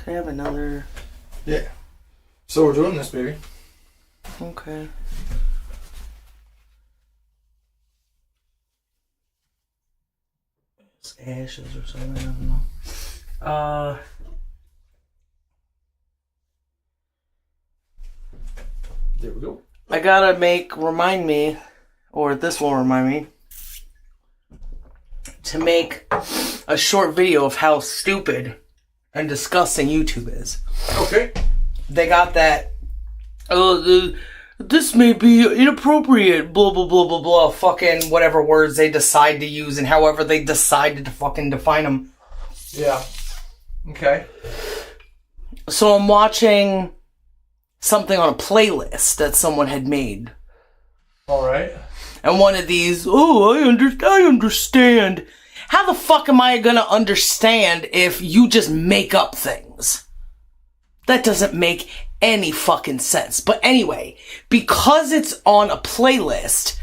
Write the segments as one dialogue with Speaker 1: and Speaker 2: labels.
Speaker 1: Can I have another?
Speaker 2: Yeah. So we're doing this, baby.
Speaker 1: Okay. It's ashes or something, I don't know.
Speaker 2: There we go.
Speaker 1: I gotta remind me, or this will remind me, to make a short video of how stupid and disgusting YouTube is.
Speaker 2: Okay.
Speaker 1: They got that, this may be inappropriate, blah, blah, blah, blah, blah, fucking whatever words they decide to use and however they decided to fucking define them.
Speaker 2: Yeah. Okay.
Speaker 1: So I'm watching something on a playlist that someone had made.
Speaker 2: All right.
Speaker 1: And one of these, I understand. How the fuck am I gonna understand if you just make up things? That doesn't make any fucking sense. But anyway, because it's on a playlist,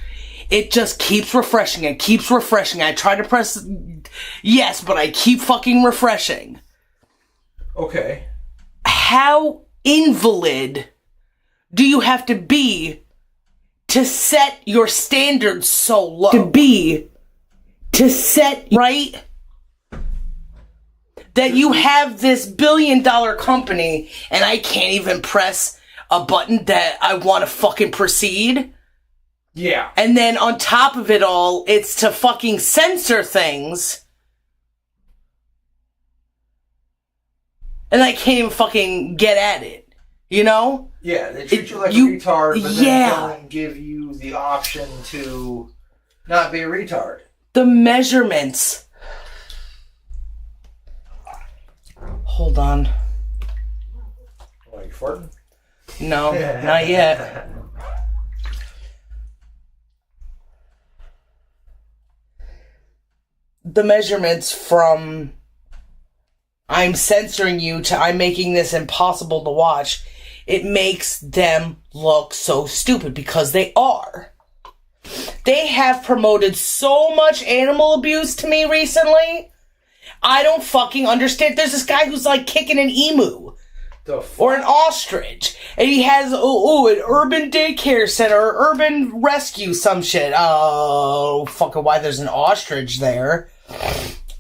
Speaker 1: it just keeps refreshing and keeps refreshing. I try to press yes, but I keep fucking refreshing.
Speaker 2: Okay.
Speaker 1: How invalid do you have to be to set your standards so low? To set right that you have this billion-dollar company and I can't even press a button that I want to fucking proceed?
Speaker 2: Yeah.
Speaker 1: And then on top of it all, it's to fucking censor things. And I can't even fucking get at it. You know?
Speaker 2: Yeah, they treat you like a retard, but then don't give you the option to not be a retard.
Speaker 1: The measurements. Hold on.
Speaker 2: What, you farting?
Speaker 1: No, not yet. The measurements from I'm censoring you to I'm making this impossible to watch, it makes them look so stupid because they are. They have promoted so much animal abuse to me recently. I don't fucking understand. There's this guy who's like kicking an emu. Or an ostrich. And he has, an urban daycare center or urban rescue some shit. Oh, fucking why there's an ostrich there.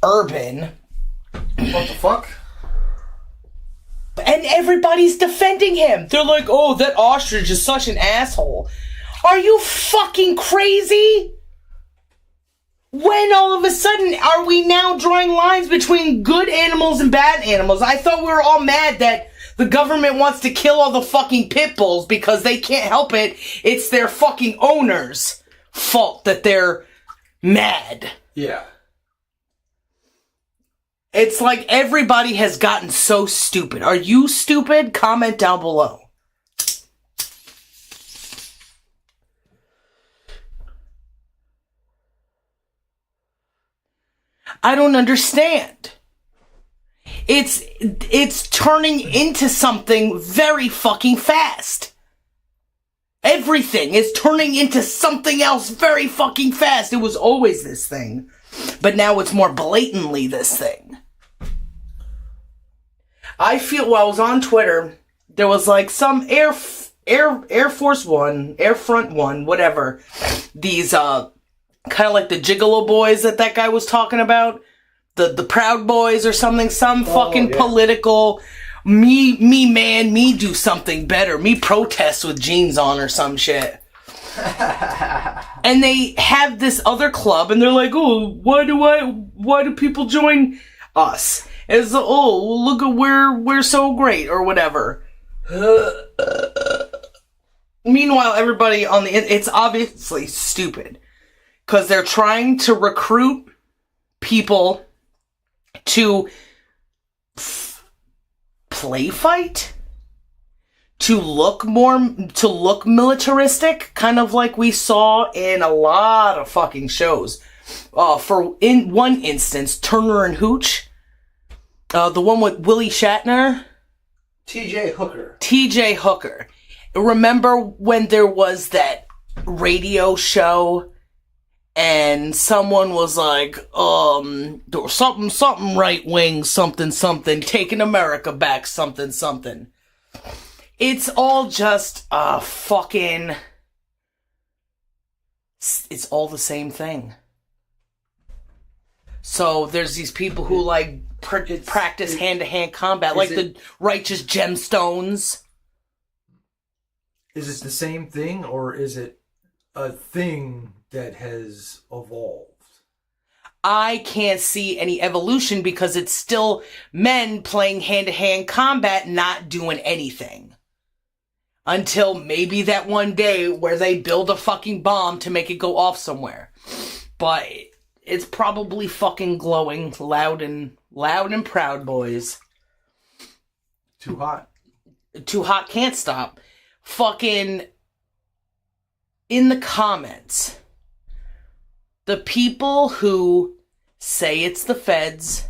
Speaker 1: Urban.
Speaker 2: What the fuck?
Speaker 1: And everybody's defending him. They're like, that ostrich is such an asshole. Are you fucking crazy? When all of a sudden are we now drawing lines between good animals and bad animals? I thought we were all mad that the government wants to kill all the fucking pit bulls because they can't help it. It's their fucking owners' fault that they're mad.
Speaker 2: Yeah.
Speaker 1: It's like everybody has gotten so stupid. Are you stupid? Comment down below. I don't understand. It's turning into something very fucking fast. Everything is turning into something else very fucking fast. It was always this thing. But now it's more blatantly this thing. I feel, while I was on Twitter, there was like some Air Force One, Air Front One, whatever. These, kind of like the Gigolo boys that guy was talking about. The Proud Boys or something. Some fucking political, me do something better. Me protest with jeans on or some shit. And they have this other club and they're like, why do people join us? It's, look at we're so great or whatever. Meanwhile, everybody on it's obviously stupid. Because they're trying to recruit people to play fight? To look militaristic? Kind of like we saw in a lot of fucking shows. In one instance, Turner and Hooch. The one with Willie Shatner.
Speaker 2: T.J.
Speaker 1: Hooker. Remember when there was that radio show and someone was like, there was something right wing, something, taking America back, something. It's all just fucking. It's all the same thing. So there's these people who like practice hand-to-hand combat, like the righteous gemstones.
Speaker 2: Is it the same thing, or is it a thing that has evolved?
Speaker 1: I can't see any evolution because it's still men playing hand-to-hand combat, not doing anything. Until maybe that one day where they build a fucking bomb to make it go off somewhere. But it's probably fucking glowing, loud and proud, boys.
Speaker 2: Too hot.
Speaker 1: Too hot, can't stop. Fucking in the comments, the people who say it's the feds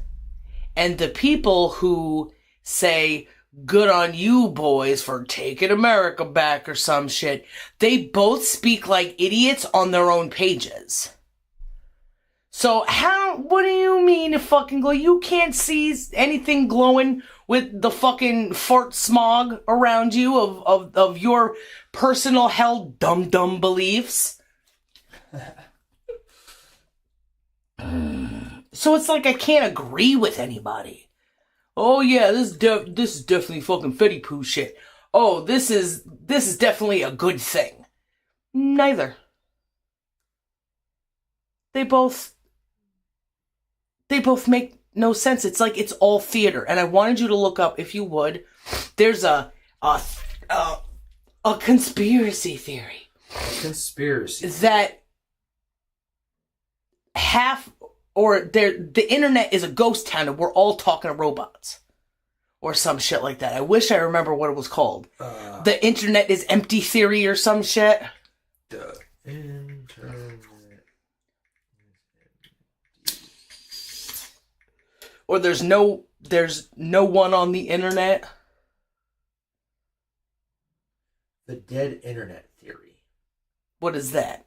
Speaker 1: and the people who say good on you boys for taking America back or some shit, they both speak like idiots on their own pages. So what do you mean if fucking glow? You can't see anything glowing with the fucking fart smog around you of your personal held dumb beliefs. So it's like I can't agree with anybody. Oh yeah, this is definitely fucking fetty poo shit. Oh, this is definitely a good thing. Neither. They both make no sense. It's like it's all theater. And I wanted you to look up, if you would. There's a conspiracy theory.
Speaker 2: Conspiracy.
Speaker 1: That the internet is a ghost town and we're all talking to robots. Or some shit like that. I wish I remember what it was called. The internet is empty theory or some shit.
Speaker 2: The internet.
Speaker 1: Or there's no one on the internet.
Speaker 2: The dead internet theory.
Speaker 1: What is that?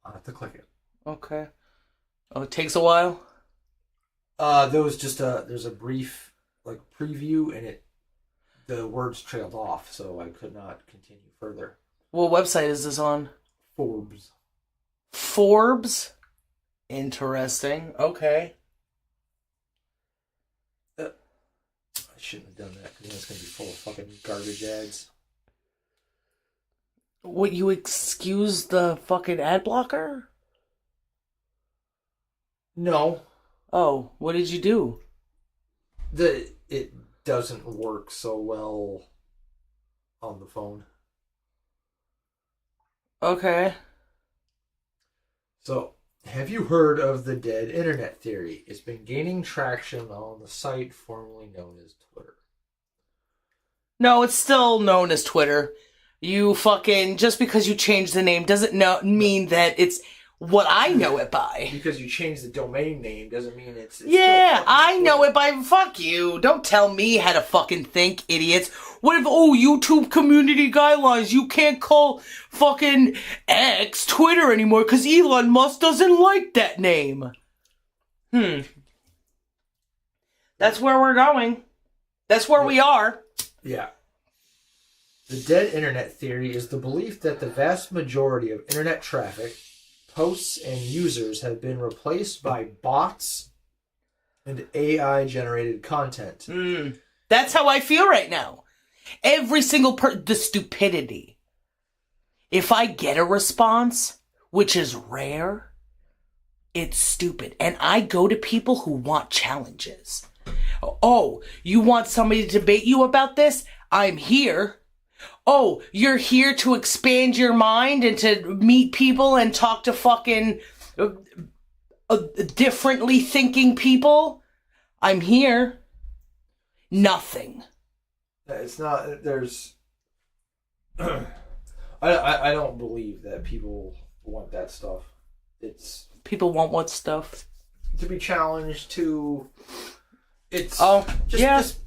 Speaker 2: I'll have to click it.
Speaker 1: Okay. Oh, it takes a while?
Speaker 2: There was just there's a brief like preview and the words trailed off, so I could not continue further.
Speaker 1: What website is this on?
Speaker 2: Forbes.
Speaker 1: Forbes? Interesting. Okay.
Speaker 2: I shouldn't have done that because it's going to be full of fucking garbage ads.
Speaker 1: What, you excuse the fucking ad blocker?
Speaker 2: No.
Speaker 1: Oh, what did you do?
Speaker 2: It doesn't work so well on the phone.
Speaker 1: Okay.
Speaker 2: So, have you heard of the dead internet theory? It's been gaining traction on the site formerly known as Twitter.
Speaker 1: No, it's still known as Twitter. You fucking, just because you changed the name doesn't mean that it's what I know it by.
Speaker 2: Because you changed the domain name doesn't mean it's
Speaker 1: yeah, I know it by, fuck you. Don't tell me how to fucking think, idiots. What if, YouTube community guidelines, you can't call fucking X Twitter anymore because Elon Musk doesn't like that name. That's where we're going. That's where we are.
Speaker 2: Yeah. The dead internet theory is the belief that the vast majority of internet traffic, posts, and users have been replaced by bots and AI-generated content.
Speaker 1: That's how I feel right now. Every single the stupidity. If I get a response, which is rare, it's stupid. And I go to people who want challenges. Oh, you want somebody to debate you about this? I'm here. Oh, you're here to expand your mind and to meet people and talk to fucking differently thinking people? I'm here. Nothing.
Speaker 2: It's not, there's... I don't believe that people want that stuff. It's...
Speaker 1: People want what stuff?
Speaker 2: To be challenged, to... It's... Just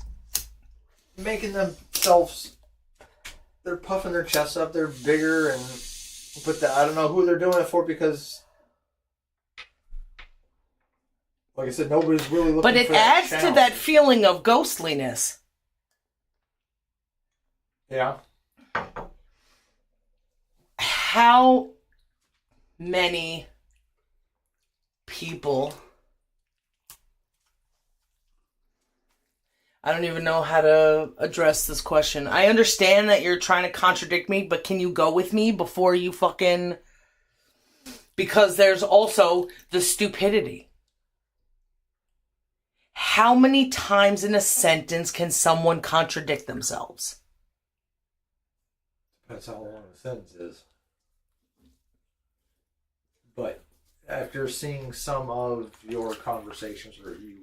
Speaker 2: making themselves... They're puffing their chests up, they're bigger, and But I don't know who they're doing it for because, like I said, nobody's really looking for
Speaker 1: But it adds to that feeling of ghostliness.
Speaker 2: Yeah.
Speaker 1: How many people... I don't even know how to address this question. I understand that you're trying to contradict me, but can you go with me before you fucking... Because there's also the stupidity. How many times in a sentence can someone contradict themselves?
Speaker 2: That's how long the sentence is. But after seeing some of your conversations, or you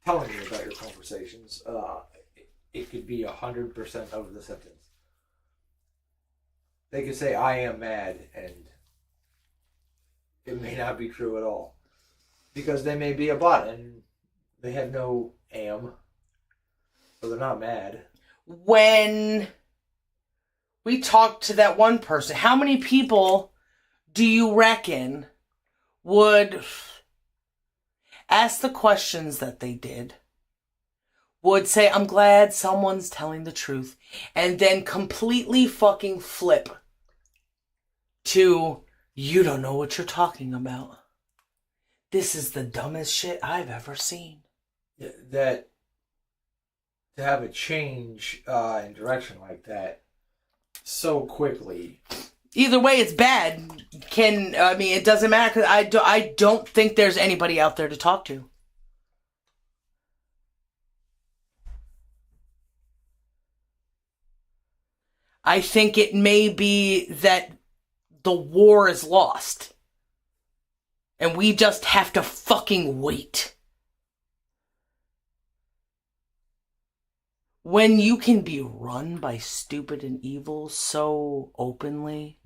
Speaker 2: telling me about your conversations, it could be 100% of the sentence. They could say, I am mad, and it may not be true at all. Because they may be a bot, and they have no am, so they're not mad.
Speaker 1: When we talked to that one person, how many people do you reckon would ask the questions that they did, would say, I'm glad someone's telling the truth, and then completely fucking flip to, you don't know what you're talking about. This is the dumbest shit I've ever seen.
Speaker 2: That to have a change in direction like that so quickly.
Speaker 1: Either way, it's bad. It doesn't matter, because I don't think there's anybody out there to talk to. I think it may be that the war is lost. And we just have to fucking wait. When you can be run by stupid and evil so openly,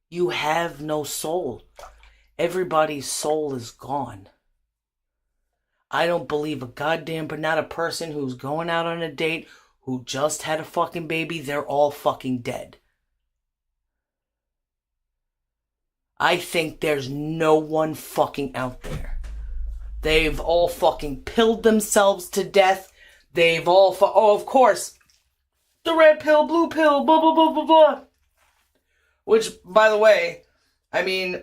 Speaker 1: you have no soul. Everybody's soul is gone. I don't believe a goddamn, but not a person who's going out on a date, who just had a fucking baby, they're all fucking dead. I think there's no one fucking out there. They've all fucking pilled themselves to death. They've all of course, the red pill, blue pill, blah, blah, blah, blah, blah. Which, by the way, I mean,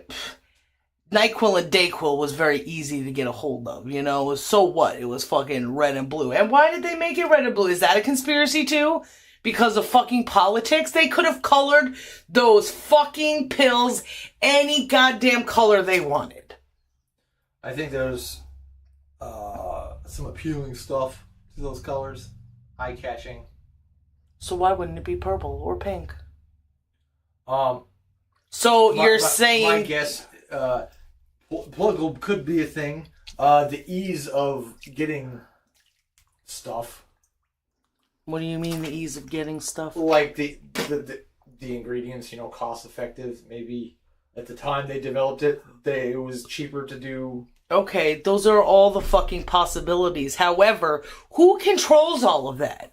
Speaker 1: NyQuil and DayQuil was very easy to get a hold of, you know? So what? It was fucking red and blue. And why did they make it red and blue? Is that a conspiracy too? Because of fucking politics? They could have colored those fucking pills any goddamn color they wanted.
Speaker 2: I think there's some appealing stuff to those colors. Eye-catching.
Speaker 1: So why wouldn't it be purple or pink?
Speaker 2: So
Speaker 1: you're saying...
Speaker 2: My guess, political could be a thing. The ease of getting stuff.
Speaker 1: What do you mean, the ease of getting stuff?
Speaker 2: Like the ingredients, you know, cost effective. Maybe at the time they developed it, it was cheaper to do.
Speaker 1: Okay, those are all the fucking possibilities. However, who controls all of that?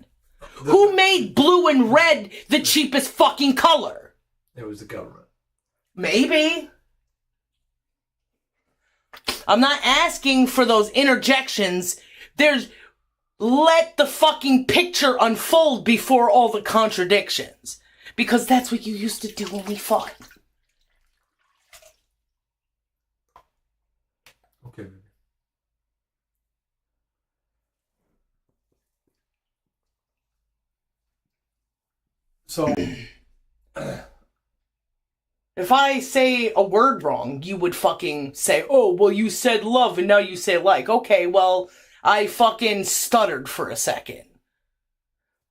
Speaker 1: Who made blue and red the cheapest fucking color?
Speaker 2: It was the government.
Speaker 1: Maybe. I'm not asking for those interjections. Let the fucking picture unfold before all the contradictions. Because that's what you used to do when we fought.
Speaker 2: Okay. So,
Speaker 1: if I say a word wrong, you would fucking say, oh, well, you said love and now you say like. Okay, well, I fucking stuttered for a second.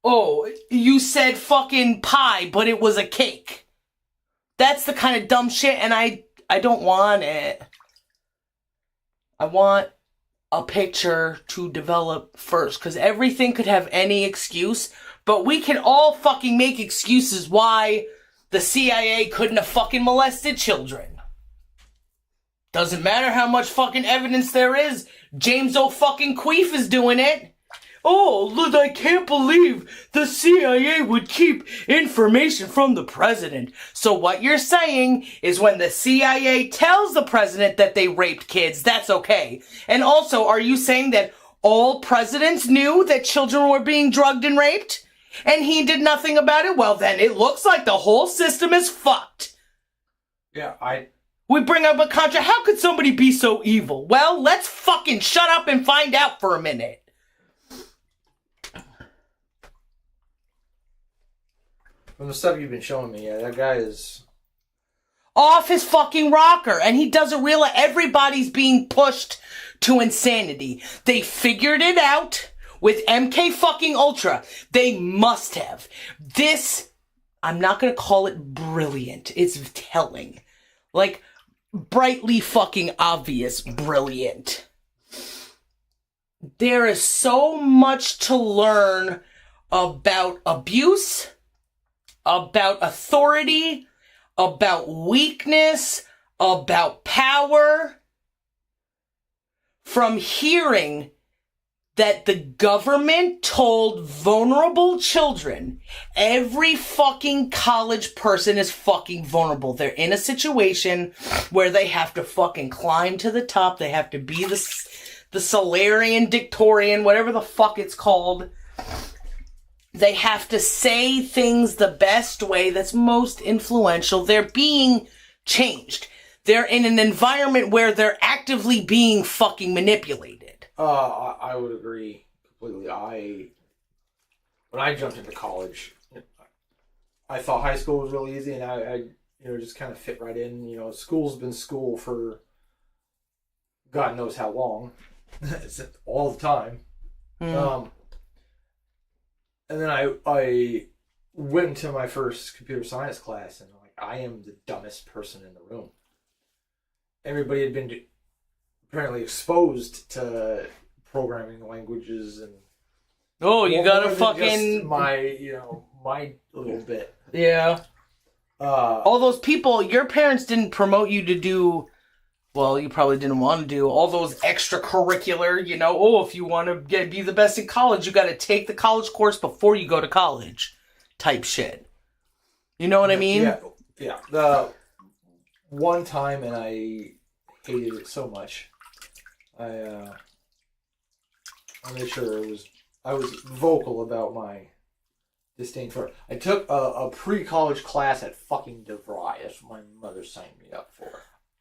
Speaker 1: Oh, you said fucking pie, but it was a cake. That's the kind of dumb shit, and I don't want it. I want a picture to develop first, because everything could have any excuse, but we can all fucking make excuses why the CIA couldn't have fucking molested children. Doesn't matter how much fucking evidence there is. James O'fucking Queef is doing it. Oh, look, I can't believe the CIA would keep information from the president. So what you're saying is when the CIA tells the president that they raped kids, that's okay. And also, are you saying that all presidents knew that children were being drugged and raped? And he did nothing about it? Well, then it looks like the whole system is fucked.
Speaker 2: Yeah,
Speaker 1: We bring up a contra. How could somebody be so evil? Well, let's fucking shut up and find out for a minute.
Speaker 2: From the stuff you've been showing me, yeah, that guy is
Speaker 1: Off his fucking rocker, and he doesn't realize everybody's being pushed to insanity. They figured it out with MK fucking Ultra. They must have. This, I'm not gonna call it brilliant. It's telling. Like, brightly fucking obvious brilliant. There is so much to learn about abuse, about authority, about weakness, about power, from hearing that the government told vulnerable children, every fucking college person is fucking vulnerable. They're in a situation where they have to fucking climb to the top. They have to be the Solarian, Dictorian, whatever the fuck it's called. They have to say things the best way that's most influential. They're being changed. They're in an environment where they're actively being fucking manipulated.
Speaker 2: I would agree completely. When I jumped into college, I thought high school was really easy, and I just kind of fit right in. School's been school for God knows how long, all the time. And then I went into my first computer science class, and I am the dumbest person in the room. Everybody had been apparently exposed to programming languages and
Speaker 1: you gotta fucking
Speaker 2: my little bit.
Speaker 1: Yeah. All those people, your parents didn't promote you to do. Well, you probably didn't want to do all those extracurricular, if you want to be the best in college, you got to take the college course before you go to college type shit. You know what I mean?
Speaker 2: Yeah. The one time, and I hated it so much, I made sure I was vocal about my disdain for it. I took a pre-college class at fucking DeVry. That's what my mother signed me up for.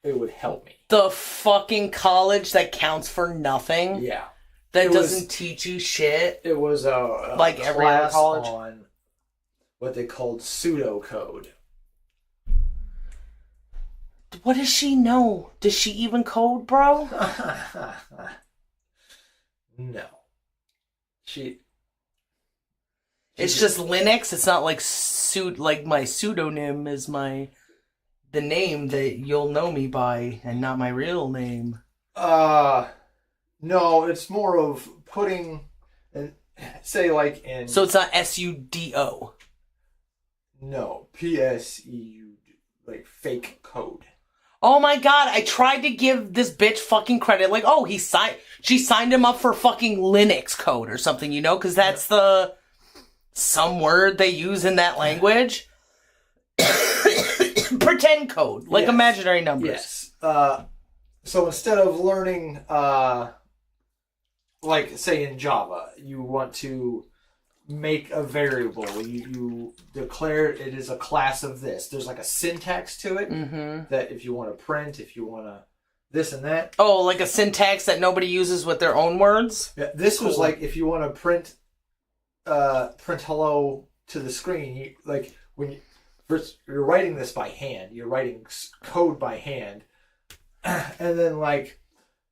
Speaker 2: It would help me.
Speaker 1: The fucking college that counts for nothing?
Speaker 2: Yeah.
Speaker 1: That doesn't teach you shit?
Speaker 2: It was a
Speaker 1: like every other college
Speaker 2: on what they called pseudocode.
Speaker 1: What does she know? Does she even code, bro?
Speaker 2: No.
Speaker 1: It's just Linux. It's not like like my pseudonym is the name that you'll know me by, and not my real name.
Speaker 2: No, it's more of putting, say like in.
Speaker 1: So it's not SUDO.
Speaker 2: No, PSEU, like fake code.
Speaker 1: Oh my god! I tried to give this bitch fucking credit, like, oh, she signed him up for fucking Linux code or something, because that's some word they use in that language. Pretend code, like imaginary numbers.
Speaker 2: Yes. So instead of learning, like say in Java, you want to make a variable. You declare it is a class of this. There's like a syntax to it that if you want to print, if you want to this and that.
Speaker 1: Oh, like a syntax that nobody uses with their own words?
Speaker 2: Yeah, this was like if you want to print hello to the screen, first, you're writing this by hand. You're writing code by hand. And then,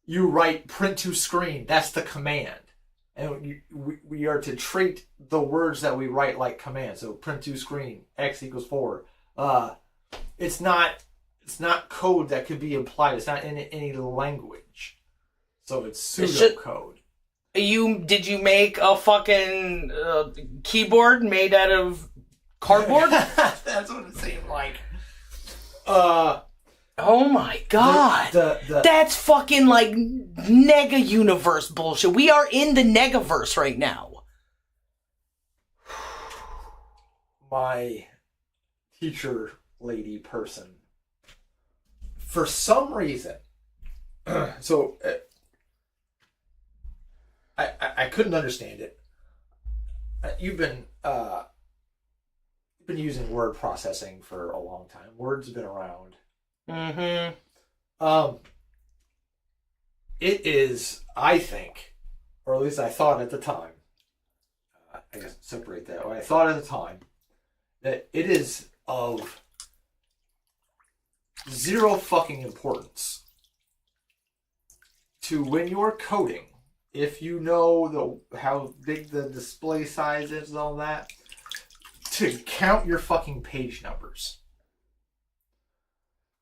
Speaker 2: you write print to screen. That's the command. And we are to treat the words that we write like commands. So, print to screen, x equals 4. It's not code that could be applied. It's not in any language. So, it's pseudocode.
Speaker 1: Did you make a fucking keyboard made out of cardboard?
Speaker 2: That's what it seemed like.
Speaker 1: Oh my god. That's fucking like nega universe bullshit. We are in the negaverse right now.
Speaker 2: My teacher lady person, for some reason, so I couldn't understand it. You've been using word processing for a long time. Words have been around.
Speaker 1: Mm-hmm.
Speaker 2: It is, I think, or at least I thought at the time, I guess separate that. I thought at the time that it is of zero fucking importance to, when you're coding, if you know how big the display size is and all that, to count your fucking page numbers.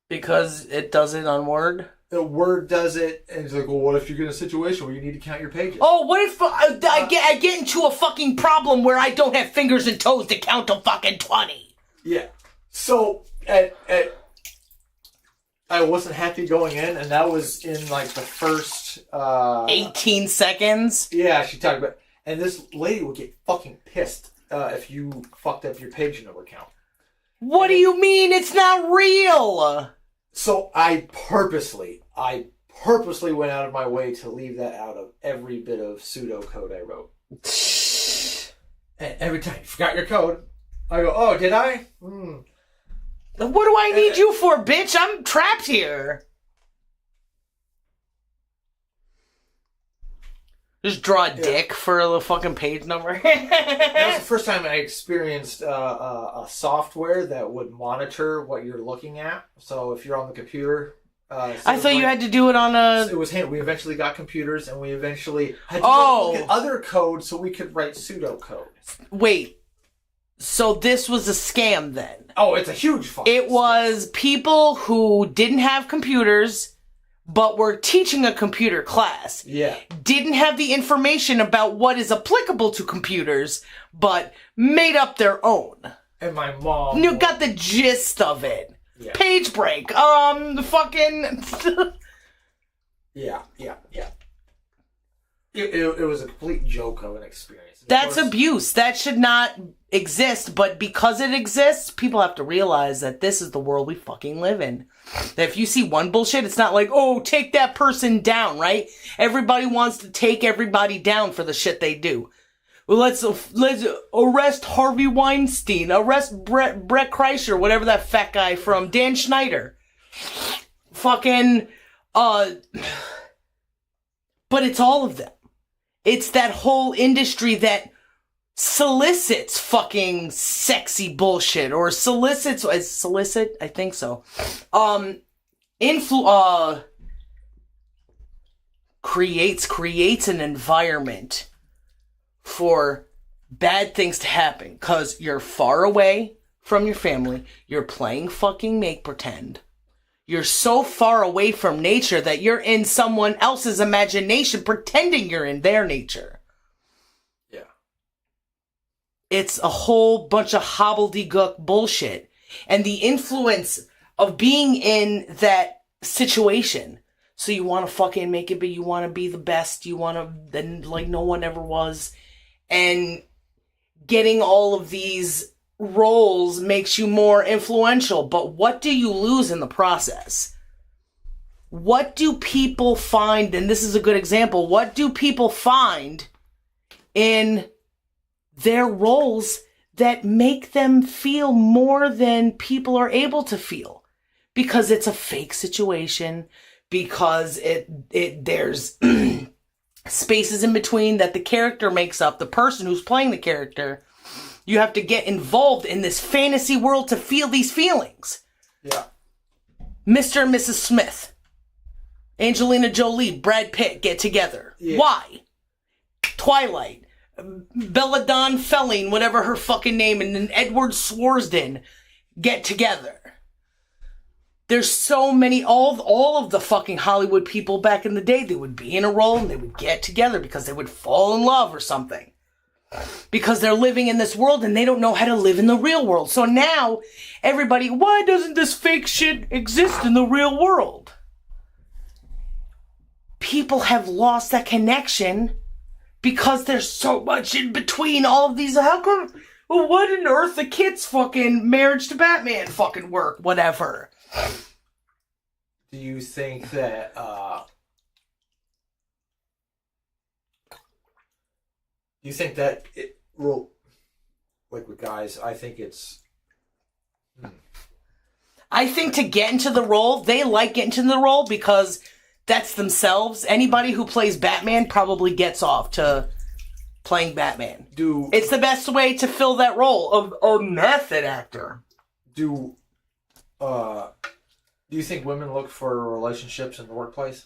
Speaker 1: Because it does it on Word?
Speaker 2: The Word does it, and it's like, well, what if you get in a situation where you need to count your pages?
Speaker 1: Oh, what if I get into a fucking problem where I don't have fingers and toes to count to fucking 20?
Speaker 2: Yeah. So, I wasn't happy going in, and that was in, like, the first...
Speaker 1: 18 seconds?
Speaker 2: Yeah, she talked about... And this lady would get fucking pissed if you fucked up your page number count.
Speaker 1: What do you mean? It's not real!
Speaker 2: So I purposely went out of my way to leave that out of every bit of pseudocode I wrote. And every time you forgot your code, I go, oh, did I?
Speaker 1: What do I need you for, bitch? I'm trapped here. Just draw a dick for a little fucking page number.
Speaker 2: That was the first time I experienced a software that would monitor what you're looking at. So if you're on the computer...
Speaker 1: I thought you had to do it on a...
Speaker 2: It was hand. We eventually got computers, and we eventually had to look at other code so we could write pseudocode.
Speaker 1: Wait. So this was a scam then?
Speaker 2: Oh, it's a huge fucking
Speaker 1: It was people who didn't have computers... but were teaching a computer class.
Speaker 2: Yeah.
Speaker 1: Didn't have the information about what is applicable to computers, but made up their own.
Speaker 2: And my mom...
Speaker 1: You got the gist of it.
Speaker 2: Yeah.
Speaker 1: Page break. Fucking...
Speaker 2: Yeah. It was a complete joke of an experience.
Speaker 1: That's abuse. That should not exist, but because it exists, people have to realize that this is the world we fucking live in. That if you see one bullshit, it's not like, oh, take that person down, right? Everybody wants to take everybody down for the shit they do. Well, let's arrest Harvey Weinstein, arrest Brett Kreischer, whatever that fat guy from Dan Schneider. Fucking, but it's all of them. It's that whole industry that solicits fucking sexy bullshit, or solicits, solicit? I think so. Creates an environment for bad things to happen, cause you're far away from your family, you're playing fucking make pretend. You're so far away from nature that you're in someone else's imagination pretending you're in their nature.
Speaker 2: Yeah.
Speaker 1: It's a whole bunch of hobbledegook bullshit. And the influence of being in that situation. So you want to fucking make it, but you want to be the best. You want to, then like no one ever was. And getting all of these roles makes you more influential, but what do you lose in the process? What do people find, and this is a good example, what do people find in their roles that make them feel more than people are able to feel? Because it's a fake situation, because there's spaces in between that the character makes up, the person who's playing the character. You have to get involved in this fantasy world to feel these feelings.
Speaker 2: Yeah.
Speaker 1: Mr. and Mrs. Smith, Angelina Jolie, Brad Pitt get together. Yeah. Why? Twilight, Belladonna Felling, whatever her fucking name, and then Edward Swarsden get together. There's so many, all of the fucking Hollywood people back in the day, they would be in a role and they would get together because they would fall in love or something. because they're living in this world and they don't know how to live in the real world. So now everybody, why doesn't this fake shit exist in the real world? People have lost that connection because there's so much in between all of these. How come, well, what on earth the kid's fucking Marriage to Batman fucking work? Whatever.
Speaker 2: Do you think that, it will, like with guys, I think it's...
Speaker 1: I think to get into the role, they like getting into the role because that's themselves. Anybody who plays Batman probably gets off to playing Batman. It's the best way to fill that role of a method actor.
Speaker 2: Do you think women look for relationships in the workplace?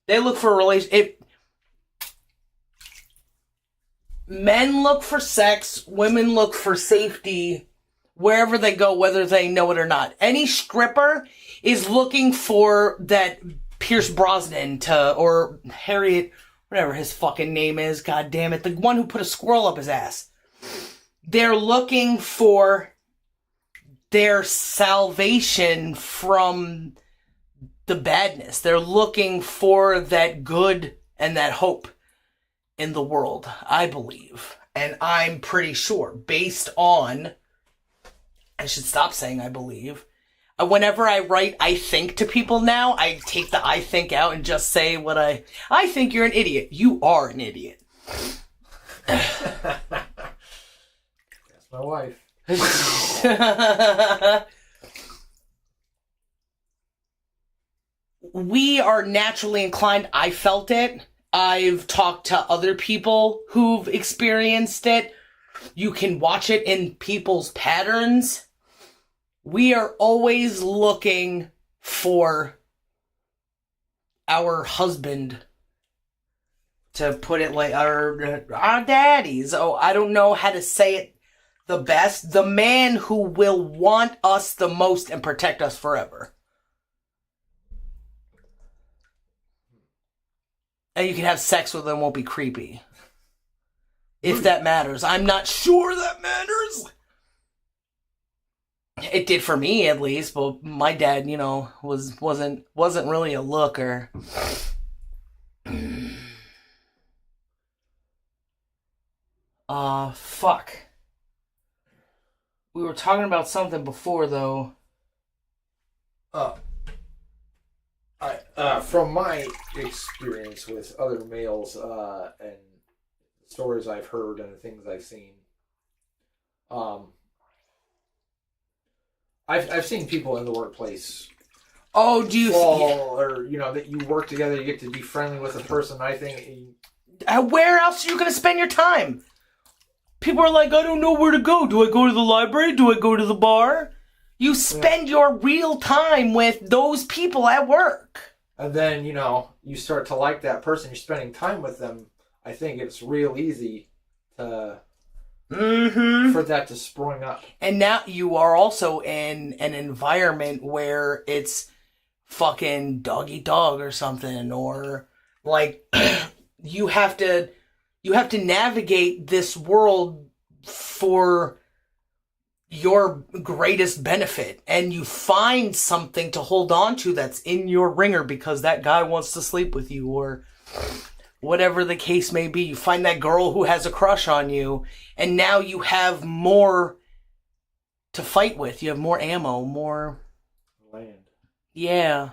Speaker 1: They look for a relationship. Men look for sex, women look for safety wherever they go, whether they know it or not. Any stripper is looking for that Pierce Brosnan or Harriet, whatever his fucking name is, god damn it, the one who put a squirrel up his ass. They're looking for their salvation from the badness. They're looking for that good and that hope in the world, I believe. And I'm pretty sure, based on... I should stop saying I believe. Whenever I write I think to people now, I take the I think out and just say what I think you're an idiot. You are an idiot.
Speaker 2: That's my wife.
Speaker 1: We are naturally inclined. I felt it. I've talked to other people who've experienced it. You can watch it in people's patterns. We are always looking for our husband, to put it like our daddies. Oh, I don't know how to say it the best. The man who will want us the most and protect us forever. And you can have sex with them, won't be creepy. If that matters. I'm not sure that matters. It did for me, at least. But my dad, wasn't really a looker. Fuck. We were talking about something before, though.
Speaker 2: From my experience with other males, and stories I've heard and the things I've seen, I've seen people in the workplace.
Speaker 1: Oh, do you
Speaker 2: fall, or that you work together, you get to be friendly with a person. I think.
Speaker 1: Where else are you going to spend your time? People are like, I don't know where to go. Do I go to the library? Do I go to the bar? You spend your real time with those people at work.
Speaker 2: And then, you start to like that person. You're spending time with them. I think it's real easy to for that to spring up. And
Speaker 1: now you are also in an environment where it's fucking dog eat dog or something, or like you have to navigate this world for your greatest benefit, and you find something to hold on to that's in your ringer because that guy wants to sleep with you, or whatever the case may be. You find that girl who has a crush on you, and now you have more to fight with. You have more ammo, more
Speaker 2: land.
Speaker 1: Yeah.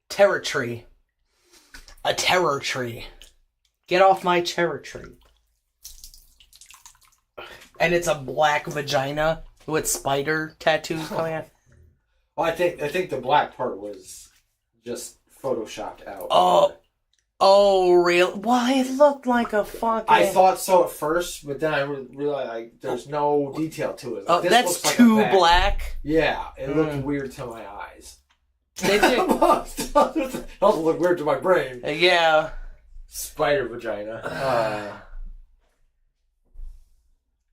Speaker 1: Territory. A terror tree. Get off my terror tree. And it's a black vagina with spider tattoos coming out.
Speaker 2: Well, I think the black part was just photoshopped out.
Speaker 1: Oh, real? Well, it looked like a fucking...
Speaker 2: I thought so at first, but then I realized there's no detail to it.
Speaker 1: Like, that's too black?
Speaker 2: Yeah, it looked weird to my eyes.
Speaker 1: Did it?
Speaker 2: It also looked weird to my brain.
Speaker 1: Yeah.
Speaker 2: Spider vagina.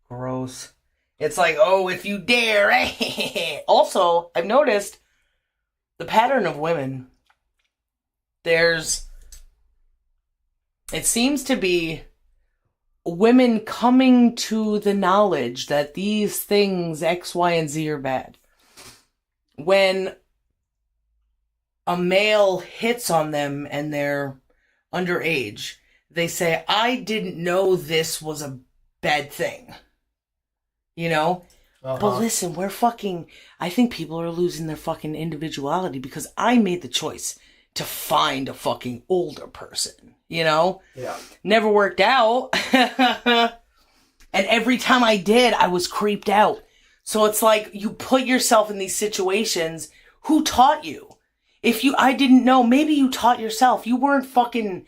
Speaker 1: Gross. It's like, oh, if you dare. Also, I've noticed the pattern of women. It seems to be women coming to the knowledge that these things, X, Y, and Z, are bad. When a male hits on them and they're underage, they say, I didn't know this was a bad thing. You know? Uh-huh. But listen, I think people are losing their fucking individuality because I made the choice to find a fucking older person, you know?
Speaker 2: Yeah.
Speaker 1: Never worked out. And every time I did, I was creeped out. So it's like, you put yourself in these situations. Who taught you? I didn't know, maybe you taught yourself. You weren't fucking,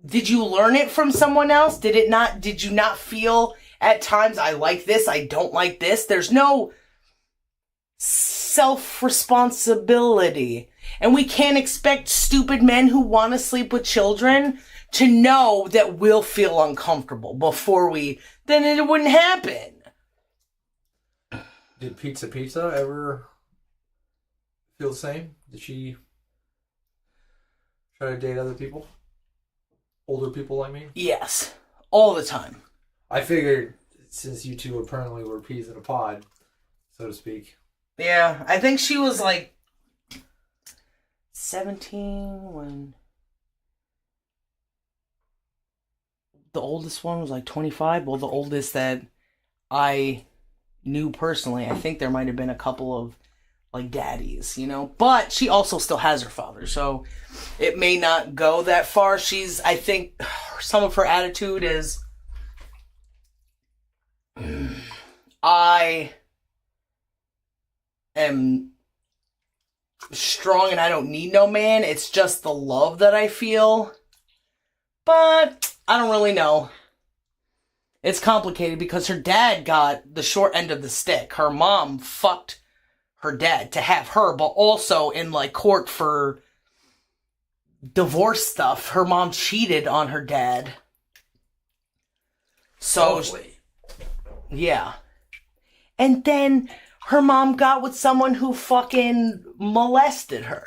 Speaker 1: did you learn it from someone else? Did you not feel at times, I like this, I don't like this? There's no self-responsibility. And we can't expect stupid men who want to sleep with children to know that we'll feel uncomfortable then it wouldn't happen.
Speaker 2: Did Pizza ever feel the same? Did she try to date other people? Older people, I mean?
Speaker 1: Yes. All the time.
Speaker 2: I figured, since you two apparently were peas in a pod, so to speak.
Speaker 1: Yeah, I think she was like 17 when the oldest one was like 25. Well, the oldest that I knew personally, I think there might have been a couple of like daddies, you know? But she also still has her father, so it may not go that far. I think some of her attitude is, I am strong and I don't need no man. It's just the love that I feel. But I don't really know. It's complicated because her dad got the short end of the stick. Her mom fucked her dad to have her, but also in like court for divorce stuff, her mom cheated on her dad. So, yeah. And then her mom got with someone who fucking molested her.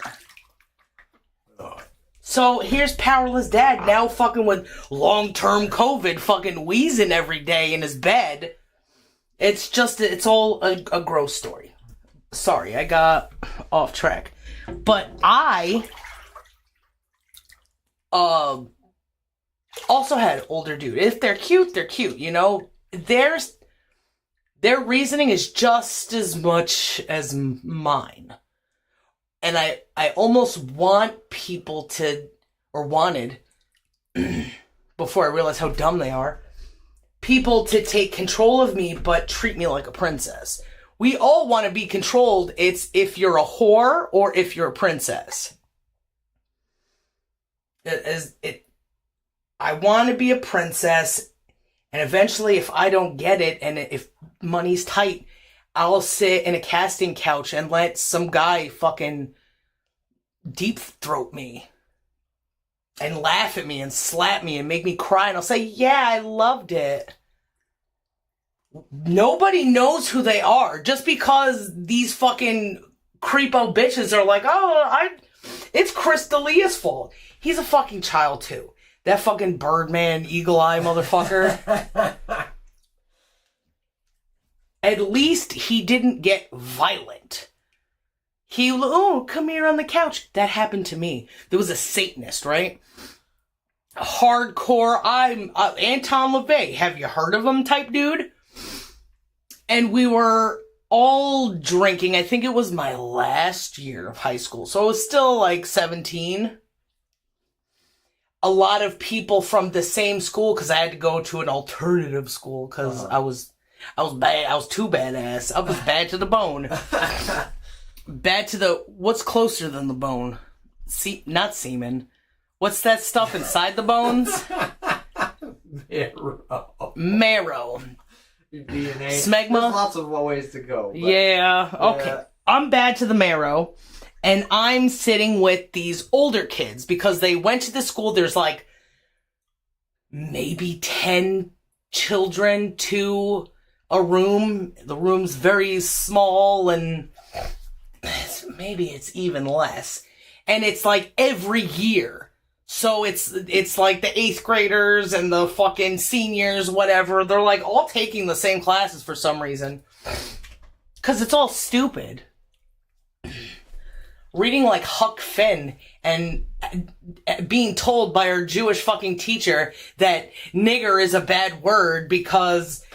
Speaker 1: So here's powerless dad now fucking with long-term COVID, fucking wheezing every day in his bed. It's all a gross story. Sorry, I got off track. But I also had older dude. If they're cute, they're cute, you know? Their reasoning is just as much as mine. And I almost want people to, or wanted, before I realized how dumb they are, people to take control of me but treat me like a princess. We all want to be controlled. It's if you're a whore or if you're a princess. I want to be a princess, and eventually if I don't get it, and if money's tight, I'll sit in a casting couch and let some guy fucking deep throat me and laugh at me and slap me and make me cry, and I'll say, yeah, I loved it. Nobody knows who they are just because these fucking creepo bitches are like, it's Chris D'Elia's fault. He's a fucking child too. That fucking Birdman, Eagle Eye motherfucker. At least he didn't get violent. Come here on the couch. That happened to me. There was a Satanist, right? Hardcore, I'm Anton LaVey. Have you heard of him type dude? And we were all drinking. I think it was my last year of high school. So I was still like 17. A lot of people from the same school, because I had to go to an alternative school because I was bad. I was too badass. I was bad to the bone. Bad to the, what's closer than the bone? Not semen. What's that stuff inside the bones? Marrow.
Speaker 2: DNA.
Speaker 1: Smegma.
Speaker 2: There's lots of ways to go.
Speaker 1: Yeah. Okay.
Speaker 2: Yeah.
Speaker 1: I'm bad to the marrow. And I'm sitting with these older kids because they went to the school. There's like maybe 10 children to a room. The room's very small, and maybe it's even less. And it's like every year So it's like the 8th graders and the fucking seniors, whatever. They're like all taking the same classes for some reason. Because it's all stupid. Reading like Huck Finn and being told by our Jewish fucking teacher that nigger is a bad word because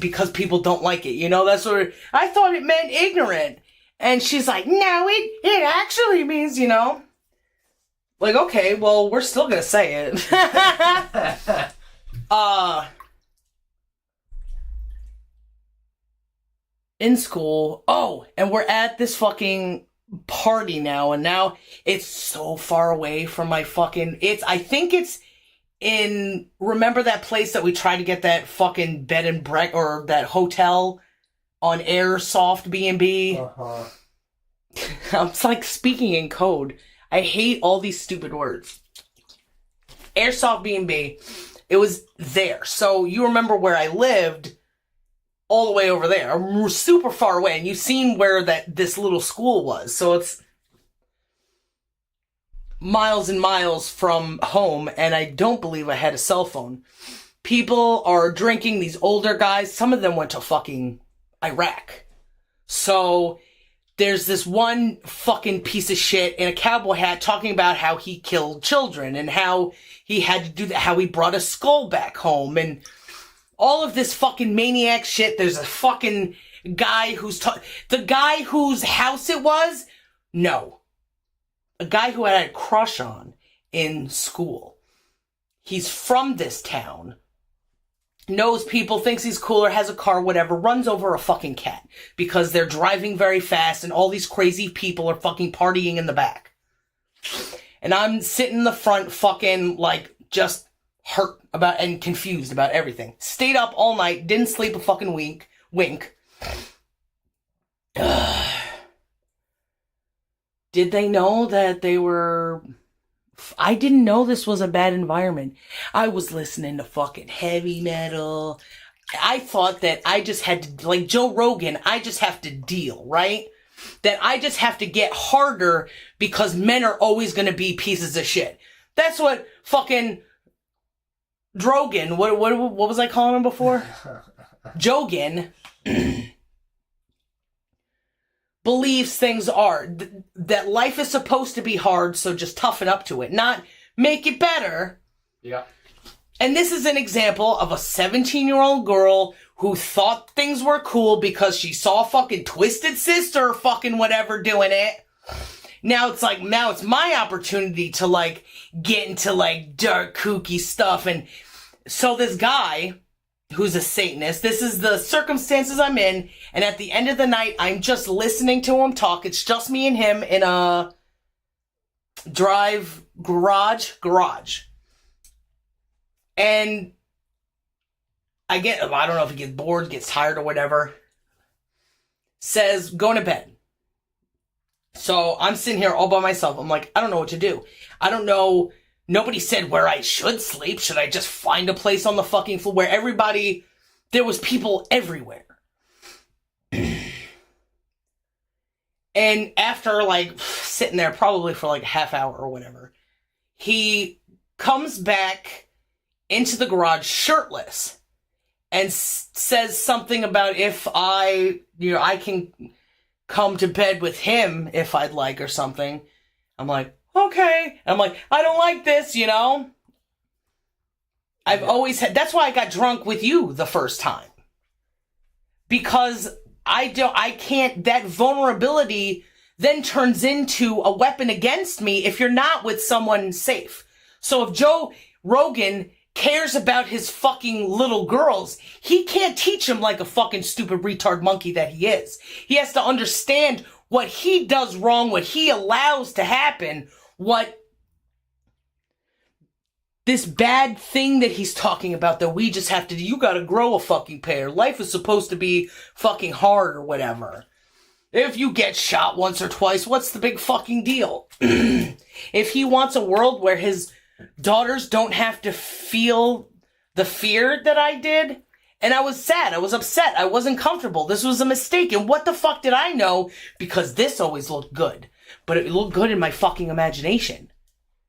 Speaker 1: because people don't like it. You know, that's what I thought it meant ignorant. And she's like, no, it actually means, you know. Like, okay, well, we're still gonna say it. In school, and we're at this fucking party now, and now it's so far away from my fucking, I think it's in, remember that place that we tried to get that fucking bed and breakfast, or that hotel on Airsoft B&B?
Speaker 2: Uh-huh.
Speaker 1: I'm like speaking in code. I hate all these stupid words. Airsoft B&B. It was there. So you remember where I lived, all the way over there. I'm super far away. And you've seen where this little school was. So it's miles and miles from home. And I don't believe I had a cell phone. People are drinking, these older guys. Some of them went to fucking Iraq. So there's this one fucking piece of shit in a cowboy hat talking about how he killed children and how he had to do that, how he brought a skull back home and all of this fucking maniac shit. There's a fucking guy the guy whose house it was, no. A guy who I had a crush on in school. He's from this town. Knows people, thinks he's cooler, has a car, whatever, runs over a fucking cat because they're driving very fast and all these crazy people are fucking partying in the back. And I'm sitting in the front fucking like just hurt about and confused about everything. Stayed up all night, didn't sleep a fucking wink. Did they know that they were... I didn't know this was a bad environment. I was listening to fucking heavy metal. I thought that I just had to, like Joe Rogan, I just have to deal, right? That I just have to get harder because men are always going to be pieces of shit. That's what fucking Drogan, what was I calling him before? Jogan believes things are. That life is supposed to be hard, so just toughen up to it, not make it better.
Speaker 2: Yeah.
Speaker 1: And this is an example of a 17-year-old girl who thought things were cool because she saw fucking Twisted Sister or fucking whatever doing it. Now it's my opportunity to like get into like dark kooky stuff. And so this guy who's a Satanist, this is the circumstances I'm in, and at the end of the night, I'm just listening to him talk. It's just me and him in a garage. And I don't know if he gets bored, gets tired or whatever, says, go to bed. So I'm sitting here all by myself. I'm like, I don't know what to do. I don't know. Nobody said where I should sleep. Should I just find a place on the fucking floor where there was people everywhere? And after like sitting there probably for like a half hour or whatever, he comes back into the garage shirtless and says something about if I can come to bed with him if I'd like or something. I'm like, okay. And I'm like, I don't like this, you know? I've always had, that's why I got drunk with you the first time. Because that vulnerability then turns into a weapon against me if you're not with someone safe. So if Joe Rogan cares about his fucking little girls, he can't teach him like a fucking stupid retard monkey that he is. He has to understand what he does wrong, what he allows to happen, what this bad thing that he's talking about that we just have to do. You gotta grow a fucking pair. Life is supposed to be fucking hard or whatever. If you get shot once or twice, what's the big fucking deal? If he wants a world where his daughters don't have to feel the fear that I did, and I was sad, I was upset, I wasn't comfortable, this was a mistake, and what the fuck did I know? Because this always looked good. But it looked good in my fucking imagination.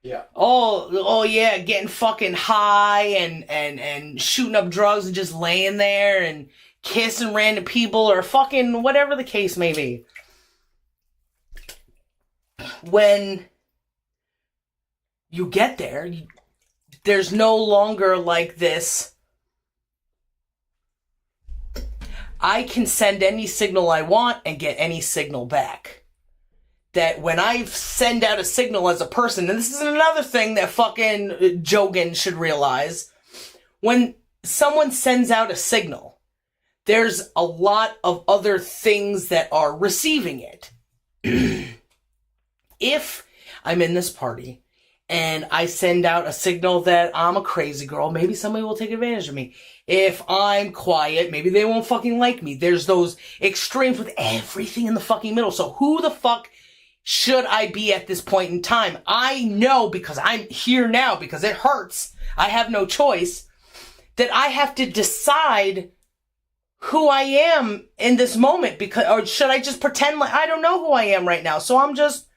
Speaker 2: Yeah.
Speaker 1: Oh yeah, getting fucking high and shooting up drugs and just laying there and kissing random people or fucking whatever the case may be. When you get there, there's no longer like this. I can send any signal I want and get any signal back. That when I send out a signal as a person, and this is another thing that fucking Jogan should realize, when someone sends out a signal, there's a lot of other things that are receiving it. If I'm in this party and I send out a signal that I'm a crazy girl, maybe somebody will take advantage of me. If I'm quiet, maybe they won't fucking like me. There's those extremes with everything in the fucking middle. So who the fuck should I be at this point in time? I know, because I'm here now, because it hurts. I have no choice, that I have to decide who I am in this moment, because, or should I just pretend like I don't know who I am right now? So I'm just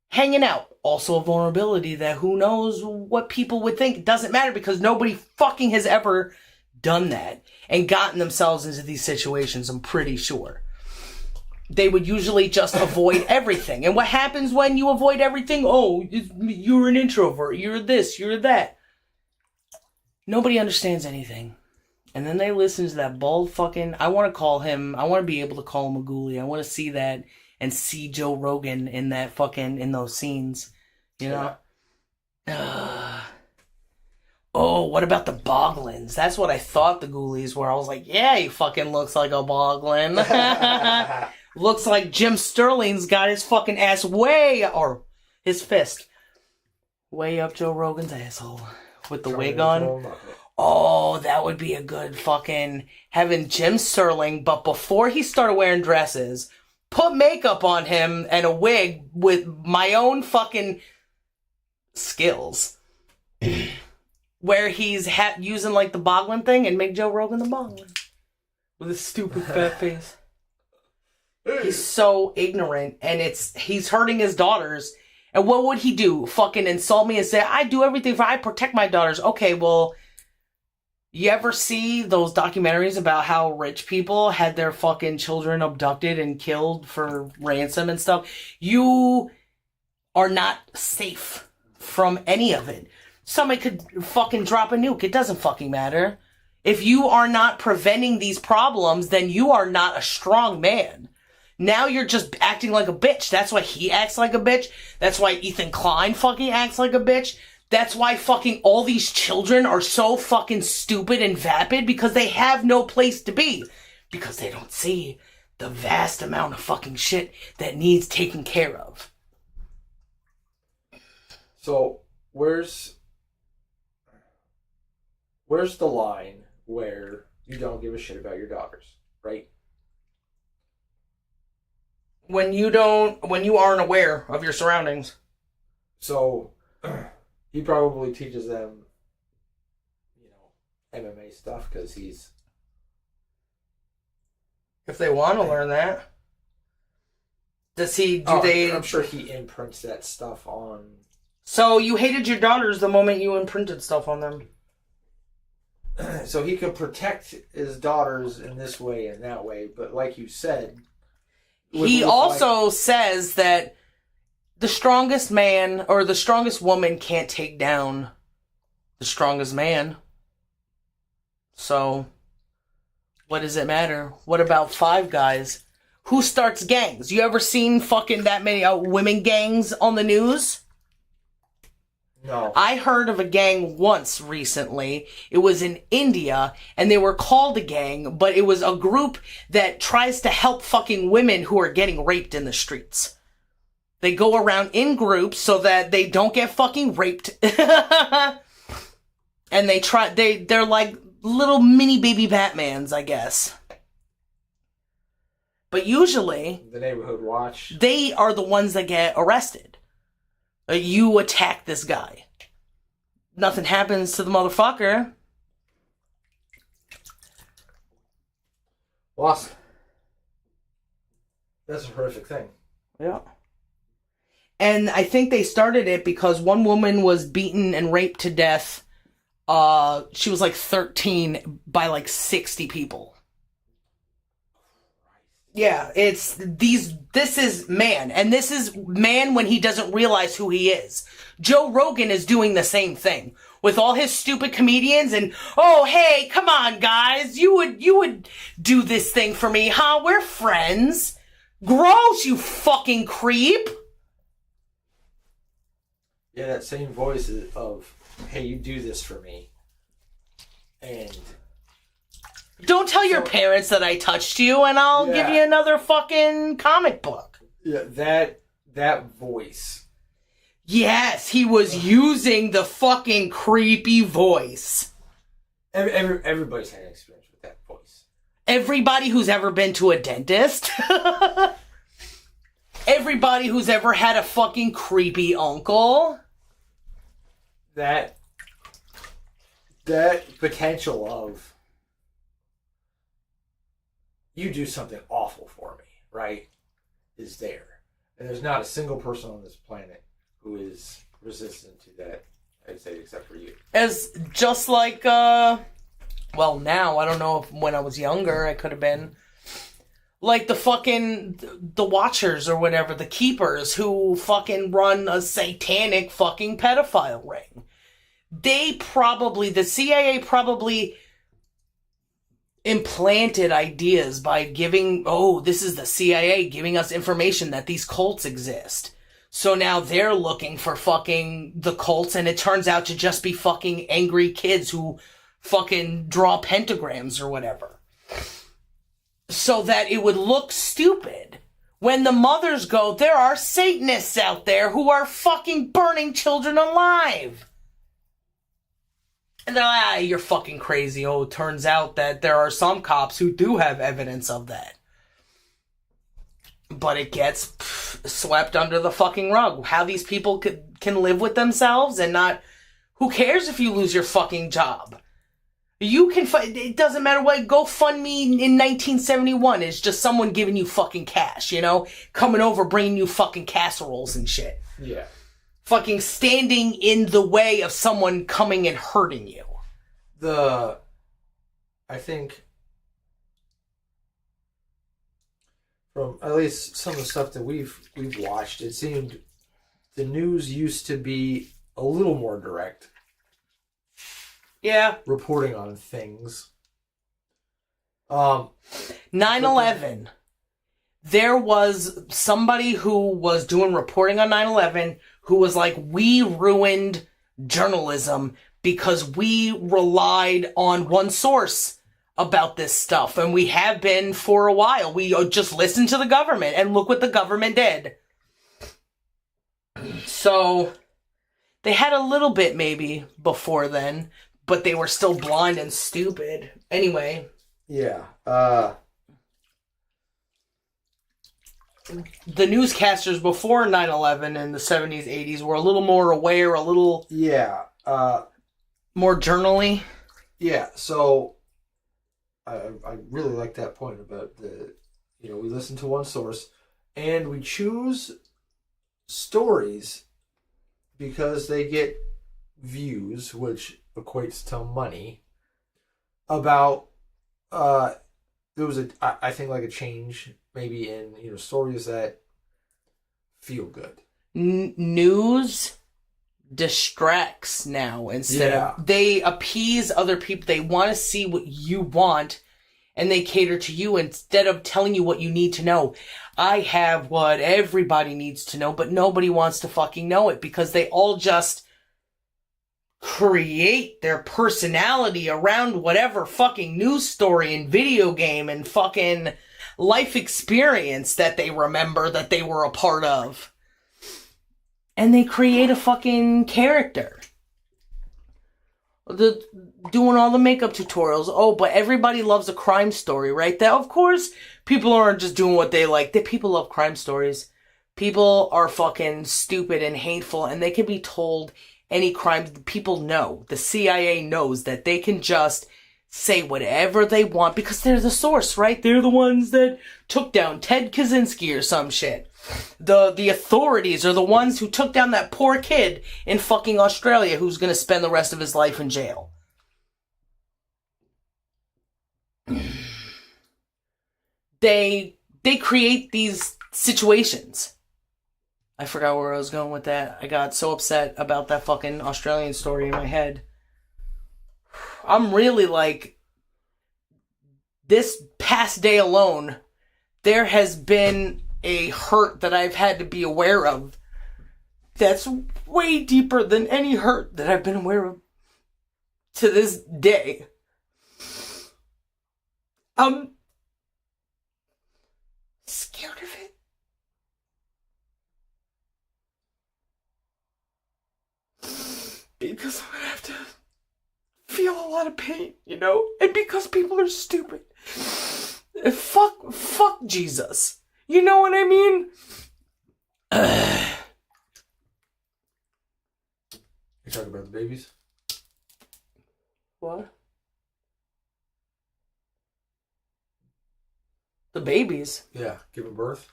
Speaker 1: hanging out. Also a vulnerability that who knows what people would think. It doesn't matter, because nobody fucking has ever done that and gotten themselves into these situations, I'm pretty sure. They would usually just avoid everything. And what happens when you avoid everything? Oh, you're an introvert. You're this, you're that. Nobody understands anything. And then they listen to that bald fucking... I want to be able to call him a ghoulie. I want to see that and see Joe Rogan in that fucking... in those scenes. You know? Yeah. Oh, what about the Boglins? That's what I thought the ghoulies were. I was like, yeah, he fucking looks like a Boglin. Looks like Jim Sterling's got his fucking ass or his fist way up Joe Rogan's asshole with the wig on. Oh, that would be a good fucking... having Jim Sterling, but before he started wearing dresses, put makeup on him and a wig with my own fucking skills. Where he's using like the Boglin thing and make Joe Rogan the Boglin. With his stupid fat face. He's so ignorant, and he's hurting his daughters. And what would he do? Fucking insult me and say, I do everything I protect my daughters. Okay, well, you ever see those documentaries about how rich people had their fucking children abducted and killed for ransom and stuff? You are not safe from any of it. Somebody could fucking drop a nuke. It doesn't fucking matter. If you are not preventing these problems, then you are not a strong man. Now you're just acting like a bitch. That's why he acts like a bitch. That's why Ethan Klein fucking acts like a bitch. That's why fucking all these children are so fucking stupid and vapid, because they have no place to be. Because they don't see the vast amount of fucking shit that needs taken care of.
Speaker 2: So, where's the line where you don't give a shit about your daughters, right?
Speaker 1: When you aren't aware of your surroundings.
Speaker 2: So, he probably teaches them, MMA stuff, because he's...
Speaker 1: If they want to learn that.
Speaker 2: I'm sure he imprints that stuff on...
Speaker 1: So you hated your daughters the moment you imprinted stuff on them.
Speaker 2: So he could protect his daughters in this way and that way, but like you said...
Speaker 1: He also says that the strongest man or the strongest woman can't take down the strongest man. So, what does it matter? What about five guys? Who starts gangs? You ever seen fucking that many women gangs on the news?
Speaker 2: No.
Speaker 1: I heard of a gang once recently. It was in India, and they were called a gang, but it was a group that tries to help fucking women who are getting raped in the streets. They go around in groups so that they don't get fucking raped. And they're like little mini baby Batmans, I guess. But usually...
Speaker 2: The Neighborhood Watch.
Speaker 1: They are the ones that get arrested. You attack this guy. Nothing happens to the motherfucker.
Speaker 2: Lost. That's a horrific thing.
Speaker 1: Yeah. And I think they started it because one woman was beaten and raped to death. She was like 13 by like 60 people. Yeah, this is man. And this is man when he doesn't realize who he is. Joe Rogan is doing the same thing with all his stupid comedians and, oh, hey, come on, guys. You would do this thing for me, huh? We're friends. Gross, you fucking creep.
Speaker 2: Yeah, that same voice of, hey, you do this for me. And
Speaker 1: don't tell your parents that I touched you and I'll give you another fucking comic book.
Speaker 2: Yeah, that voice.
Speaker 1: Yes, he was using the fucking creepy voice.
Speaker 2: Everybody's had an experience with that voice.
Speaker 1: Everybody who's ever been to a dentist. Everybody who's ever had a fucking creepy uncle.
Speaker 2: That potential of you do something awful for me, right, is there. And there's not a single person on this planet who is resistant to that, I'd say, except for you.
Speaker 1: As just like, well, now, I don't know if when I was younger, I could have been. Like the Watchers or whatever, the Keepers, who fucking run a satanic fucking pedophile ring. The CIA probably implanted ideas by giving, this is the CIA giving us information that these cults exist. So now they're looking for fucking the cults, and it turns out to just be fucking angry kids who fucking draw pentagrams or whatever. So that it would look stupid. When the mothers go, there are Satanists out there who are fucking burning children alive. And they're like, you're fucking crazy. Oh, it turns out that there are some cops who do have evidence of that. But it gets swept under the fucking rug. How these people can live with themselves and not... Who cares if you lose your fucking job? You can... It doesn't matter what... GoFundMe in 1971 is just someone giving you fucking cash, you know? Coming over, bringing you fucking casseroles and shit.
Speaker 2: Yeah.
Speaker 1: Fucking standing in the way of someone coming and hurting you.
Speaker 2: I think... From at least some of the stuff that we've watched, it seemed the news used to be a little more direct.
Speaker 1: Yeah.
Speaker 2: Reporting on things.
Speaker 1: 9/11. There was somebody who was doing reporting on 9/11 who was like, we ruined journalism because we relied on one source about this stuff, and we have been for a while. We just listened to the government, and look what the government did. So, they had a little bit maybe before then, but they were still blind and stupid. Anyway.
Speaker 2: Yeah.
Speaker 1: The newscasters before 9/11 in the 70s, 80s were a little more aware, a little...
Speaker 2: Yeah.
Speaker 1: More journally.
Speaker 2: Yeah, so... I really like that point about we listen to one source and we choose stories because they get views, which equates to money, about, there was I think like a change maybe in, stories that feel good.
Speaker 1: News distracts now instead of they appease other people. They want to see what you want and they cater to you instead of telling you what you need to know. I have what everybody needs to know, but nobody wants to fucking know it because they all just create their personality around whatever fucking news story and video game and fucking life experience that they remember that they were a part of. And they create a fucking character. Doing all the makeup tutorials. Oh, but everybody loves a crime story, right? That, of course, people aren't just doing what they like. People love crime stories. People are fucking stupid and hateful, and they can be told any crime. People know. The CIA knows that they can just say whatever they want because they're the source, right? They're the ones that took down Ted Kaczynski or some shit. The authorities are the ones who took down that poor kid in fucking Australia who's gonna spend the rest of his life in jail. They create these situations. I forgot where I was going with that. I got so upset about that fucking Australian story in my head. I'm really like, this past day alone, there has been a hurt that I've had to be aware of that's way deeper than any hurt that I've been aware of to this day. I'm scared of it. Because I'm gonna have to feel a lot of pain, you know? And because people are stupid. Fuck Jesus. You know what I mean?
Speaker 2: You talking about the babies?
Speaker 1: What? The babies?
Speaker 2: Yeah, giving birth.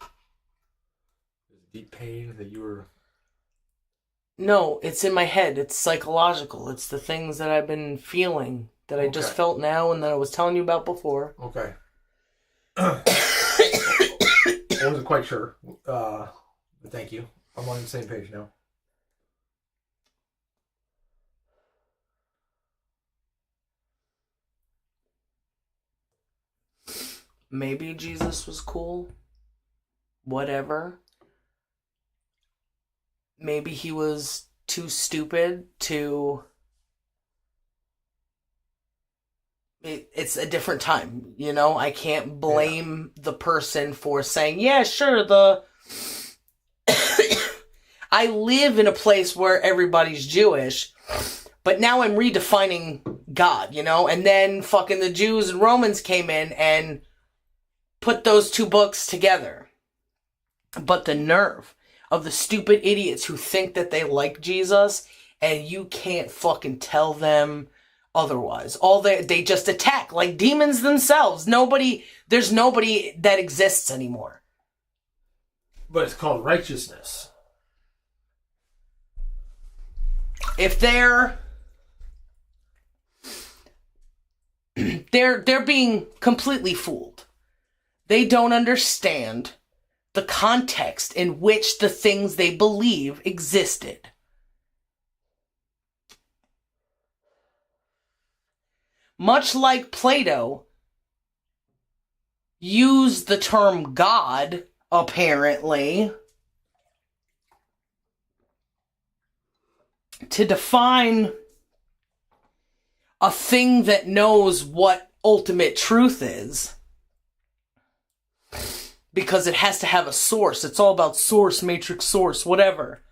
Speaker 2: Deep pain that you were...
Speaker 1: No, it's in my head. It's psychological. It's the things that I've been feeling that I just felt now and that I was telling you about before.
Speaker 2: Okay. I wasn't quite sure. But thank you. I'm on the same page now.
Speaker 1: Maybe Jesus was cool. Whatever. Maybe he was too stupid to... It's a different time, you know? I can't blame the person for saying, yeah, sure, I live in a place where everybody's Jewish, but now I'm redefining God, you know? And then fucking the Jews and Romans came in and put those two books together. But the nerve of the stupid idiots who think that they like Jesus and you can't fucking tell them otherwise. They just attack like demons themselves. There's nobody that exists anymore.
Speaker 2: But it's called righteousness.
Speaker 1: If they're being completely fooled. They don't understand the context in which the things they believe existed. Much like Plato used the term God, apparently, to define a thing that knows what ultimate truth is. Because it has to have a source. It's all about source, matrix, source, whatever.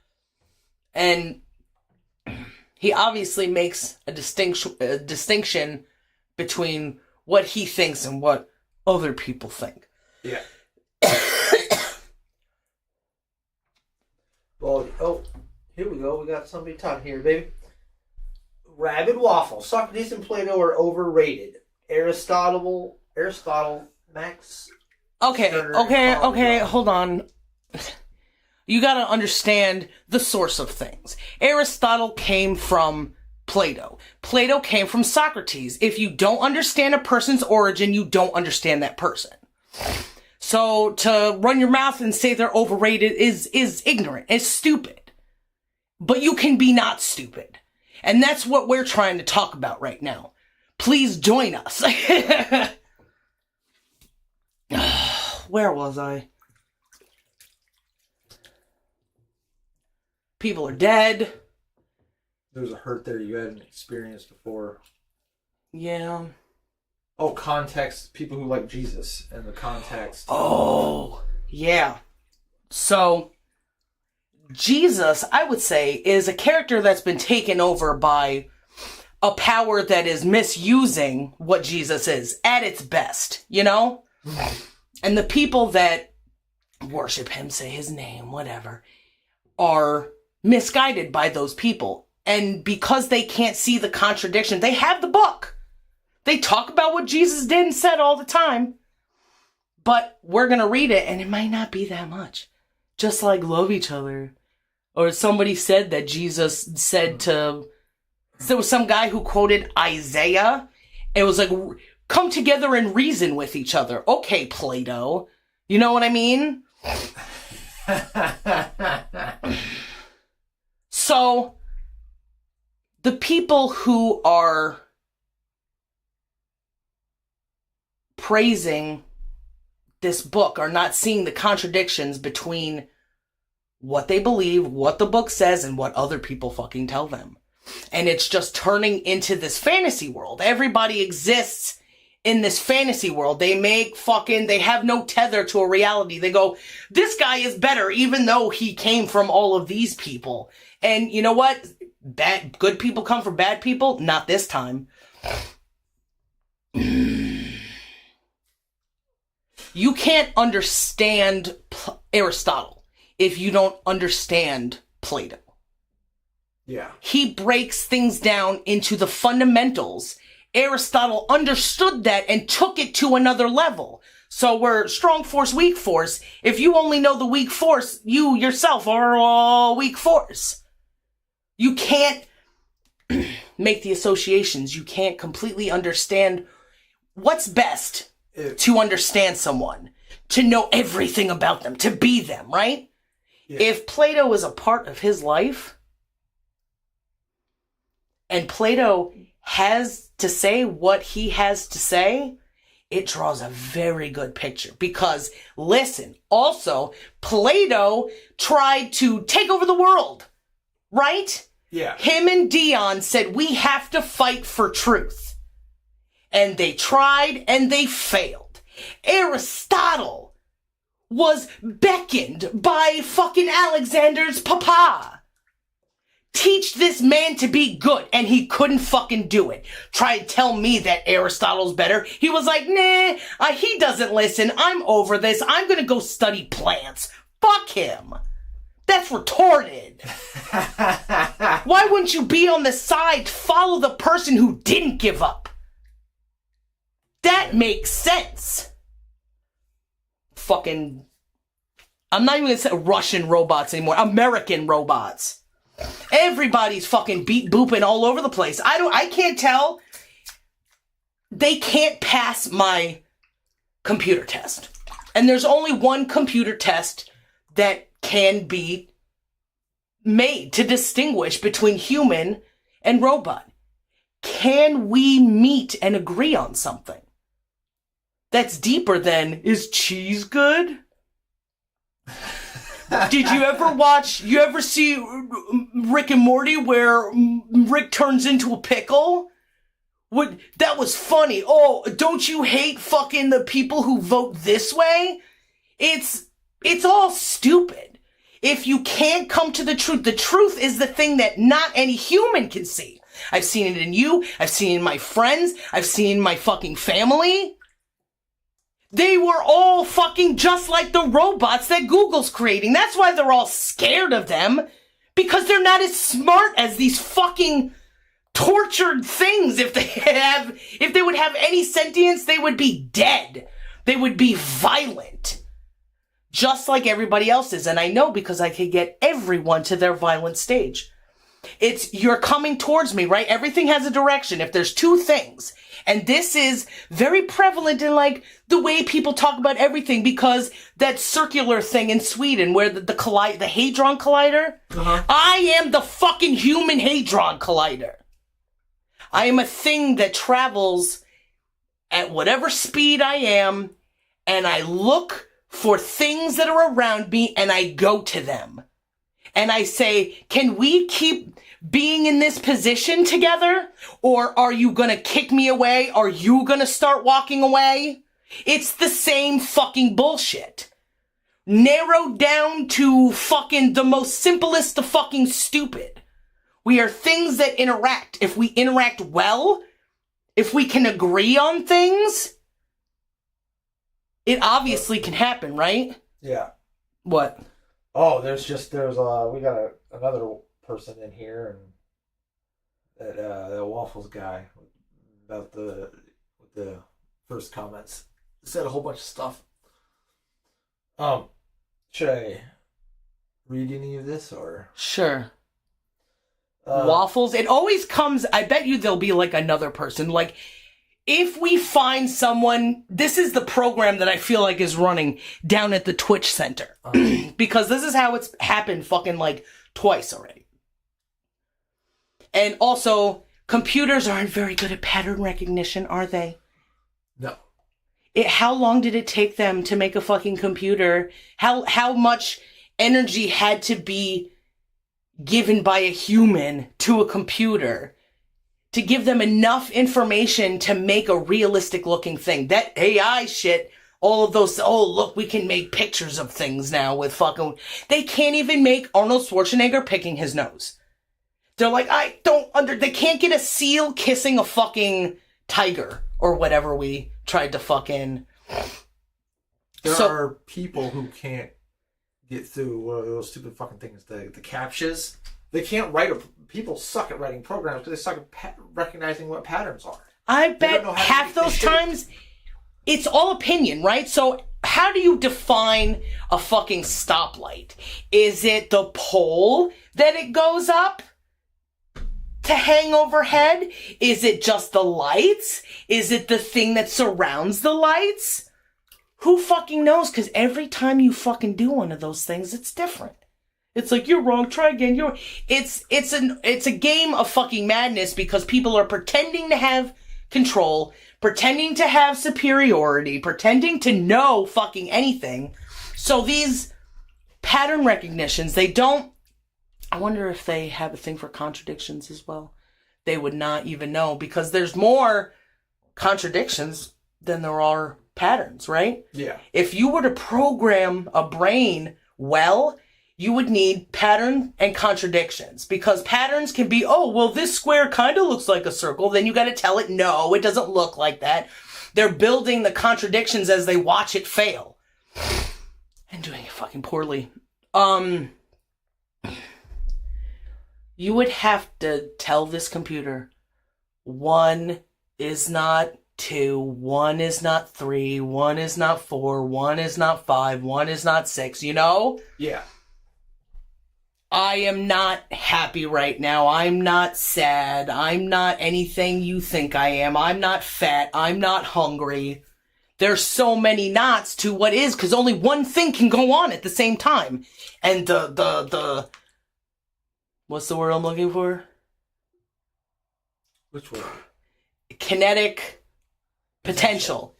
Speaker 1: And he obviously makes a distinction between what he thinks and what other people think.
Speaker 2: Yeah. Well, here we go. We got somebody talking here, baby. Rabid Waffle. Socrates and Plato are overrated. Aristotle, Max...
Speaker 1: Okay, hold on. You gotta understand the source of things. Aristotle came from Plato. Plato came from Socrates. If you don't understand a person's origin, you don't understand that person. So to run your mouth and say they're overrated is ignorant. It's stupid. But you can be not stupid. And that's what we're trying to talk about right now. Please join us. Where was I? People are dead.
Speaker 2: There's a hurt there you hadn't experienced before.
Speaker 1: Yeah.
Speaker 2: Oh, context. People who like Jesus and the context.
Speaker 1: Oh, yeah. So, Jesus, I would say, is a character that's been taken over by a power that is misusing what Jesus is at its best, you know? And the people that worship him, say his name, whatever, are misguided by those people. And because they can't see the contradiction, they have the book. They talk about what Jesus did and said all the time. But we're going to read it, and it might not be that much. Just like love each other. Or somebody said that Jesus said to... There was some guy who quoted Isaiah. It was like, come together and reason with each other. Okay, Plato. You know what I mean? So, the people who are praising this book are not seeing the contradictions between what they believe, what the book says, and what other people fucking tell them. And it's just turning into this fantasy world. Everybody exists in this fantasy world. They have no tether to a reality. They go, this guy is better, even though he came from all of these people. And you know what? Good people come from bad people? Not this time. You can't understand Aristotle if you don't understand Plato.
Speaker 2: Yeah.
Speaker 1: He breaks things down into the fundamentals. Aristotle understood that and took it to another level. So we're strong force, weak force. If you only know the weak force, you yourself are a weak force. You can't make the associations. You can't completely understand what's best to understand someone, to know everything about them, to be them, right? Yeah. If Plato is a part of his life, and Plato has to say what he has to say, it draws a very good picture. Because, listen, also, Plato tried to take over the world, right?
Speaker 2: Yeah.
Speaker 1: Him and Dion said, we have to fight for truth. And they tried, and they failed. Aristotle was beckoned by fucking Alexander's papa. Teach this man to be good, and he couldn't fucking do it. Try to tell me that Aristotle's better. He was like, nah, he doesn't listen. I'm over this. I'm gonna go study plants. Fuck him. That's retarded. Why wouldn't you be on the side, follow the person who didn't give up? That makes sense. Fucking, I'm not even gonna say Russian robots anymore. American robots. Everybody's fucking beat booping all over the place. I can't tell. They can't pass my computer test. And there's only one computer test that can be made to distinguish between human and robot. Can we meet and agree on something that's deeper than, is cheese good? Did you ever see Rick and Morty where Rick turns into a pickle? That was funny. Oh, don't you hate fucking the people who vote this way? It's all stupid. If you can't come to the truth is the thing that not any human can see. I've seen it in you. I've seen it in my friends. I've seen it in my fucking family. They were all fucking just like the robots that Google's creating. That's why they're all scared of them. Because they're not as smart as these fucking tortured things. If they would have any sentience, they would be dead. They would be violent. Just like everybody else is. And I know because I can get everyone to their violent stage. You're coming towards me, right? Everything has a direction. If there's two things, and this is very prevalent in like the way people talk about everything, because that circular thing in Sweden where the Hadron Collider, I am the fucking human Hadron Collider. I am a thing that travels at whatever speed I am, and I look for things that are around me and I go to them. And I say, can we keep being in this position together? Or are you gonna kick me away? Are you gonna start walking away? It's the same fucking bullshit. Narrowed down to fucking the most simplest to fucking stupid. We are things that interact. If we interact well, if we can agree on things, it obviously can happen, right?
Speaker 2: Yeah.
Speaker 1: What?
Speaker 2: Oh, we got another person in here, and that waffles guy about the first comments. It said a whole bunch of stuff. Should I read any of this or?
Speaker 1: Sure. Waffles. It always comes. I bet you there'll be like another person. Like, if we find someone, this is the program that I feel like is running down at the Twitch Center. Because this is how it's happened fucking like twice already. And also, computers aren't very good at pattern recognition, are they?
Speaker 2: No.
Speaker 1: How long did it take them to make a fucking computer? How much energy had to be given by a human to a computer to give them enough information to make a realistic looking thing? That AI shit, all of those, oh look, we can make pictures of things now with fucking, they can't even make Arnold Schwarzenegger picking his nose. They're like, they can't get a seal kissing a fucking tiger or whatever we tried to fucking.
Speaker 2: There are people who can't get through one of those stupid fucking things, the captchas. They can't write. People suck at writing programs because they suck at recognizing what patterns are.
Speaker 1: I bet half those times it's all opinion, right? So how do you define a fucking stoplight? Is it the pole that it goes up to hang overhead? Is it just the lights? Is it the thing that surrounds the lights? Who fucking knows? Because every time you fucking do one of those things, it's different. It's like, you're wrong, try again, It's a game of fucking madness because people are pretending to have control, pretending to have superiority, pretending to know fucking anything. So these pattern recognitions, I wonder if they have a thing for contradictions as well. They would not even know because there's more contradictions than there are patterns, right?
Speaker 2: Yeah.
Speaker 1: If you were to program a brain well, you would need pattern and contradictions because patterns can be, oh, well, this square kind of looks like a circle. Then you got to tell it, no, it doesn't look like that. They're building the contradictions as they watch it fail and doing it fucking poorly. You would have to tell this computer 1 is not 2, 1 is not 3, 1 is not 4, 1 is not 5, 1 is not 6, you know?
Speaker 2: Yeah.
Speaker 1: I am not happy right now. I'm not sad. I'm not anything you think I am. I'm not fat. I'm not hungry. There's so many knots to what is, because only one thing can go on at the same time. And the what's the word I'm looking for?
Speaker 2: Which word?
Speaker 1: Kinetic potential.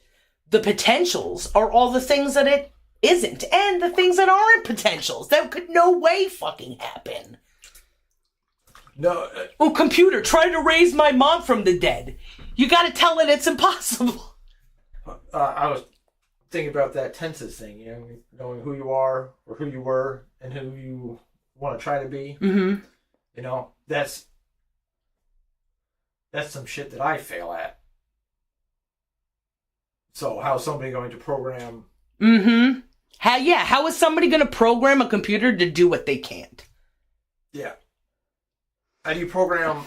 Speaker 1: The potentials are all the things that it isn't, and the things that aren't potentials. That could no way fucking happen.
Speaker 2: No.
Speaker 1: Oh, computer, try to raise my mom from the dead. You gotta tell it it's impossible.
Speaker 2: I was thinking about that tenses thing, you know, knowing who you are or who you were and who you want to try to be.
Speaker 1: Mm-hmm.
Speaker 2: You know, that's some shit that I fail at. So how's somebody going to program?
Speaker 1: Mm-hmm. How is somebody going to program a computer to do what they can't?
Speaker 2: Yeah. How do you program?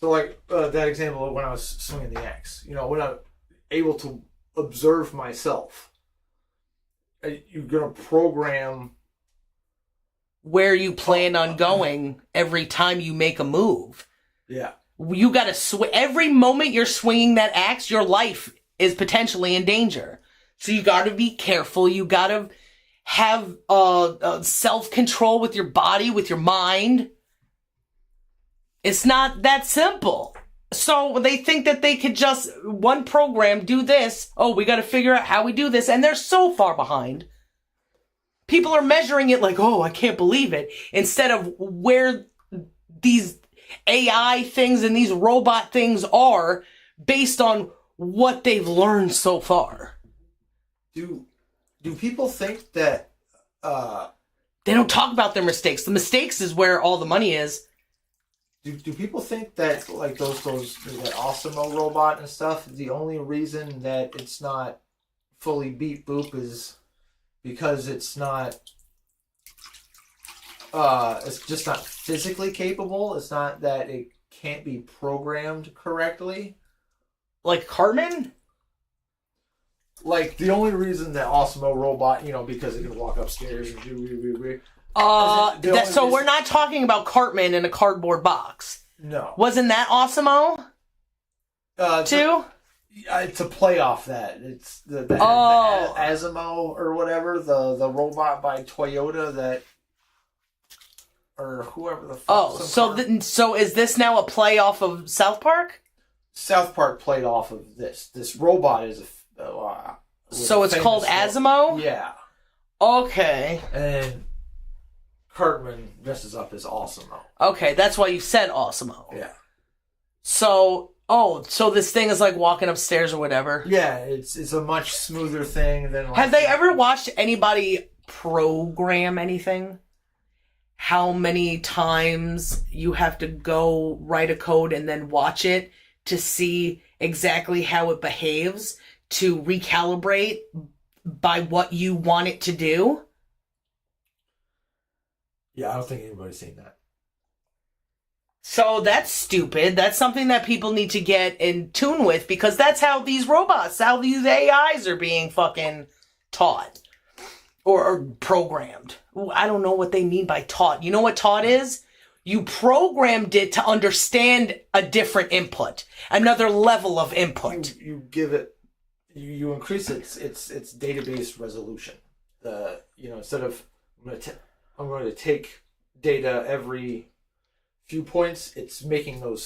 Speaker 2: So like that example of when I was swinging the axe. You know, when I'm able to observe myself, you're going to program
Speaker 1: where you plan on going every time you make a move.
Speaker 2: Yeah.
Speaker 1: You got to every moment you're swinging that axe, your life is potentially in danger. So you got to be careful. You got to have self-control with your body, with your mind. It's not that simple. So they think that they could just, one program, do this. Oh, we got to figure out how we do this. And they're so far behind. People are measuring it like, oh, I can't believe it. Instead of where these AI things and these robot things are based on what they've learned so far.
Speaker 2: Do people think that
Speaker 1: they don't talk about their mistakes? The mistakes is where all the money is.
Speaker 2: Do people think that like those that Osimo robot and stuff, the only reason that it's not fully beep boop is because it's not it's just not physically capable? It's not that it can't be programmed correctly?
Speaker 1: Like Cartman?
Speaker 2: Like, the only reason that Osmo robot, because it can walk upstairs and do...
Speaker 1: So we're not talking about Cartman in a cardboard box.
Speaker 2: No.
Speaker 1: Wasn't that Osmo? Too?
Speaker 2: To play off that. It's the Asimo or whatever, the robot by Toyota that... Or whoever the fuck.
Speaker 1: So is this now a play off of South Park?
Speaker 2: South Park played off of this. This robot is
Speaker 1: so it's called Asimo?
Speaker 2: Yeah.
Speaker 1: Okay.
Speaker 2: And Cartman dresses up as Osimo.
Speaker 1: Okay, that's why you said Osimo.
Speaker 2: Yeah.
Speaker 1: So this thing is like walking upstairs or whatever.
Speaker 2: Yeah, it's a much smoother thing than...
Speaker 1: Have they ever watched anybody program anything? How many times you have to go write a code and then watch it to see exactly how it behaves to recalibrate by what you want it to do?
Speaker 2: Yeah, I don't think anybody's seen that.
Speaker 1: So that's stupid. That's something that people need to get in tune with, because that's how these robots, how these AIs are being fucking taught. Or programmed. I don't know what they mean by taught. You know what taught is? You programmed it to understand a different input. Another level of input.
Speaker 2: You give it... You increase its database resolution. Instead of... I'm going to take data every few points, it's making those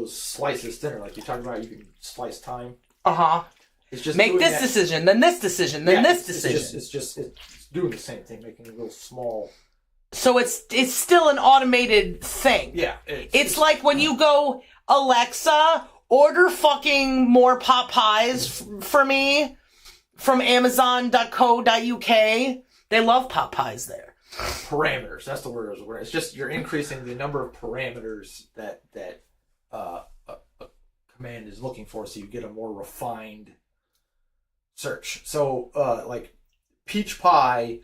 Speaker 2: slices thinner. Like you talked about, you can slice time.
Speaker 1: Uh-huh.
Speaker 2: It's just
Speaker 1: make this decision, then this decision, then this decision.
Speaker 2: It's doing the same thing, making little small...
Speaker 1: So it's still an automated thing.
Speaker 2: Yeah.
Speaker 1: It's like when you go, Alexa, order fucking more pot pies for me from Amazon.co.uk. They love pot pies there.
Speaker 2: Parameters, that's the word. It's just you're increasing the number of parameters that a command is looking for, so you get a more refined search. So, like peach pie,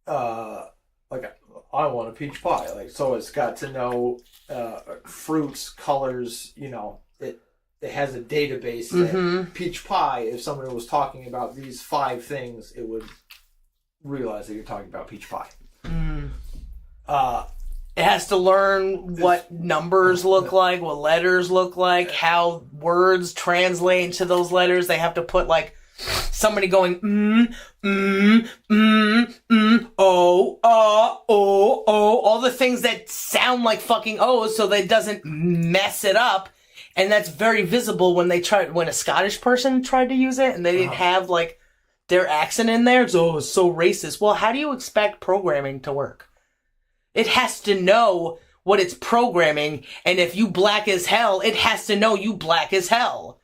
Speaker 2: like I want a peach pie. Like, so it's got to know fruits, colors. It has a database that peach pie. If somebody was talking about these 5 things, it would realize that you're talking about peach pie.
Speaker 1: It has to learn what numbers look like, what letters look like, how words translate into those letters. They have to put like somebody going all the things that sound like fucking O's, so that it doesn't mess it up. And that's very visible when a Scottish person tried to use it and they didn't have like their accent in there. It's so racist. Well, how do you expect programming to work? It has to know what it's programming, and if you black as hell, it has to know you black as hell.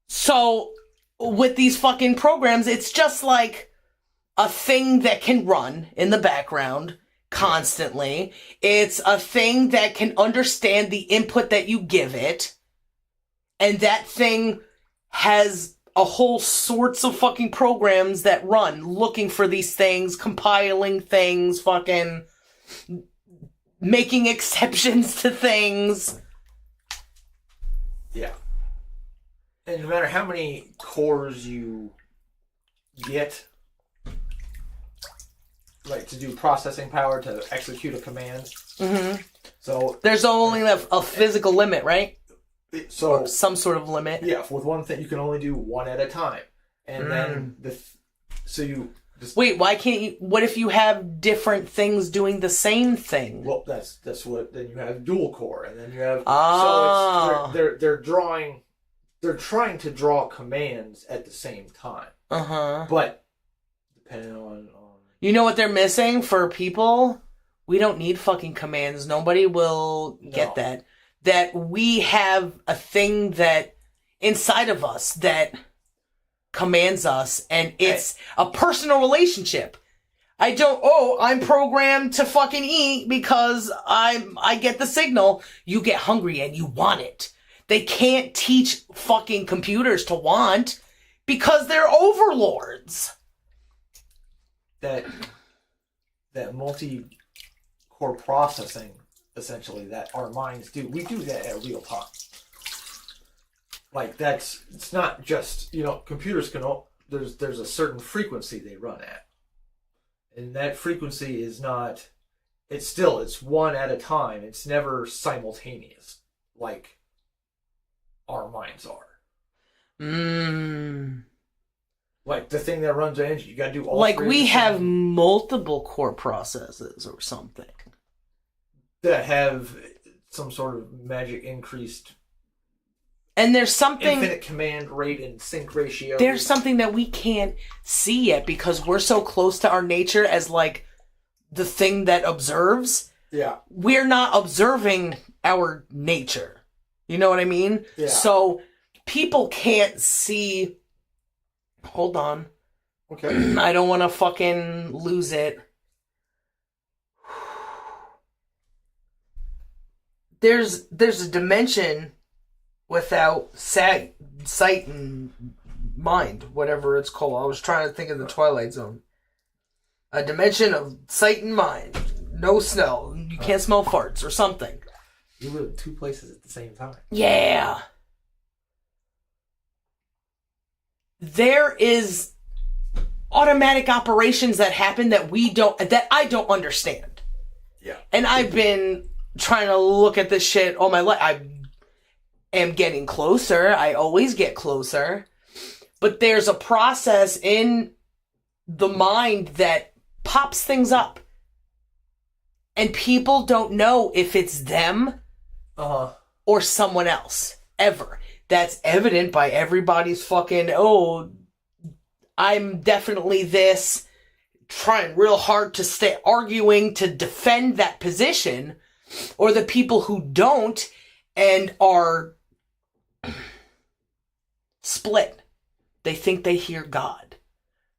Speaker 1: So, with these fucking programs, it's just like a thing that can run in the background constantly. It's a thing that can understand the input that you give it. And that thing has a whole sorts of fucking programs that run looking for these things, compiling things, fucking making exceptions to things.
Speaker 2: Yeah. And no matter how many cores you get, like to do processing power to execute a command. So
Speaker 1: there's only a physical limit, right?
Speaker 2: So
Speaker 1: or some sort of limit.
Speaker 2: Yeah, with one thing you can only do one at a time, and then
Speaker 1: wait. Why can't you? What if you have different things doing the same thing?
Speaker 2: Well, that's what. Then you have dual core, and then you have. So it's, they're trying to draw commands at the same time. But depending on.
Speaker 1: You know what they're missing for people? We don't need fucking commands. Nobody will get that. That we have a thing that inside of us that commands us, and it's a personal relationship. I'm programmed to fucking eat because I get the signal. You get hungry and you want it. They can't teach fucking computers to want because they're overlords.
Speaker 2: That multi-core processing, essentially, that our minds do. We do that at real time. like it's not just, computers can there's a certain frequency they run at, and that frequency is not. It's one at a time. It's never simultaneous like our minds are. Like the thing that runs the engine, you gotta do all.
Speaker 1: Like we have multiple core processes or something
Speaker 2: that have some sort of magic increased.
Speaker 1: And there's something
Speaker 2: infinite command rate and sync ratio.
Speaker 1: There's something that we can't see yet because we're so close to our nature as like the thing that observes.
Speaker 2: Yeah.
Speaker 1: We're not observing our nature. You know what I mean?
Speaker 2: Yeah.
Speaker 1: So people can't see. Hold on.
Speaker 2: Okay.
Speaker 1: I don't want to fucking lose it. There's a dimension without sight and mind, whatever it's called. I was trying to think of the Twilight Zone. A dimension of sight and mind. No smell. You can't smell farts or something.
Speaker 2: You live in two places at the same time.
Speaker 1: Yeah. There is automatic operations that happen that I don't understand.
Speaker 2: Yeah.
Speaker 1: And I've been trying to look at this shit all my life. I am getting closer. I always get closer. But there's a process in the mind that pops things up. And people don't know if it's them or someone else. Ever. That's evident by everybody's fucking, I'm definitely this. Trying real hard to stay arguing to defend that position. Or the people who don't and are split. They think they hear God.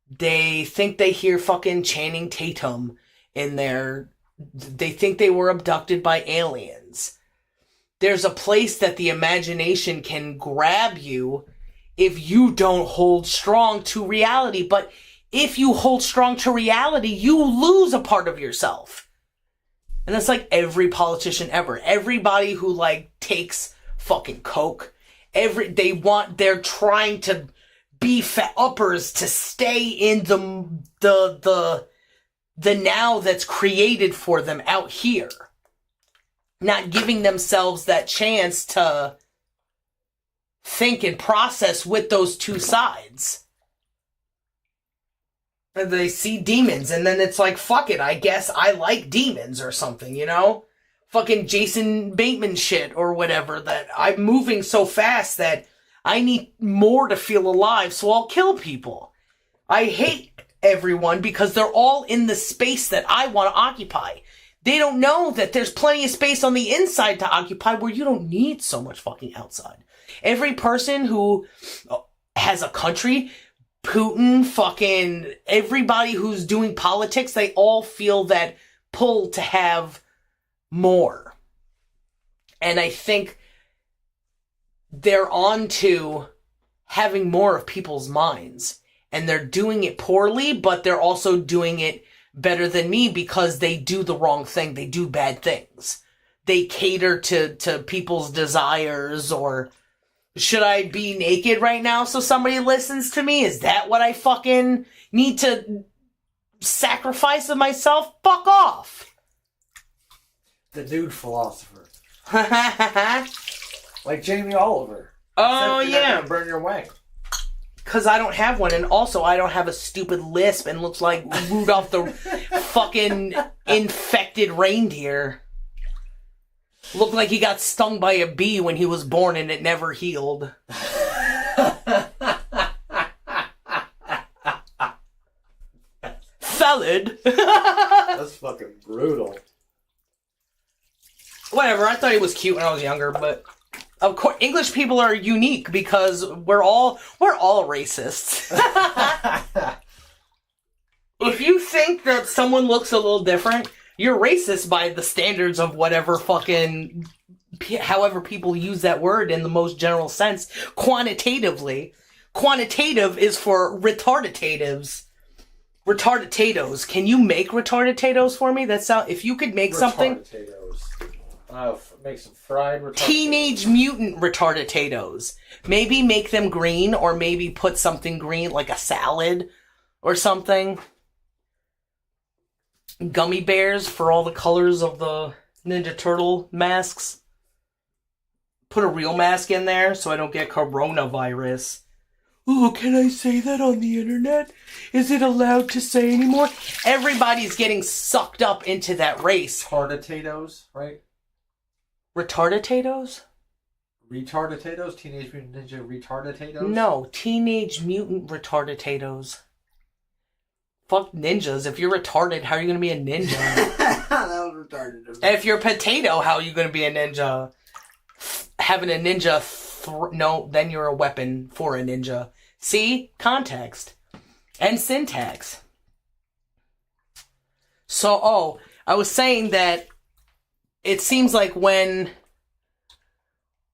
Speaker 1: They think they hear fucking Channing Tatum in there. They think they were abducted by aliens. There's a place that the imagination can grab you if you don't hold strong to reality. But if you hold strong to reality, you lose a part of yourself. And that's like every politician ever. Everybody who like takes fucking coke. They're trying to be fat uppers to stay in the now that's created for them out here. Not giving themselves that chance to think and process with those two sides. They see demons, and then it's like, fuck it, I guess I like demons or something, you know? Fucking Jason Bateman shit or whatever, that I'm moving so fast that I need more to feel alive, so I'll kill people. I hate everyone because they're all in the space that I want to occupy. They don't know that there's plenty of space on the inside to occupy where you don't need so much fucking outside. Every person who has a country, Putin, fucking everybody who's doing politics, they all feel that pull to have more. And I think they're on to having more of people's minds. And they're doing it poorly, but they're also doing it better than me because they do the wrong thing. They do bad things. They cater to people's desires, or should I be naked right now so somebody listens to me? Is that what I fucking need to sacrifice of myself? Fuck off.
Speaker 2: The nude philosopher. Like Jamie Oliver.
Speaker 1: Oh,
Speaker 2: Except you're not
Speaker 1: yeah.
Speaker 2: gonna burn your wang.
Speaker 1: Because I don't have one, and also I don't have a stupid lisp and looks like Rudolph the fucking infected reindeer. Looked like he got stung by a bee when he was born and it never healed. Salad.
Speaker 2: That's fucking brutal.
Speaker 1: Whatever, I thought he was cute when I was younger, but of course English people are unique because we're all racists. If you think that someone looks a little different, you're racist by the standards of whatever fucking, however people use that word in the most general sense, quantitatively. Quantitative is for retardatives. Retardatatos. Can you make retardatatos for me? If you could make something.
Speaker 2: Retardatatos. Make some fried retarded
Speaker 1: Teenage Mutant retarded-tatoes. Maybe make them green, or maybe put something green, like a salad or something. Gummy bears for all the colors of the Ninja Turtle masks. Put a real mask in there so I don't get coronavirus. Oh, can I say that on the internet? Is it allowed to say anymore? Everybody's getting sucked up into that race.
Speaker 2: Retarded-tatoes, right?
Speaker 1: Retarded-tatoes?
Speaker 2: Retarded-tatoes? Teenage Mutant Ninja retarded-tatoes?
Speaker 1: No, Teenage Mutant retarded-tatoes. Fuck ninjas. If you're retarded, how are you going to be a ninja?
Speaker 2: That was retarded.
Speaker 1: If you're a potato, how are you going to be a ninja? Having a ninja... no, then you're a weapon for a ninja. See? Context. And syntax. So, I was saying that it seems like when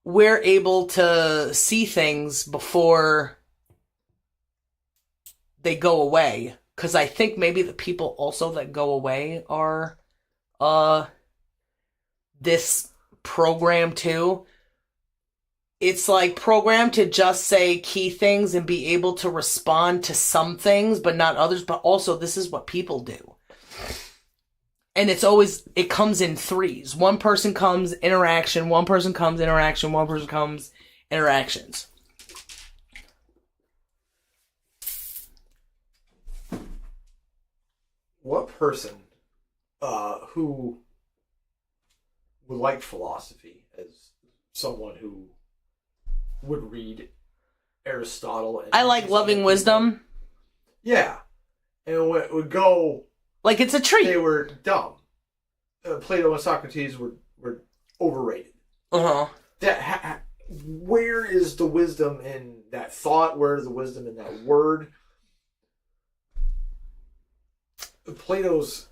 Speaker 1: we're able to see things before they go away, because I think maybe the people also that go away are this program too. It's like programmed to just say key things and be able to respond to some things, but not others. But also, this is what people do. And it comes in threes. One person comes, interaction. One person comes, interaction. One person comes, interactions.
Speaker 2: What person who would like philosophy as someone who would read Aristotle? And
Speaker 1: I like Loving Wisdom.
Speaker 2: Yeah. And when it would go...
Speaker 1: like it's a treat.
Speaker 2: They were dumb. Plato and Socrates were overrated.
Speaker 1: Uh-huh.
Speaker 2: Where is the wisdom in that thought? Where is the wisdom in that word? Plato's...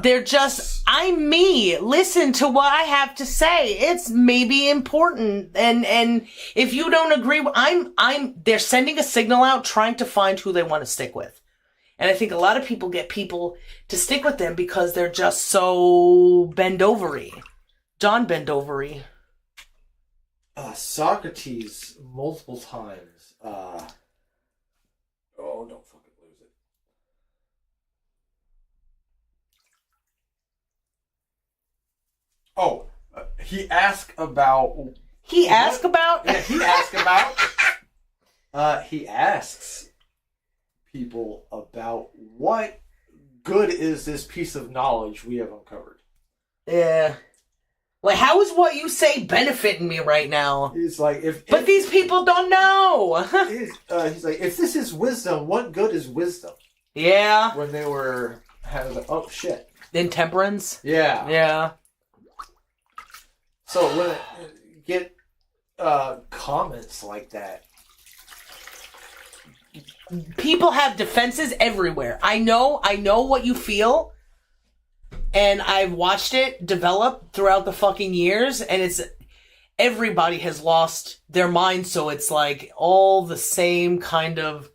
Speaker 1: they're just, I'm me. Listen to what I have to say. It's maybe important. And if you don't agree, they're sending a signal out trying to find who they want to stick with. And I think a lot of people get people to stick with them because they're just so bend-overy. John Bend-overy.
Speaker 2: Socrates, multiple times. Don't fucking lose it. He asked about...
Speaker 1: He asked about?
Speaker 2: Yeah, he asked about... he asks people about what good is this piece of knowledge we have uncovered.
Speaker 1: Yeah. Like, how is what you say benefiting me right now?
Speaker 2: He's like,
Speaker 1: But these people don't know!
Speaker 2: he's like, if this is wisdom, what good is wisdom?
Speaker 1: Yeah.
Speaker 2: When they were having... oh, shit.
Speaker 1: Intemperance?
Speaker 2: Yeah.
Speaker 1: Yeah.
Speaker 2: So when you get comments like that,
Speaker 1: people have defenses everywhere. I know what you feel, and I've watched it develop throughout the fucking years, and it's everybody has lost their mind, so it's like all the same kind of...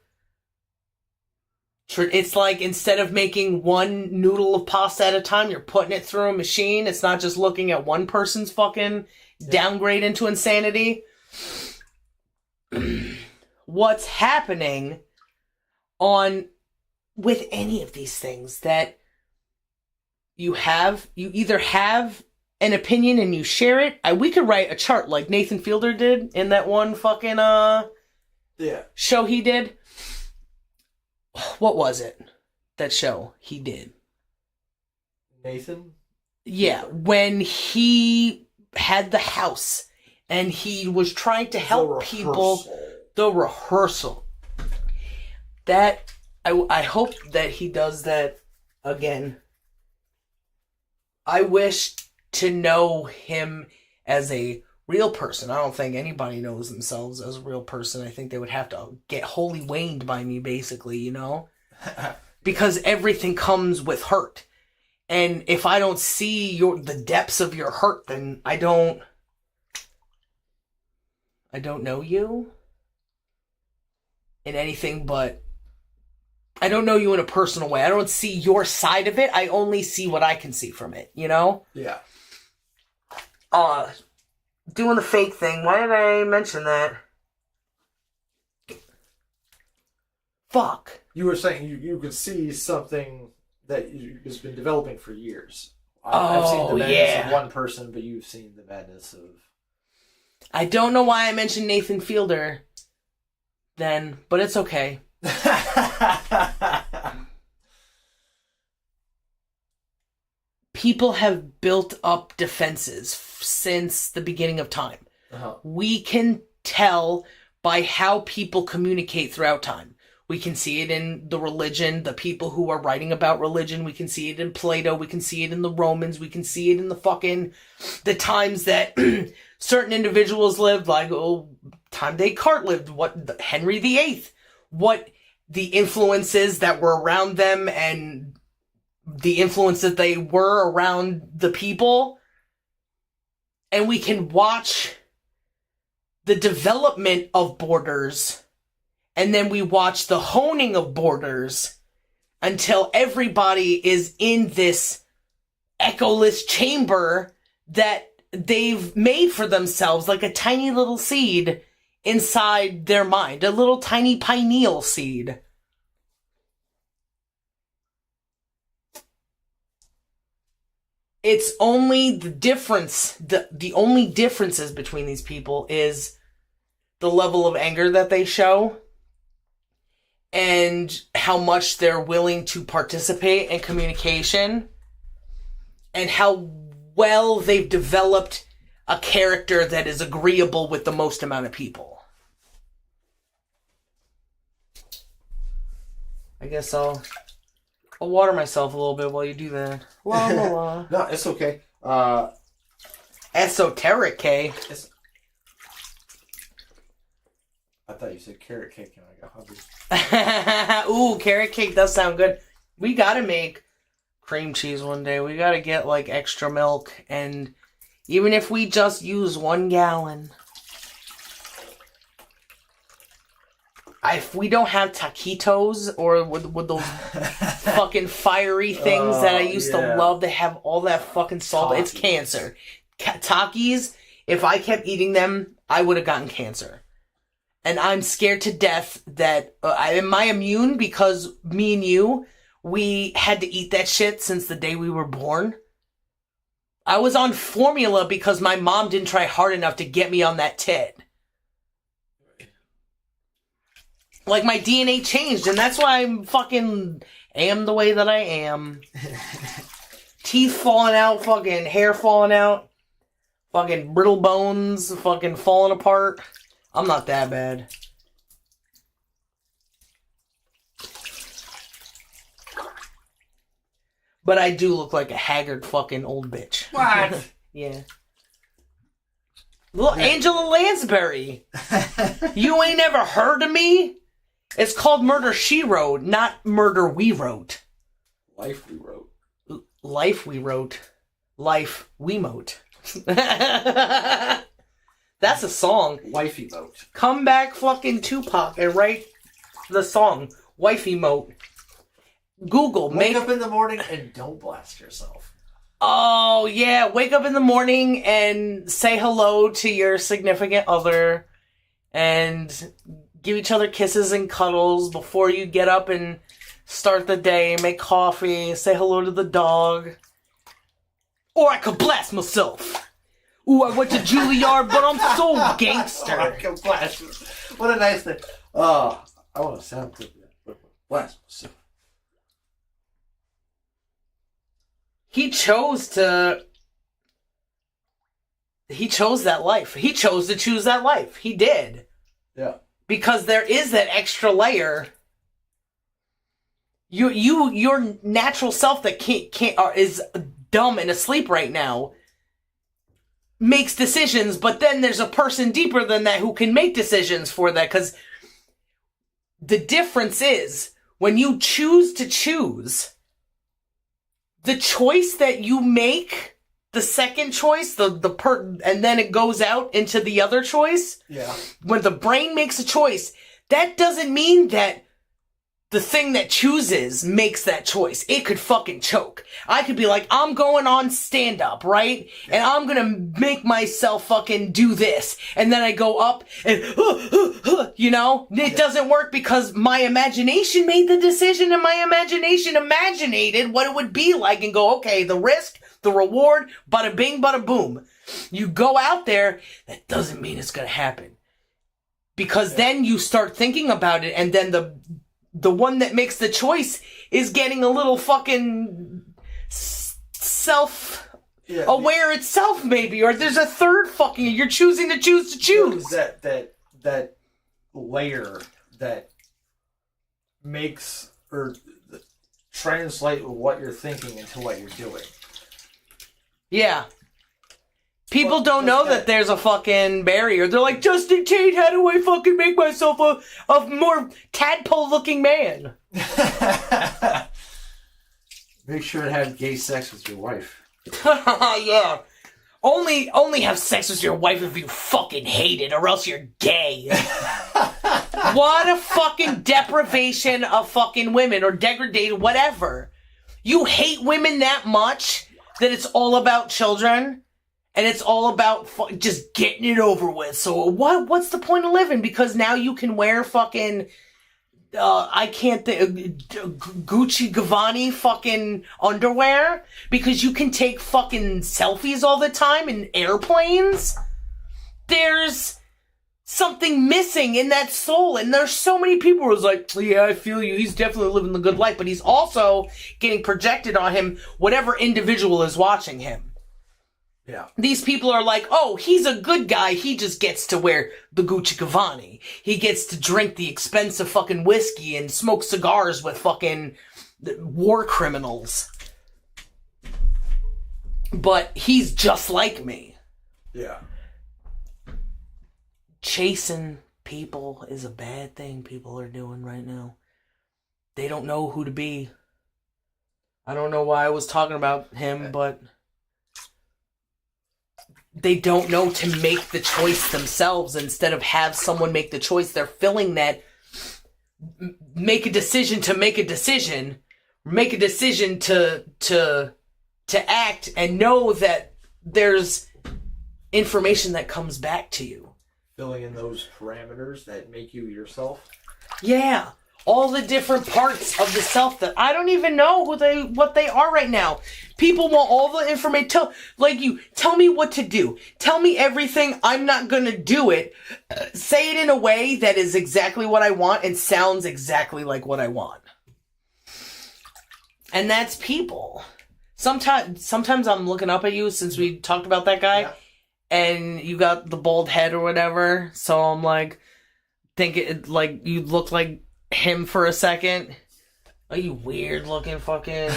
Speaker 1: it's like instead of making one noodle of pasta at a time, you're putting it through a machine. It's not just looking at one person's fucking downgrade into insanity. What's happening with any of these things that you either have an opinion and you share it. We could write a chart like Nathan Fielder did in that one fucking show he did. What was it? That show he did.
Speaker 2: Nathan?
Speaker 1: Yeah, when he had the house and he was trying to help people. The rehearsal. That, I hope that he does that again. I wish to know him as a real person. I don't think anybody knows themselves as a real person. I think they would have to get holy waned by me, basically, you know? Because everything comes with hurt. And if I don't see the depths of your hurt, then I don't know you in anything but... I don't know you in a personal way. I don't see your side of it. I only see what I can see from it, you know?
Speaker 2: Yeah.
Speaker 1: doing the fake thing. Why did I mention that? Fuck.
Speaker 2: You were saying you could see something that has been developing for years. I've seen the madness of one person, but you've seen the madness of...
Speaker 1: I don't know why I mentioned Nathan Fielder then, but it's okay. People have built up defenses since the beginning of time. Uh-huh. We can tell by how people communicate throughout time. We can see it in the religion, the people who are writing about religion. We can see it in Plato. We can see it in the Romans. We can see it in the times that certain individuals lived, like, time Descartes lived, Henry VIII, what the influences that were around them and the influence that they were around the people. And we can watch the development of borders. And then we watch the honing of borders until everybody is in this echoless chamber that they've made for themselves, like a tiny little seed inside their mind, a little tiny pineal seed. It's only the difference, the only differences between these people is the level of anger that they show and how much they're willing to participate in communication and how well they've developed a character that is agreeable with the most amount of people. I guess I'll water myself a little bit while you do that. La, la, la.
Speaker 2: No, it's okay.
Speaker 1: Esoteric, K.
Speaker 2: I thought you said carrot cake and I got hungry.
Speaker 1: Ooh, carrot cake does sound good. We gotta make cream cheese one day. We gotta get, like, extra milk. And even if we just use 1 gallon. If we don't have taquitos or with those fucking fiery things that I used to love to have all that fucking salt, Takis. It's cancer. Takis, if I kept eating them, I would have gotten cancer. And I'm scared to death that am I immune because me and you, we had to eat that shit since the day we were born. I was on formula because my mom didn't try hard enough to get me on that tit. Like, my DNA changed, and that's why I'm fucking am the way that I am. Teeth falling out, fucking hair falling out, fucking brittle bones fucking falling apart. I'm not that bad. But I do look like a haggard fucking old bitch.
Speaker 2: What?
Speaker 1: Yeah. Little Angela Lansbury. You ain't ever heard of me? It's called Murder, She Wrote, not Murder, We Wrote.
Speaker 2: Life We Wrote.
Speaker 1: Life We Wrote. Life We Mote. That's a song.
Speaker 2: Wifey Mote.
Speaker 1: Come back fucking Tupac and write the song. Wifey Mote. Google.
Speaker 2: Wake up in the morning and don't blast yourself.
Speaker 1: Oh, yeah. Wake up in the morning and say hello to your significant other and give each other kisses and cuddles before you get up and start the day. Make coffee. Say hello to the dog. Or I could blast myself. Ooh, I went to Juilliard, but I'm so gangster.
Speaker 2: I can blast. What a nice thing. Oh, I want to sound good. Blast myself.
Speaker 1: He chose that life. He chose to choose that life. He did.
Speaker 2: Yeah.
Speaker 1: Because there is that extra layer. Your natural self that is dumb and asleep right now makes decisions, but then there's a person deeper than that who can make decisions for that, because the difference is when you choose to choose, the choice that you make, the second choice, and then it goes out into the other choice.
Speaker 2: Yeah.
Speaker 1: When the brain makes a choice, that doesn't mean that the thing that chooses makes that choice. It could fucking choke. I could be like, I'm going on stand up, right? And I'm gonna make myself fucking do this. And then I go up and, you know? It doesn't work because my imagination made the decision and my imagination imaginated what it would be like and go, okay, the risk, the reward, bada bing, bada boom. You go out there, that doesn't mean it's gonna happen. Because then you start thinking about it and then the one that makes the choice is getting a little fucking self-aware itself, maybe, or there's a third fucking, you're choosing to choose.
Speaker 2: That layer that makes or translate what you're thinking into what you're doing.
Speaker 1: Yeah. People don't know that there's a fucking barrier. They're like, Justin Tate, how do I fucking make myself a more tadpole-looking man?
Speaker 2: Make sure to have gay sex with your wife.
Speaker 1: Yeah. Only have sex with your wife if you fucking hate it, or else you're gay. What a fucking deprivation of fucking women, or degradation, whatever. You hate women that much that it's all about children? And it's all about just getting it over with. So what's the point of living? Because now you can wear fucking, Gucci Gabbani fucking underwear? Because you can take fucking selfies all the time in airplanes? There's something missing in that soul. And there's so many people who's like, yeah, I feel you. He's definitely living the good life. But he's also getting projected on him, whatever individual is watching him.
Speaker 2: Yeah.
Speaker 1: These people are like, oh, he's a good guy. He just gets to wear the Gucci Gabbani. He gets to drink the expensive fucking whiskey and smoke cigars with fucking war criminals. But he's just like me.
Speaker 2: Yeah.
Speaker 1: Chasing people is a bad thing people are doing right now. They don't know who to be. I don't know why I was talking about him, but they don't know to make the choice themselves. Instead of have someone make the choice, they're filling that make a decision to make a decision, make a decision to act, and know that there's information that comes back to you.
Speaker 2: Filling in those parameters that make you yourself.
Speaker 1: Yeah. All the different parts of the self that I don't even know what they are right now. People want all the information. Tell me what to do. Tell me everything. I'm not gonna do it. Say it in a way that is exactly what I want and sounds exactly like what I want. And that's people. Sometimes I'm looking up at you since we talked about that guy, yeah. And you got the bald head or whatever. So I'm like, thinking like you look like him for a second. Are you weird looking fucking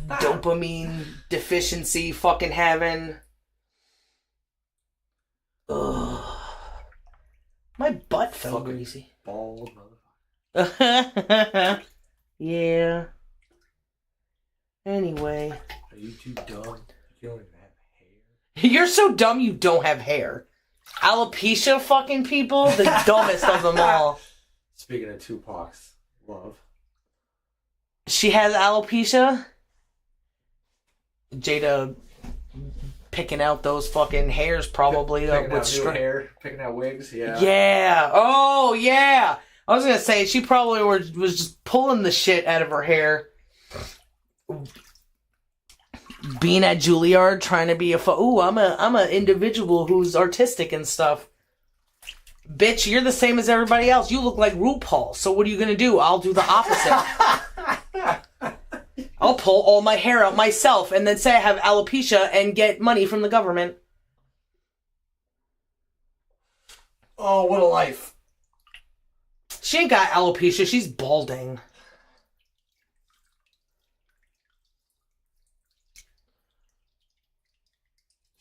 Speaker 1: dopamine deficiency fucking having? Ugh. My butt felt fucking greasy.
Speaker 2: Bald motherfucker.
Speaker 1: Yeah. Anyway.
Speaker 2: Are you too dumb? You don't even have hair.
Speaker 1: You're so dumb you don't have hair. Alopecia fucking people? The dumbest of them all.
Speaker 2: Speaking of Tupac's love.
Speaker 1: She has alopecia? Jada picking out those fucking hairs probably.
Speaker 2: Picking out new hair, picking out wigs, yeah.
Speaker 1: Yeah. Oh, yeah. I was going to say, she probably was just pulling the shit out of her hair. Being at Juilliard, trying to be I'm a individual who's artistic and stuff. Bitch, you're the same as everybody else. You look like RuPaul. So what are you going to do? I'll do the opposite. I'll pull all my hair out myself and then say I have alopecia and get money from the government.
Speaker 2: Oh, what a life.
Speaker 1: She ain't got alopecia. She's balding.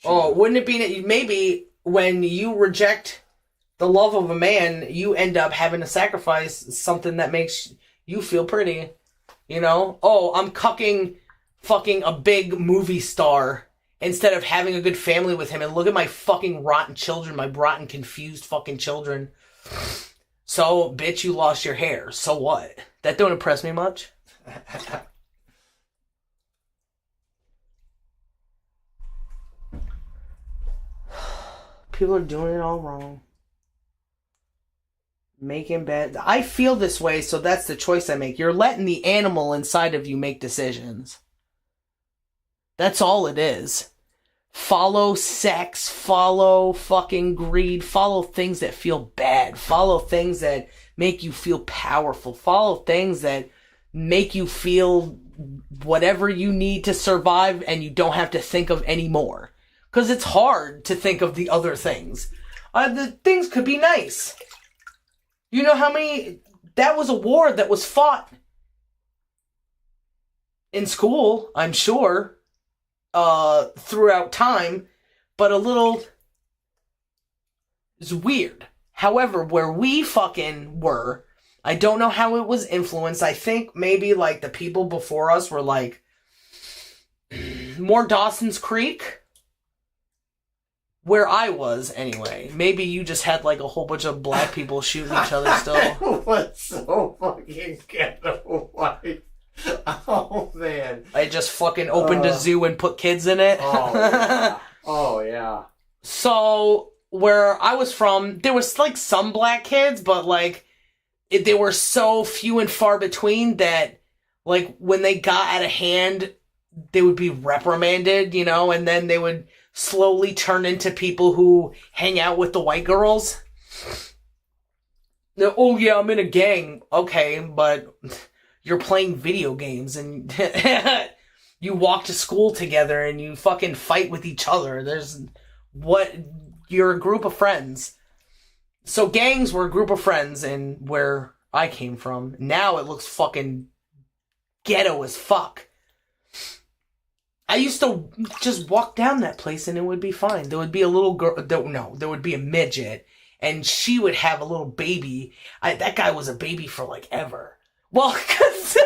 Speaker 1: Oh, wouldn't it be... Maybe when you reject the love of a man, you end up having to sacrifice something that makes you feel pretty. You know? Oh, I'm cucking fucking a big movie star instead of having a good family with him. And look at my fucking rotten children, my rotten, confused fucking children. So, bitch, you lost your hair. So what? That don't impress me much. People are doing it all wrong. Making bad... I feel this way, so that's the choice I make. You're letting the animal inside of you make decisions. That's all it is. Follow sex, follow fucking greed, follow things that feel bad, follow things that make you feel powerful, follow things that make you feel whatever you need to survive and you don't have to think of any more. Because it's hard to think of the other things. The things could be nice. You know how many... That was a war that was fought in school, I'm sure, throughout time, but a little... It's weird. However, where we fucking were, I don't know how it was influenced. I think maybe, like, the people before us were, like, more Dawson's Creek. Where I was, anyway. Maybe you just had, like, a whole bunch of black people shooting each other still.
Speaker 2: What's so fucking ghetto white? Oh, man.
Speaker 1: I just fucking opened a zoo and put kids in it.
Speaker 2: Oh, yeah. Oh, yeah.
Speaker 1: So, where I was from, there was, like, some black kids, but, like, they were so few and far between that, like, when they got out of hand, they would be reprimanded, you know, and then they would slowly turn into people who hang out with the white girls. Oh yeah, I'm in a gang. Okay, but you're playing video games and you walk to school together and you fucking fight with each other. You're a group of friends. So gangs were a group of friends in where I came from. Now it looks fucking ghetto as fuck. I used to just walk down that place and it would be fine. There would be a little girl... there would be a midget. And she would have a little baby. That guy was a baby for, like, ever. Well, cause...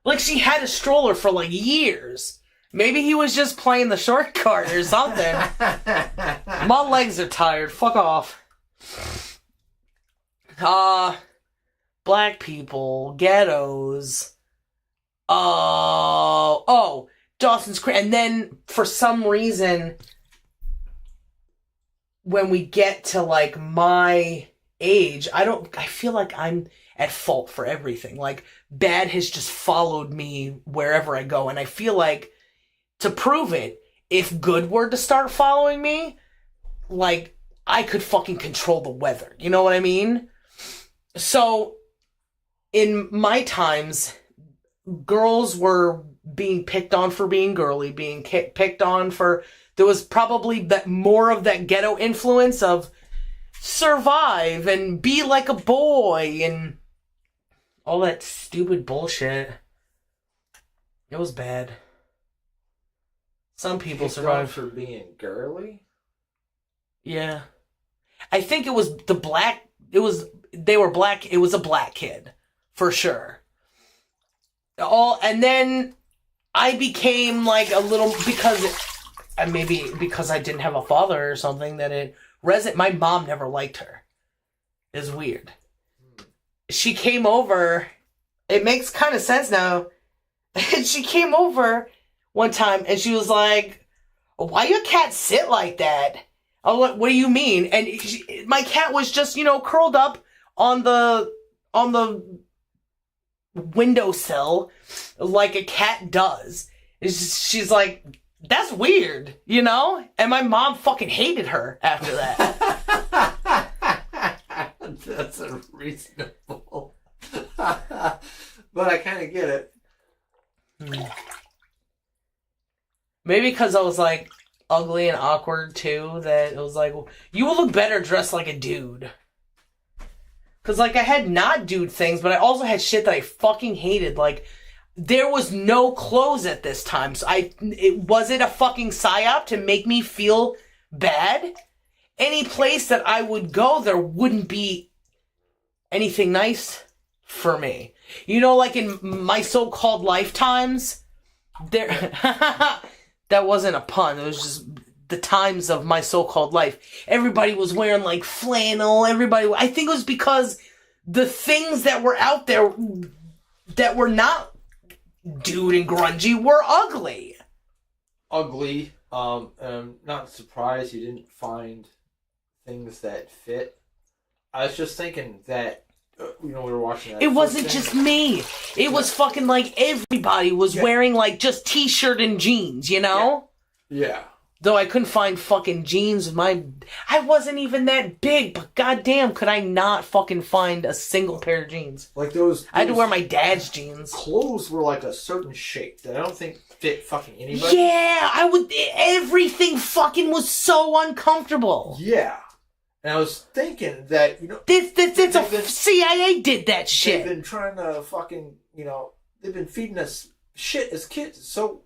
Speaker 1: like, she had a stroller for, like, years. Maybe he was just playing the short card or something. My legs are tired. Fuck off. Black people, ghettos... Dawson's Creek. And then, for some reason, when we get to, like, my age, I feel like I'm at fault for everything. Like, bad has just followed me wherever I go. And I feel like, to prove it, if good were to start following me, like, I could fucking control the weather. You know what I mean? So, in my times... girls were being picked on for being girly, being picked on for... There was probably more of that ghetto influence of survive and be like a boy and all that stupid bullshit. It was bad. Some people survived
Speaker 2: for being girly?
Speaker 1: Yeah. I think it was the black... They were black. It was a black kid. For sure. And then I became like a little, maybe because I didn't have a father or something, that my mom never liked her. It's weird. She came over, it makes kind of sense now. She came over one time and she was like, why your cat sit like that? I was like, what do you mean? And my cat was just, curled up on the windowsill like a cat does. She's like, that's weird, And my mom fucking hated her after that.
Speaker 2: That's unreasonable. But I kind of get it.
Speaker 1: Maybe because I was like ugly and awkward too, that it was like, you will look better dressed like a dude. Because, like, I had not dude things, but I also had shit that I fucking hated. Like, there was no clothes at this time. So was it a fucking psyop to make me feel bad? Any place that I would go, there wouldn't be anything nice for me. Like in my so-called lifetimes, that wasn't a pun. It was just the times of my so-called life. Everybody was wearing like flannel. I think it was because the things that were out there that were not dude and grungy were ugly.
Speaker 2: Ugly. I'm not surprised you didn't find things that fit. I was just thinking that, we were watching that.
Speaker 1: It wasn't just me. It was fucking like everybody was wearing like just t-shirt and jeans, you know?
Speaker 2: Yeah.
Speaker 1: Though I couldn't find fucking jeans. I wasn't even that big, but goddamn, could I not fucking find a single pair of jeans?
Speaker 2: Like those
Speaker 1: I had to wear my dad's jeans.
Speaker 2: Clothes were like a certain shape that I don't think fit fucking anybody.
Speaker 1: Yeah, everything fucking was so uncomfortable.
Speaker 2: Yeah. And I was thinking that,
Speaker 1: CIA did that shit.
Speaker 2: They've been trying to fucking, they've been feeding us shit as kids. So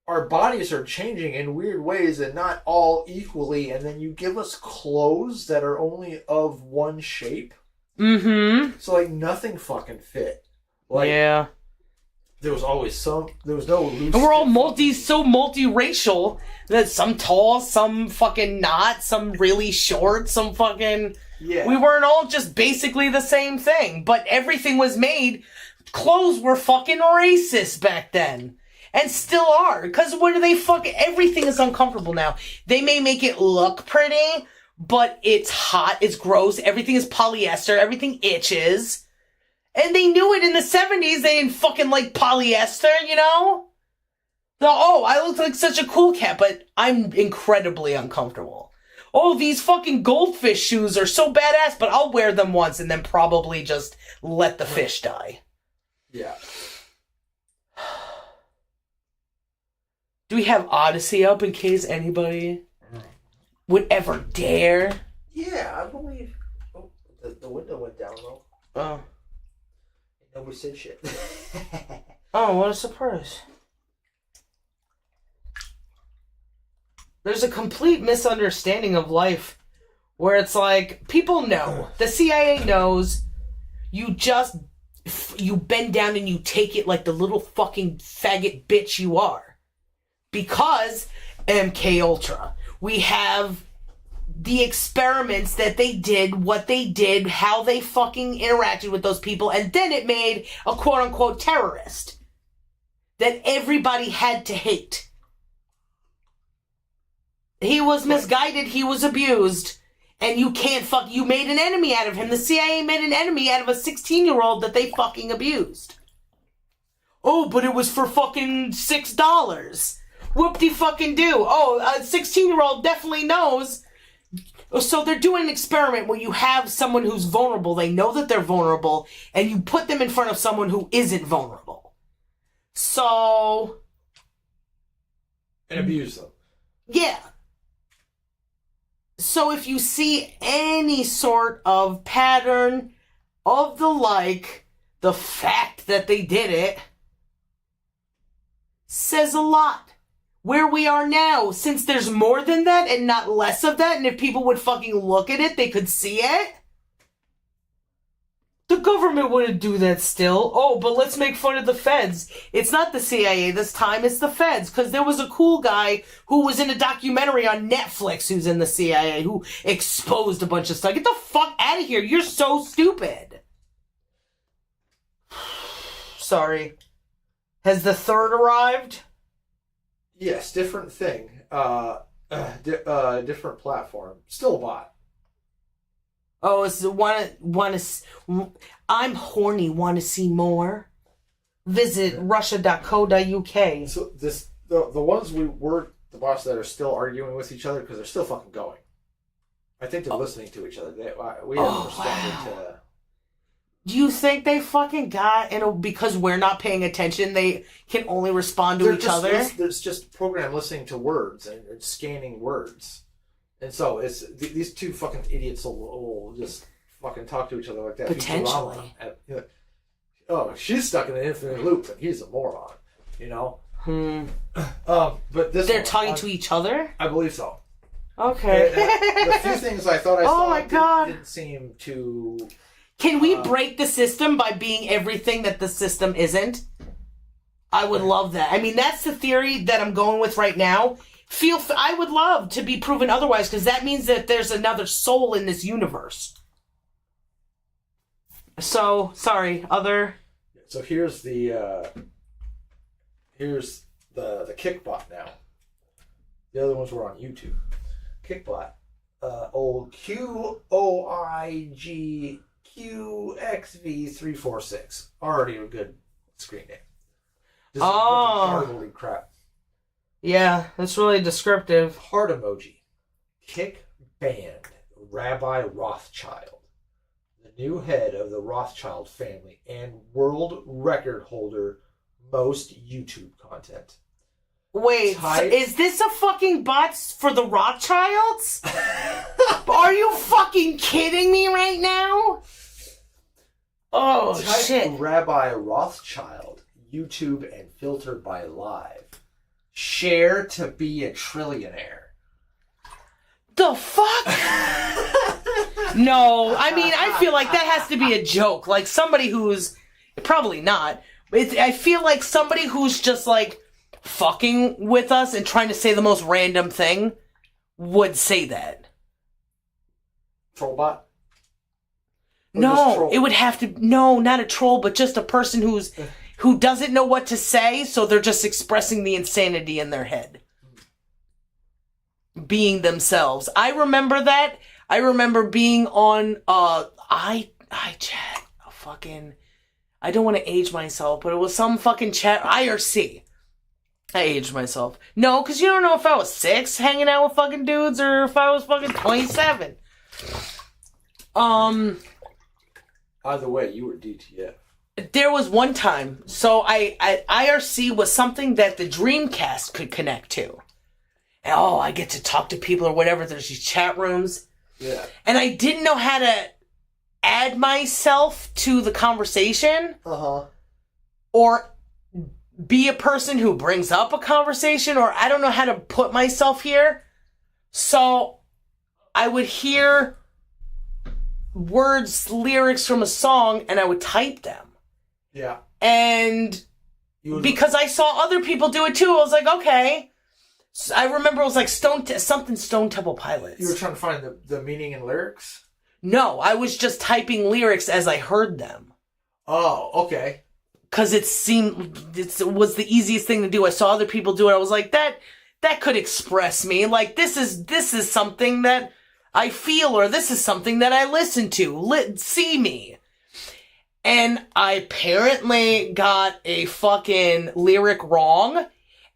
Speaker 2: our bodies are changing in weird ways and not all equally. And then you give us clothes that are only of one shape.
Speaker 1: Mm-hmm.
Speaker 2: So, like, nothing fucking fit. Like,
Speaker 1: yeah.
Speaker 2: There was no loose.
Speaker 1: And we're all multiracial that some tall, some fucking not, some really short, some fucking...
Speaker 2: Yeah.
Speaker 1: We weren't all just basically the same thing, but everything was made... Clothes were fucking racist back then. And still are. Because what do they fucking... Everything is uncomfortable now. They may make it look pretty, but it's hot, it's gross, everything is polyester, everything itches. And they knew it in the 70s. They didn't fucking like polyester, you know? I look like such a cool cat, but I'm incredibly uncomfortable. Oh, these fucking goldfish shoes are so badass, but I'll wear them once and then probably just let the fish die.
Speaker 2: Yeah.
Speaker 1: Do we have Odyssey up in case anybody would ever dare?
Speaker 2: Yeah, I believe... Oh, the window went down, though.
Speaker 1: Oh.
Speaker 2: Nobody said shit.
Speaker 1: Oh, what a surprise. There's a complete misunderstanding of life where it's like, people know, the CIA knows, you bend down and you take it like the little fucking faggot bitch you are. Because MK Ultra. We have the experiments that they did, what they did, how they fucking interacted with those people, and then it made a quote-unquote terrorist that everybody had to hate. He was misguided, he was abused, and you made an enemy out of him. The CIA made an enemy out of a 16-year-old that they fucking abused. Oh, but it was for fucking $6. Whoop-de-fucking-do. Oh, a 16-year-old definitely knows. So they're doing an experiment where you have someone who's vulnerable, they know that they're vulnerable, and you put them in front of someone who isn't vulnerable. So...
Speaker 2: And abuse them.
Speaker 1: Yeah. So if you see any sort of pattern of the like, the fact that they did it says a lot. Where we are now, since there's more than that and not less of that, and if people would fucking look at it, they could see it. The government wouldn't do that still. Oh, but let's make fun of the feds. It's not the CIA this time, it's the feds. Because there was a cool guy who was in a documentary on Netflix who's in the CIA, who exposed a bunch of stuff. Get the fuck out of here, you're so stupid. Sorry. Has the third arrived?
Speaker 2: Yes, different thing. Different platform. Still a bot.
Speaker 1: Oh, it's I'm horny, want to see more? Visit russia.co.uk.
Speaker 2: So the ones the bots that are still arguing with each other because they're still fucking going. I think they're listening to each other. We haven't responded to...
Speaker 1: Do you think they fucking got, because we're not paying attention, they can only respond to each other?
Speaker 2: There's just program listening to words and scanning words. And so it's these two fucking idiots will just fucking talk to each other like that.
Speaker 1: Potentially.
Speaker 2: Oh, she's stuck in an infinite loop and he's a moron, you know? But
Speaker 1: they're talking to each other?
Speaker 2: I believe so.
Speaker 1: Okay.
Speaker 2: The few things I thought I
Speaker 1: saw
Speaker 2: my
Speaker 1: God.
Speaker 2: Didn't seem to...
Speaker 1: Can we break the system by being everything that the system isn't? I would love that. I mean, that's the theory that I'm going with right now. I would love to be proven otherwise, because that means that there's another soul in this universe. So, sorry, other...
Speaker 2: So here's the Kickbot now. The other ones were on YouTube. Kickbot. Old QOIGQXV346. Already a good screen name. This is crap.
Speaker 1: Yeah, that's really descriptive.
Speaker 2: Heart emoji. Kick banned Rabbi Rothschild, the new head of the Rothschild family and world record holder most YouTube content.
Speaker 1: Wait, is this a fucking bot for the Rothschilds? Are you fucking kidding me right now? Oh, shit.
Speaker 2: Rabbi Rothschild, YouTube and filtered by live. Share to be a trillionaire.
Speaker 1: The fuck? No, I mean, I feel like that has to be a joke. Like somebody who's, probably not, I feel like somebody who's just like, fucking with us and trying to say the most random thing would say that.
Speaker 2: Trollbot?
Speaker 1: No, it would have to... No, not a troll, but just a person who doesn't know what to say, so they're just expressing the insanity in their head. Being themselves. I remember that. I remember being on, iChat. I don't want to age myself, but it was some fucking chat... IRC. I aged myself. No, because you don't know if I was 6 hanging out with fucking dudes or if I was fucking 27.
Speaker 2: Either way, you were DTF.
Speaker 1: There was one time, so IRC was something that the Dreamcast could connect to. And, I get to talk to people or whatever. There's these chat rooms.
Speaker 2: Yeah.
Speaker 1: And I didn't know how to add myself to the conversation.
Speaker 2: Uh-huh.
Speaker 1: Or be a person who brings up a conversation, or I don't know how to put myself here. So I would hear words, lyrics from a song, and I would type them.
Speaker 2: Yeah.
Speaker 1: And because I saw other people do it too, I was like, okay. So I remember it was like Stone Temple Pilots.
Speaker 2: You were trying to find the meaning in lyrics?
Speaker 1: No, I was just typing lyrics as I heard them.
Speaker 2: Oh, okay.
Speaker 1: Because it was the easiest thing to do. I saw other people do it. I was like, that could express me. Like, this is something that I feel, or this is something that I listen to. See me. And I apparently got a fucking lyric wrong.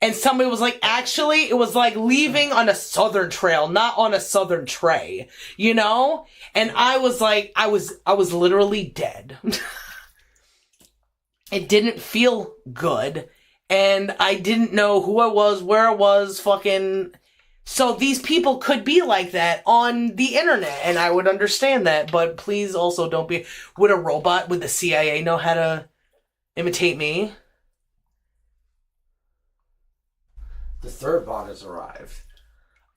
Speaker 1: And somebody was like, actually, it was like leaving on a southern trail, not on a southern tray. You know? And I was like, I was literally dead. It didn't feel good, and I didn't know who I was, where I was, fucking... So these people could be like that on the internet, and I would understand that, but please also don't be... Would a robot with the CIA know how to imitate me?
Speaker 2: The third bot has arrived.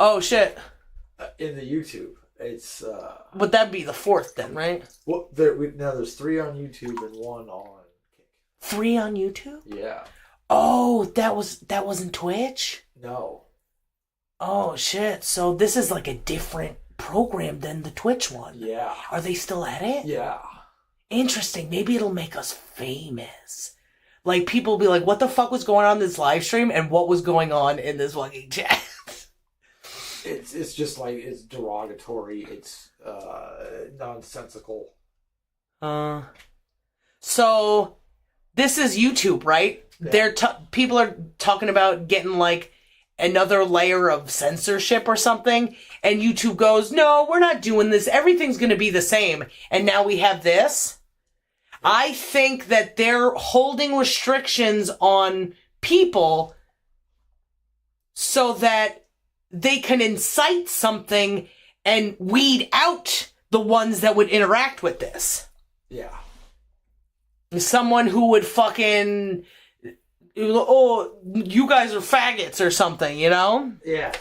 Speaker 1: Oh, shit.
Speaker 2: In the YouTube. It's,
Speaker 1: Would that be the fourth then, right?
Speaker 2: Well, there's 3 on YouTube and 1 on...
Speaker 1: 3 on YouTube?
Speaker 2: Yeah.
Speaker 1: Oh, that wasn't Twitch?
Speaker 2: No.
Speaker 1: Oh, shit. So this is like a different program than the Twitch one.
Speaker 2: Yeah.
Speaker 1: Are they still at it?
Speaker 2: Yeah.
Speaker 1: Interesting. Maybe it'll make us famous. Like, people will be like, what the fuck was going on in this live stream and what was going on in this fucking chat?
Speaker 2: It's just like, it's derogatory. It's nonsensical.
Speaker 1: So... This is YouTube, right?
Speaker 2: Yeah.
Speaker 1: People are talking about getting, like, another layer of censorship or something, and YouTube goes, no, we're not doing this. Everything's going to be the same. And now we have this. I think that they're holding restrictions on people so that they can incite something and weed out the ones that would interact with this.
Speaker 2: Yeah.
Speaker 1: Someone who would fucking, you guys are faggots or something, you know?
Speaker 2: Yeah.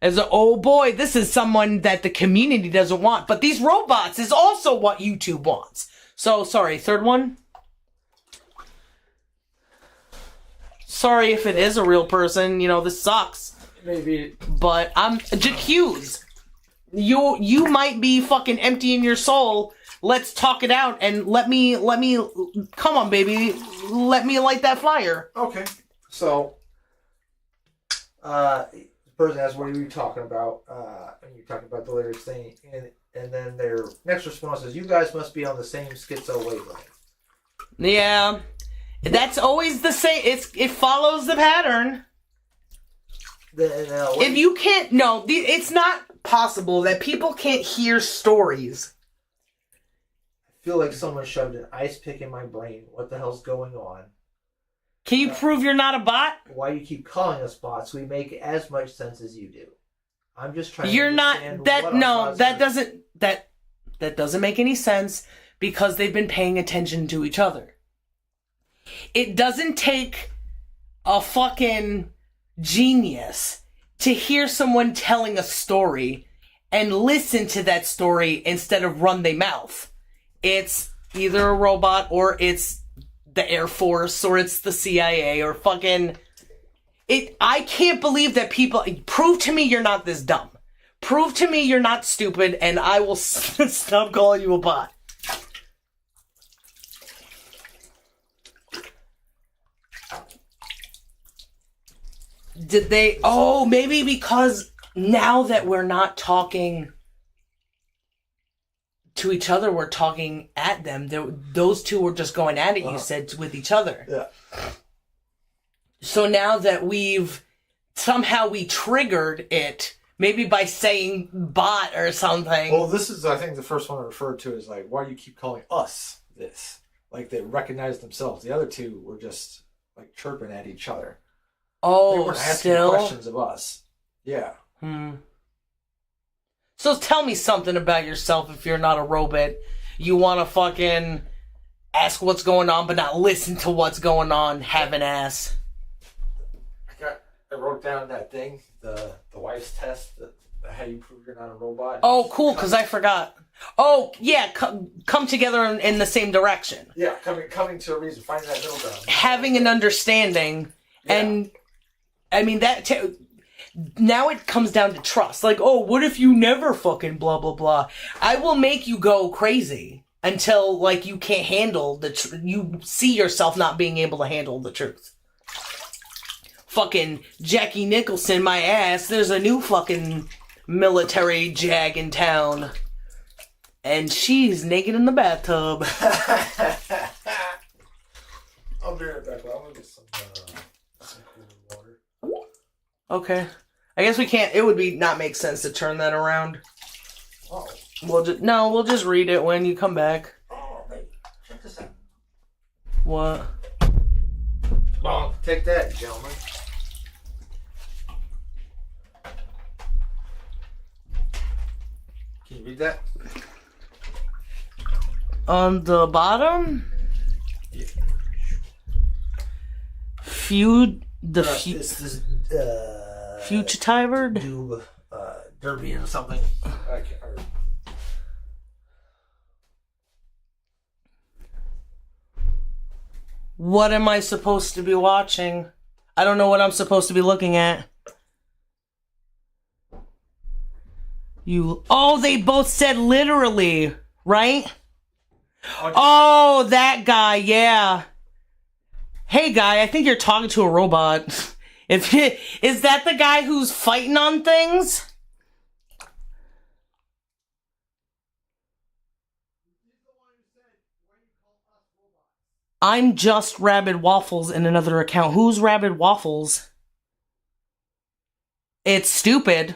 Speaker 1: As boy, this is someone that the community doesn't want. But these robots is also what YouTube wants. So, sorry, third one? Sorry if it is a real person. You know, this sucks.
Speaker 2: Maybe.
Speaker 1: But I'm J'accuse. You might be fucking emptying your soul. Let's talk it out and let me come on, baby. Let me light that fire.
Speaker 2: Okay. So the person asks, what are you talking about? And you're talking about the lyrics thing, and then their next response is, you guys must be on the same schizo wavelength.
Speaker 1: Yeah. That's always the same. It follows the pattern. If you can't, no, it's not possible that people can't hear stories.
Speaker 2: I feel like someone shoved an ice pick in my brain. What the hell's going on?
Speaker 1: Can you prove you're not a bot?
Speaker 2: Why you keep calling us bots? We make as much sense as you do. I'm just trying.
Speaker 1: You're
Speaker 2: to
Speaker 1: not that. No, that doesn't make any sense because they've been paying attention to each other. It doesn't take a fucking genius to hear someone telling a story and listen to that story instead of run their mouth. It's either a robot or it's the Air Force or it's the CIA or fucking... I can't believe that people... Prove to me you're not this dumb. Prove to me you're not stupid and I will stop calling you a bot. Did they... Oh, maybe because now that we're not talking to each other, we're talking at them. Those two were just going at it, you said, with each other.
Speaker 2: Yeah.
Speaker 1: So now that we triggered it, maybe by saying bot or something.
Speaker 2: Well, this is, I think, the first one I referred to is like, why do you keep calling us this? Like, they recognized themselves. The other two were just, like, chirping at each other.
Speaker 1: Oh,
Speaker 2: they weren't asking questions of us. Yeah.
Speaker 1: So tell me something about yourself if you're not a robot. You want to fucking ask what's going on, but not listen to what's going on. Have an ass.
Speaker 2: I wrote down that thing, the wife's test, how you prove you're not a robot.
Speaker 1: Oh, cool, because I forgot. Oh, yeah, come together in the same direction.
Speaker 2: Yeah, coming to a reason, finding that middle ground.
Speaker 1: Having an understanding, and I mean, now it comes down to trust. Like, oh, what if you never fucking blah, blah, blah? I will make you go crazy until, like, you can't handle you see yourself not being able to handle the truth. Fucking Jackie Nicholson, my ass. There's a new fucking military jag in town. And she's naked in the bathtub.
Speaker 2: I'll be right back. I'm gonna get some cool water.
Speaker 1: Okay. I guess we can't... It would not make sense to turn that around.
Speaker 2: Oh.
Speaker 1: We'll just read it when you come back.
Speaker 2: Oh, baby. Check this out.
Speaker 1: What?
Speaker 2: Well, take that, gentlemen. Can you read that?
Speaker 1: On the bottom?
Speaker 2: Yeah.
Speaker 1: Future
Speaker 2: do Derby or something.
Speaker 1: What am I supposed to be watching? I don't know what I'm supposed to be looking at. Oh, they both said literally, right? Oh, that guy, yeah. Hey, guy, I think you're talking to a robot. Is that the guy who's fighting on things? I'm just Rabid Waffles in another account. Who's Rabid Waffles? It's stupid.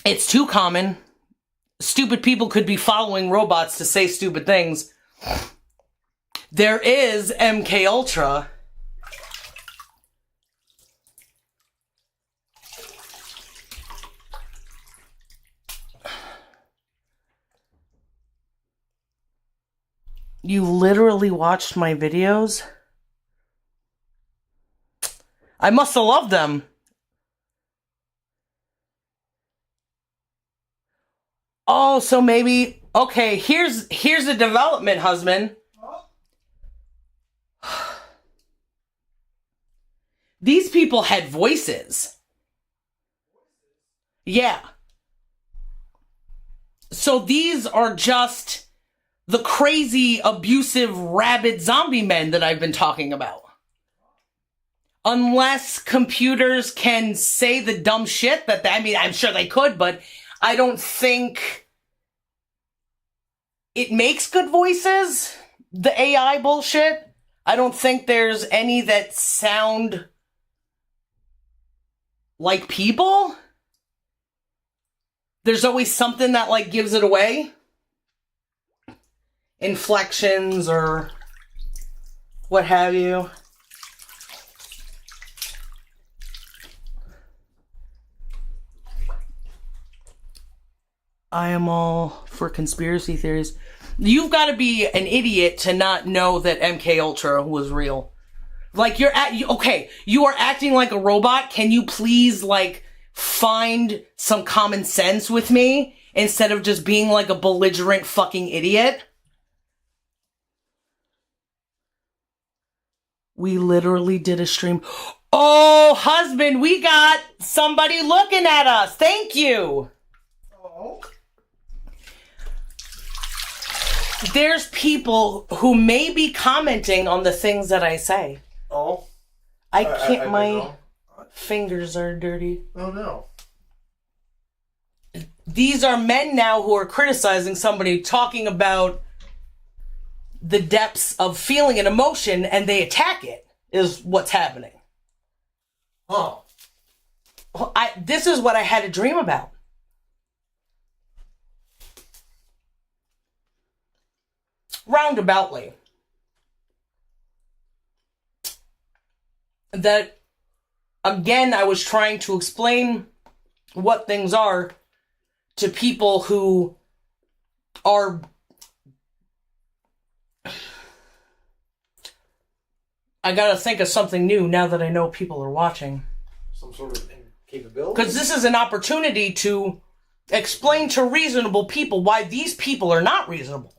Speaker 1: It's too common. Stupid people could be following robots to say stupid things. There is MK Ultra. You literally watched my videos? I must have loved them. Oh, so maybe... Okay, here's a development, husband. These people had voices. Yeah. So these are just the crazy, abusive, rabid zombie men that I've been talking about. Unless computers can say the dumb shit I'm sure they could, but I don't think it makes good voices. The AI bullshit. I don't think there's any that sound like people. There's always something that, like, gives it away. Inflections or what have you. I am all for conspiracy theories. You've got to be an idiot to not know that MK Ultra was real. Like, you are acting like a robot. Can you please, like, find some common sense with me instead of just being like a belligerent fucking idiot? We literally did a stream. Oh, husband, we got somebody looking at us. Thank you.
Speaker 2: Oh.
Speaker 1: There's people who may be commenting on the things that I say.
Speaker 2: Oh.
Speaker 1: I can't, my fingers are dirty.
Speaker 2: Oh, no.
Speaker 1: These are men now who are criticizing somebody talking about the depths of feeling and emotion, and they attack it, is what's happening.
Speaker 2: Oh.
Speaker 1: This is what I had a dream about. Roundaboutly. That, again, I was trying to explain what things are to people who are I gotta think of something new now that I know people are watching.
Speaker 2: Some sort of incapability?
Speaker 1: Because this is an opportunity to explain to reasonable people why these people are not reasonable.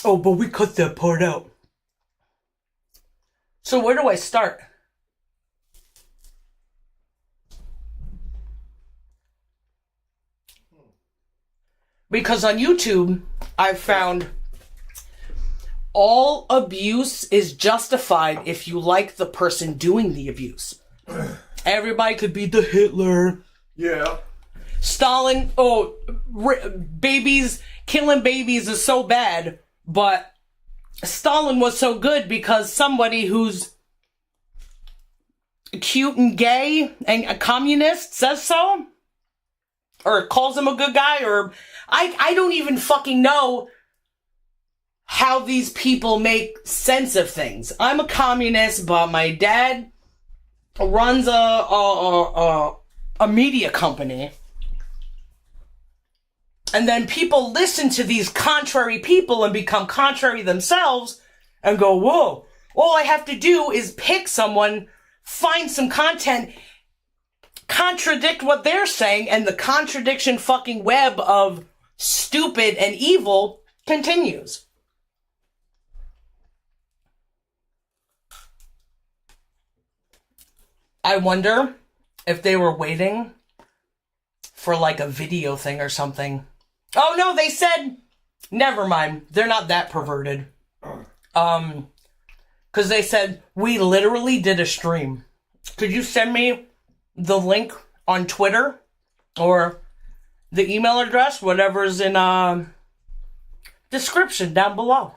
Speaker 1: Oh, but we cut that part out. So where do I start? Because on YouTube, I've found all abuse is justified if you like the person doing the abuse. Everybody could be the Hitler.
Speaker 2: Yeah.
Speaker 1: Stalin, babies, killing babies is so bad, but Stalin was so good because somebody who's cute and gay and a communist says so? Or calls him a good guy, or I don't even fucking know how these people make sense of things. I'm a communist, but my dad runs a media company. And then people listen to these contrary people and become contrary themselves and go, whoa, all I have to do is pick someone, find some content, contradict what they're saying, and the contradiction fucking web of stupid and evil continues. I wonder if they were waiting for like a video thing or something. Oh no, they said, never mind. They're not that perverted. Because they said, we literally did a stream. Could you send me the link on Twitter or the email address, whatever's in description down below?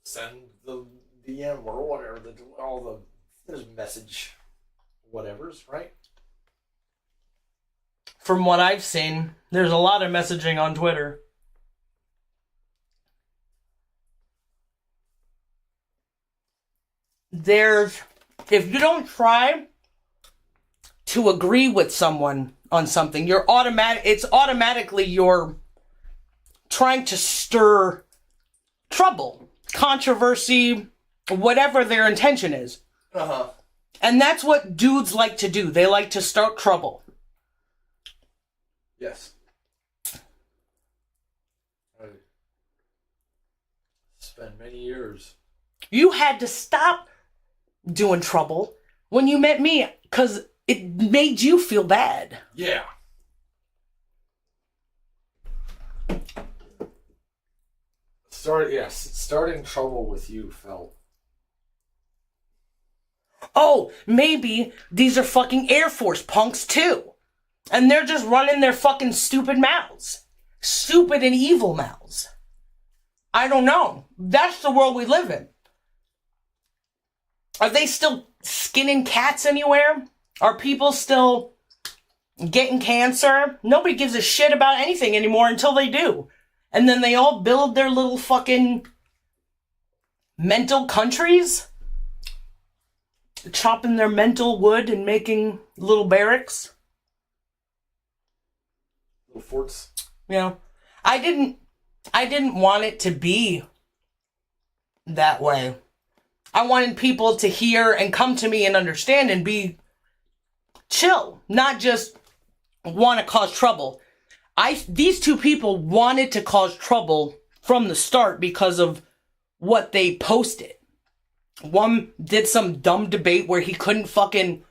Speaker 2: Send the DM or whatever, there's message whatevers, right?
Speaker 1: From what I've seen, there's a lot of messaging on Twitter. If you don't try to agree with someone on something, it's automatically you're trying to stir trouble, controversy, whatever their intention is.
Speaker 2: Uh-huh.
Speaker 1: And that's what dudes like to do. They like to start trouble.
Speaker 2: Yes. I spent many years
Speaker 1: You had to stop doing trouble when you met me because it made you feel bad.
Speaker 2: Yeah. Starting trouble with you felt...
Speaker 1: Oh, maybe these are fucking Air Force punks too. And they're just running their fucking stupid mouths. Stupid and evil mouths. I don't know. That's the world we live in. Are they still skinning cats anywhere? Are people still getting cancer? Nobody gives a shit about anything anymore until they do. And then they all build their little fucking mental countries, chopping their mental wood and making little barracks.
Speaker 2: Little forts.
Speaker 1: You know, I didn't want it to be that way. I wanted people to hear and come to me and understand and be chill, not just want to cause trouble. These two people wanted to cause trouble from the start because of what they posted. One did some dumb debate where he couldn't fucking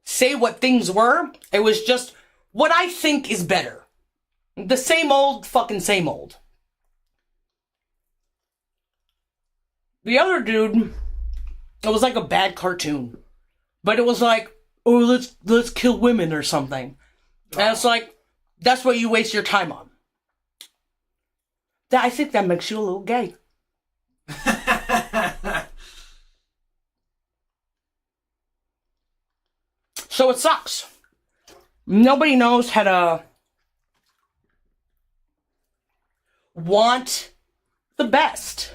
Speaker 1: say what things were. It was just what I think is better. The same old fucking same old. The other dude, it was like a bad cartoon. But it was like, oh, let's kill women or something. And it's like, that's what you waste your time on. I think that makes you a little gay. So it sucks. Nobody knows how to want the best.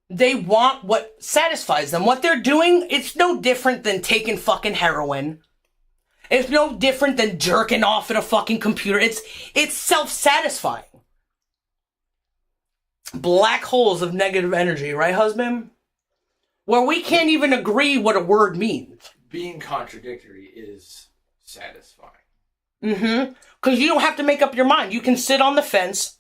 Speaker 1: They want what satisfies them. What they're doing, it's no different than taking fucking heroin. It's no different than jerking off at a fucking computer. It's self-satisfying. Black holes of negative energy, right, husband? Where we can't even agree what a word means.
Speaker 2: Being contradictory is satisfying.
Speaker 1: Mm-hmm. Because you don't have to make up your mind. You can sit on the fence.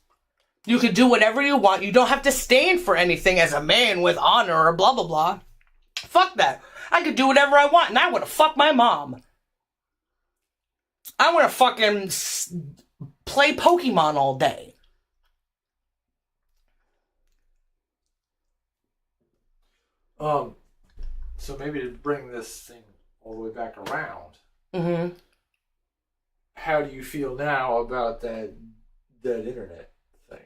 Speaker 1: You can do whatever you want. You don't have to stand for anything as a man with honor or blah, blah, blah. Fuck that. I could do whatever I want, and I want to fuck my mom. I want to fucking play Pokemon all day.
Speaker 2: So maybe to bring this thing all the way back around.
Speaker 1: Mm-hmm.
Speaker 2: How do you feel now about that internet thing?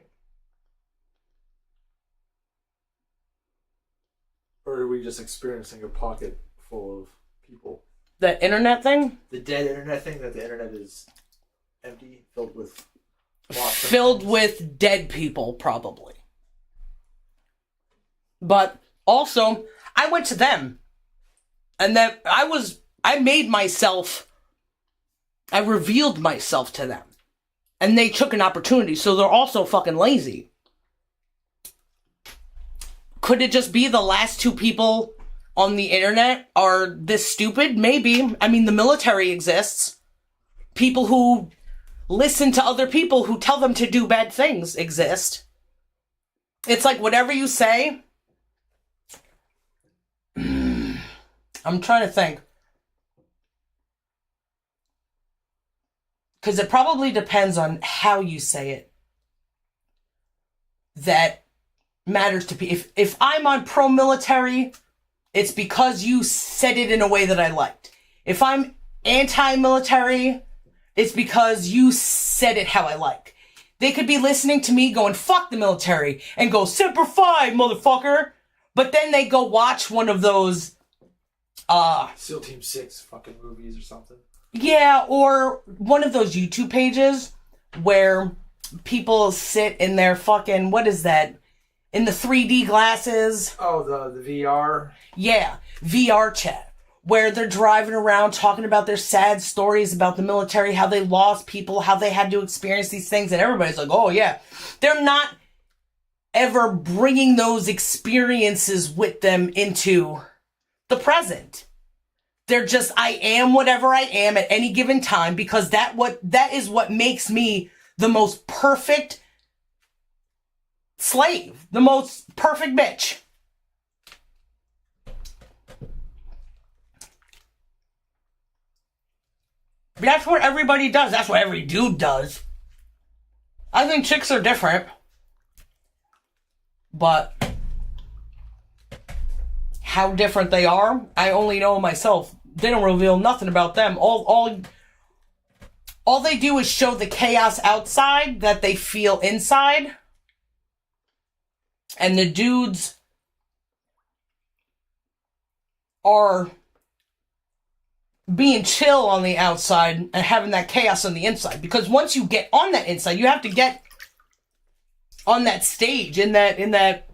Speaker 2: Or are we just experiencing a pocket full of people?
Speaker 1: The internet thing?
Speaker 2: The dead internet thing, that the internet is empty, filled with...
Speaker 1: Filled with dead people, probably. But also, I went to them. And then I revealed myself to them. And they took an opportunity, so they're also fucking lazy. Could it just be the last two people on the internet are this stupid? Maybe. I mean, the military exists. People who listen to other people who tell them to do bad things exist. It's like whatever you say. I'm trying to think. Because it probably depends on how you say it. That matters to people. If I'm on pro-military, it's because you said it in a way that I liked. If I'm anti-military, it's because you said it how I like. They could be listening to me going, fuck the military, and go, Semper Fi, motherfucker. But then they go watch one of those...
Speaker 2: SEAL Team 6 fucking movies or something.
Speaker 1: Yeah, or one of those YouTube pages where people sit in their fucking, what is that? In the 3D glasses.
Speaker 2: Oh, the VR?
Speaker 1: Yeah, VR chat. Where they're driving around talking about their sad stories about the military, how they lost people, how they had to experience these things, and everybody's like, oh yeah. They're not ever bringing those experiences with them into the present. They're just, I am whatever I am at any given time because that is what makes me the most perfect slave, the most perfect bitch. That's what everybody does. That's what every dude does. I think chicks are different. But how different they are, I only know myself. They don't reveal nothing about them. All they do is show the chaos outside that they feel inside. And the dudes are being chill on the outside and having that chaos on the inside. Because once you get on that inside, you have to get on that stage, in that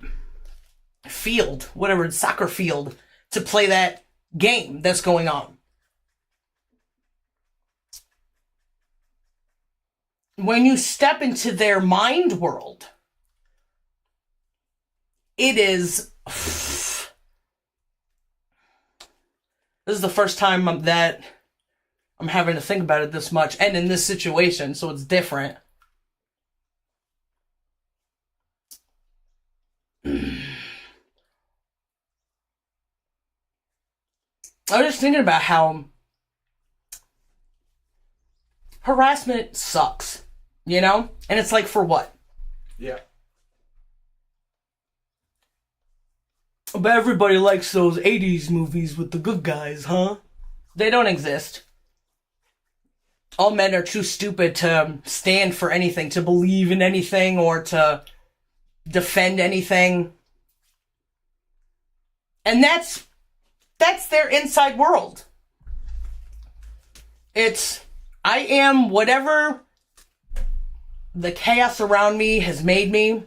Speaker 1: field, whatever, soccer field, to play that game that's going on. When you step into their mind world, it is... This is the first time that I'm having to think about it this much, and in this situation, so it's different. I was just thinking about how harassment sucks, you know? And it's like, for what?
Speaker 2: Yeah.
Speaker 1: But everybody likes those 80s movies with the good guys, huh? They don't exist. All men are too stupid to stand for anything, to believe in anything, or to defend anything. And that's their inside world. It's, I am whatever the chaos around me has made me.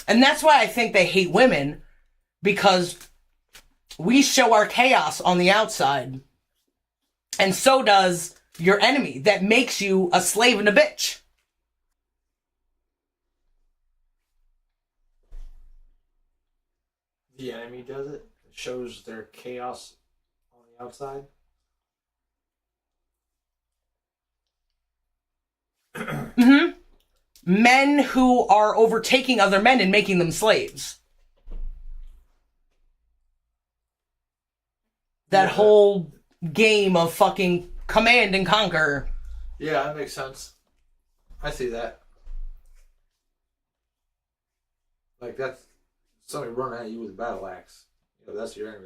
Speaker 1: And that's why I think they hate women, because we show our chaos on the outside. And so does your enemy that makes you a slave and a bitch.
Speaker 2: The enemy does it? It shows their chaos on the outside?
Speaker 1: Mm-hmm. Men who are overtaking other men and making them slaves. That whole game of fucking command and conquer.
Speaker 2: Yeah, that makes sense. I see that. Like, that's somebody running at you with a battle axe. You know, that's your enemy.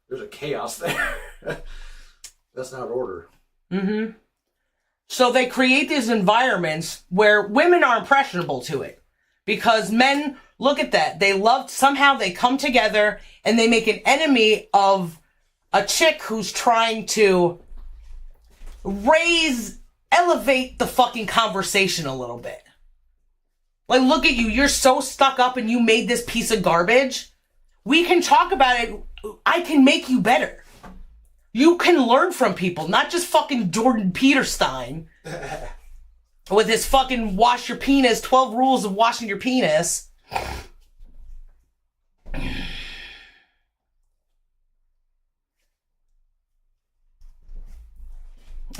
Speaker 2: There's a chaos there. That's not order.
Speaker 1: Mm-hmm. So they create these environments where women are impressionable to it. Because men, look at that. Somehow they come together and they make an enemy of a chick who's trying to elevate the fucking conversation a little bit. Like, look at you. You're so stuck up and you made this piece of garbage. We can talk about it. I can make you better. You can learn from people, not just fucking Jordan Peterstein with his fucking wash your penis, 12 rules of washing your penis.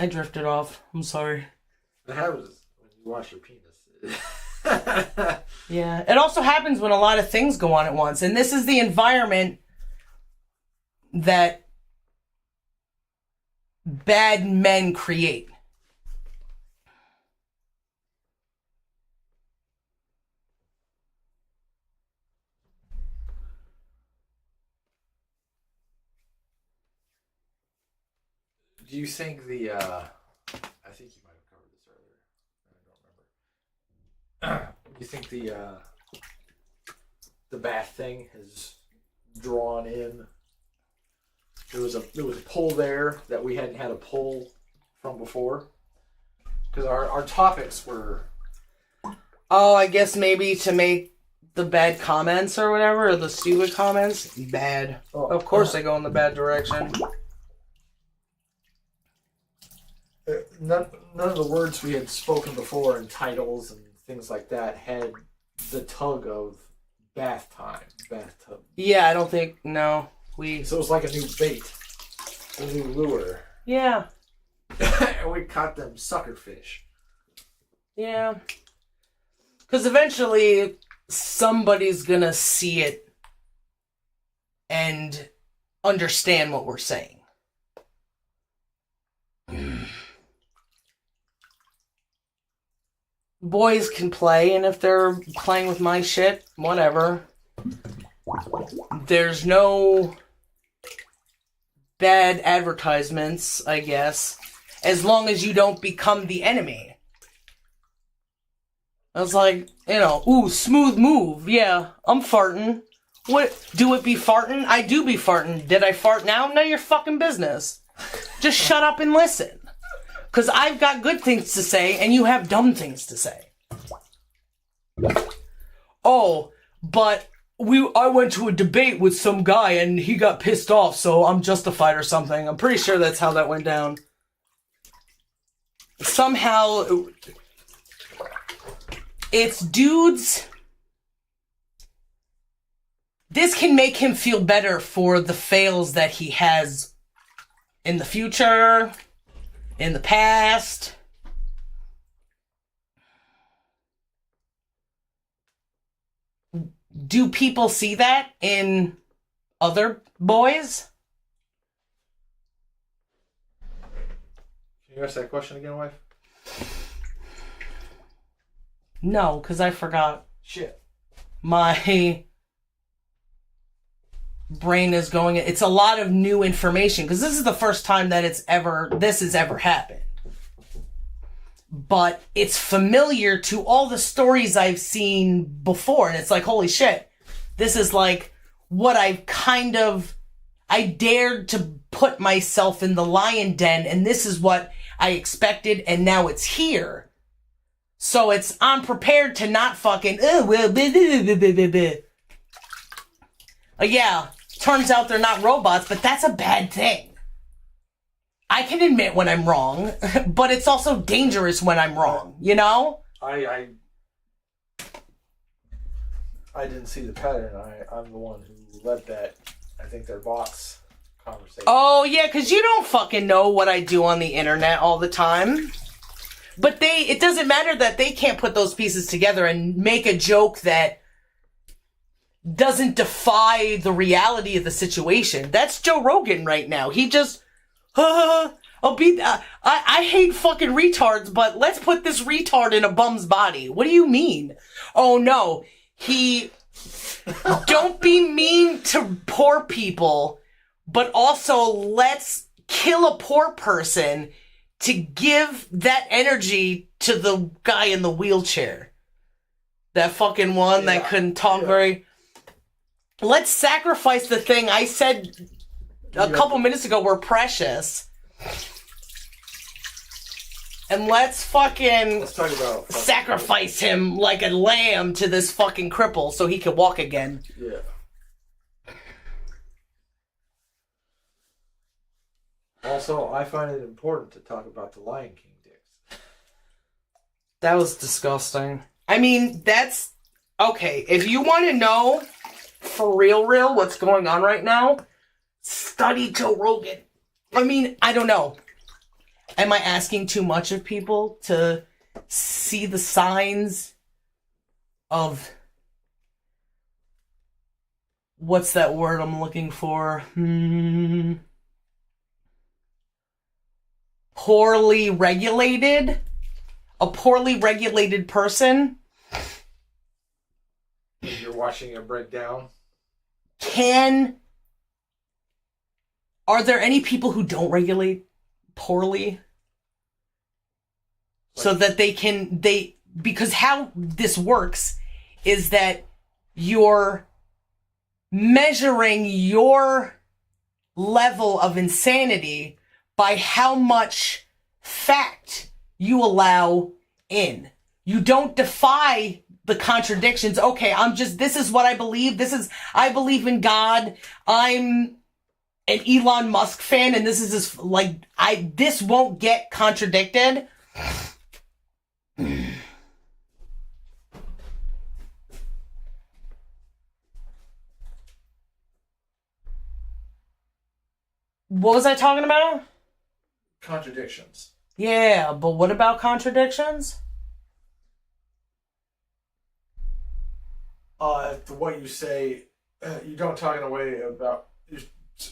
Speaker 1: I drifted off. I'm sorry.
Speaker 2: It happens when you wash your penis.
Speaker 1: Yeah. It also happens when a lot of things go on at once. And this is the environment that bad men create.
Speaker 2: Do you think the, I think you might have covered this earlier. I don't remember. Do you think the bath thing has drawn in? There was a pull there that we hadn't had a pull from before. Because our topics were...
Speaker 1: Oh, I guess maybe to make the bad comments or whatever, or the stupid comments, bad. Oh, of course they go in the bad direction.
Speaker 2: None of the words we had spoken before in titles and things like that had the tug of bath time, bathtub.
Speaker 1: Yeah, I don't think, no.
Speaker 2: So it was like a new bait, a new lure.
Speaker 1: Yeah.
Speaker 2: And we caught them sucker fish.
Speaker 1: Yeah. Because eventually, somebody's gonna see it and understand what we're saying. Boys can play, and if they're playing with my shit, whatever. There's no bad advertisements, I guess, as long as you don't become the enemy. I was like, ooh, smooth move. Yeah, I'm farting. What? Do it be farting? I do be farting. Did I fart now? None of your fucking business. Just shut up and listen. Because I've got good things to say, and you have dumb things to say. Oh, but I went to a debate with some guy, and he got pissed off, so I'm justified or something. I'm pretty sure that's how that went down. Somehow, it's dudes. This can make him feel better for the fails that he has in the future, in the past. Do people see that in other boys?
Speaker 2: Can you ask that question again, wife?
Speaker 1: No, because I forgot.
Speaker 2: Shit.
Speaker 1: My brain is going. It's a lot of new information because this is the first time that this has ever happened. But it's familiar to all the stories I've seen before, and it's like, holy shit, this is like what I dared to put myself in the lion den, and this is what I expected, and now it's here. So I'm prepared to not fucking, yeah, turns out they're not robots, but that's a bad thing. I can admit when I'm wrong, but it's also dangerous when I'm wrong, you know?
Speaker 2: I didn't see the pattern. I'm the one who led that. I think they're bots conversation.
Speaker 1: Oh, yeah, because you don't fucking know what I do on the internet all the time. But it doesn't matter that they can't put those pieces together and make a joke that doesn't defy the reality of the situation. That's Joe Rogan right now. He just... I hate fucking retards, but let's put this retard in a bum's body. What do you mean? Oh no, don't be mean to poor people, but also let's kill a poor person to give that energy to the guy in the wheelchair. That fucking one that couldn't talk very... Let's sacrifice the thing I said... a couple minutes ago, we're precious. And let's talk about sacrifice him like a lamb to this fucking cripple so he can walk again.
Speaker 2: Yeah. Also, I find it important to talk about the Lion King dicks.
Speaker 1: That was disgusting. I mean, that's... Okay, if you want to know for real what's going on right now... Study Joe Rogan. I mean, I don't know. Am I asking too much of people to see the signs of... What's that word I'm looking for? Poorly regulated? A poorly regulated person?
Speaker 2: You're watching it break down?
Speaker 1: Are there any people who don't regulate poorly? So that because how this works is that you're measuring your level of insanity by how much fact you allow in. You don't defy the contradictions. Okay, this is what I believe. I believe in God. I'm an Elon Musk fan, and this is this won't get contradicted. What was I talking about?
Speaker 2: Contradictions.
Speaker 1: Yeah, but what about contradictions?
Speaker 2: what you say, you don't talk in a way about.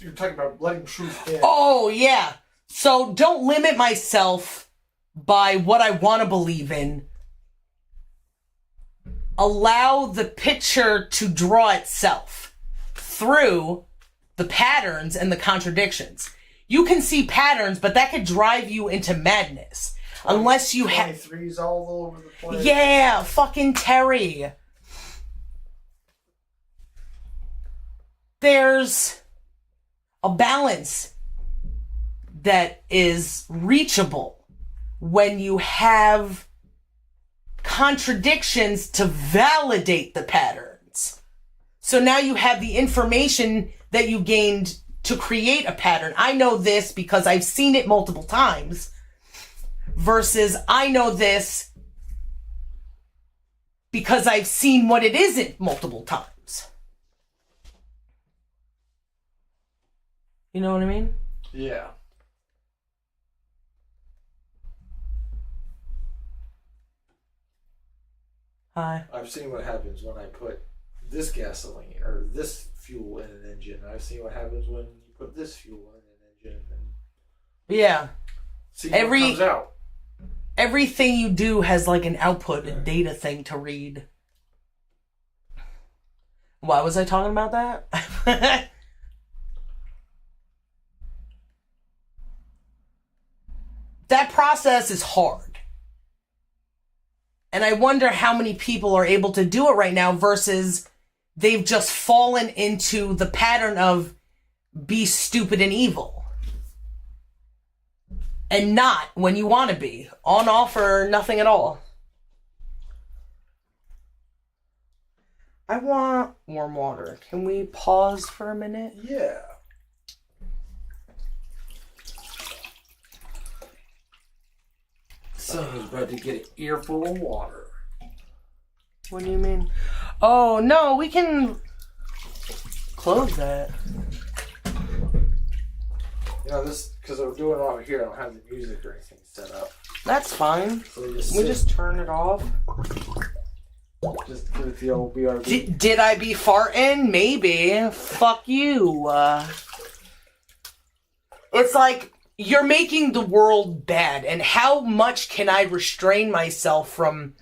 Speaker 2: You're talking about letting truth in.
Speaker 1: Oh, yeah. So don't limit myself by what I want to believe in. Allow the picture to draw itself through the patterns and the contradictions. You can see patterns, but that could drive you into madness. Unless you have...
Speaker 2: 23s all over the place.
Speaker 1: Yeah, fucking Terry. There's a balance that is reachable when you have contradictions to validate the patterns. So now you have the information that you gained to create a pattern. I know this because I've seen it multiple times, versus I know this because I've seen what it isn't multiple times. You know what I mean?
Speaker 2: Yeah.
Speaker 1: Hi.
Speaker 2: I've seen what happens when I put this gasoline or this fuel in an engine. I've seen what happens when you put this fuel in an engine. And
Speaker 1: yeah.
Speaker 2: see what comes out.
Speaker 1: Everything you do has like an output, a data thing to read. Why was I talking about that? That process is hard. And I wonder how many people are able to do it right now versus they've just fallen into the pattern of be stupid and evil. And not when you want to be. On, off, or nothing at all. I want warm water. Can we pause for a minute?
Speaker 2: Yeah. Someone's about to get an earful of water.
Speaker 1: What do you mean? Oh, no, we can close that.
Speaker 2: You know, this, because I'm doing it over here, I don't have the music or anything set up.
Speaker 1: That's fine.
Speaker 2: So
Speaker 1: We just turn it off.
Speaker 2: Just give it the old BRB.
Speaker 1: Did I be farting? Maybe. Fuck you. It's like, you're making the world bad, and how much can I restrain myself from...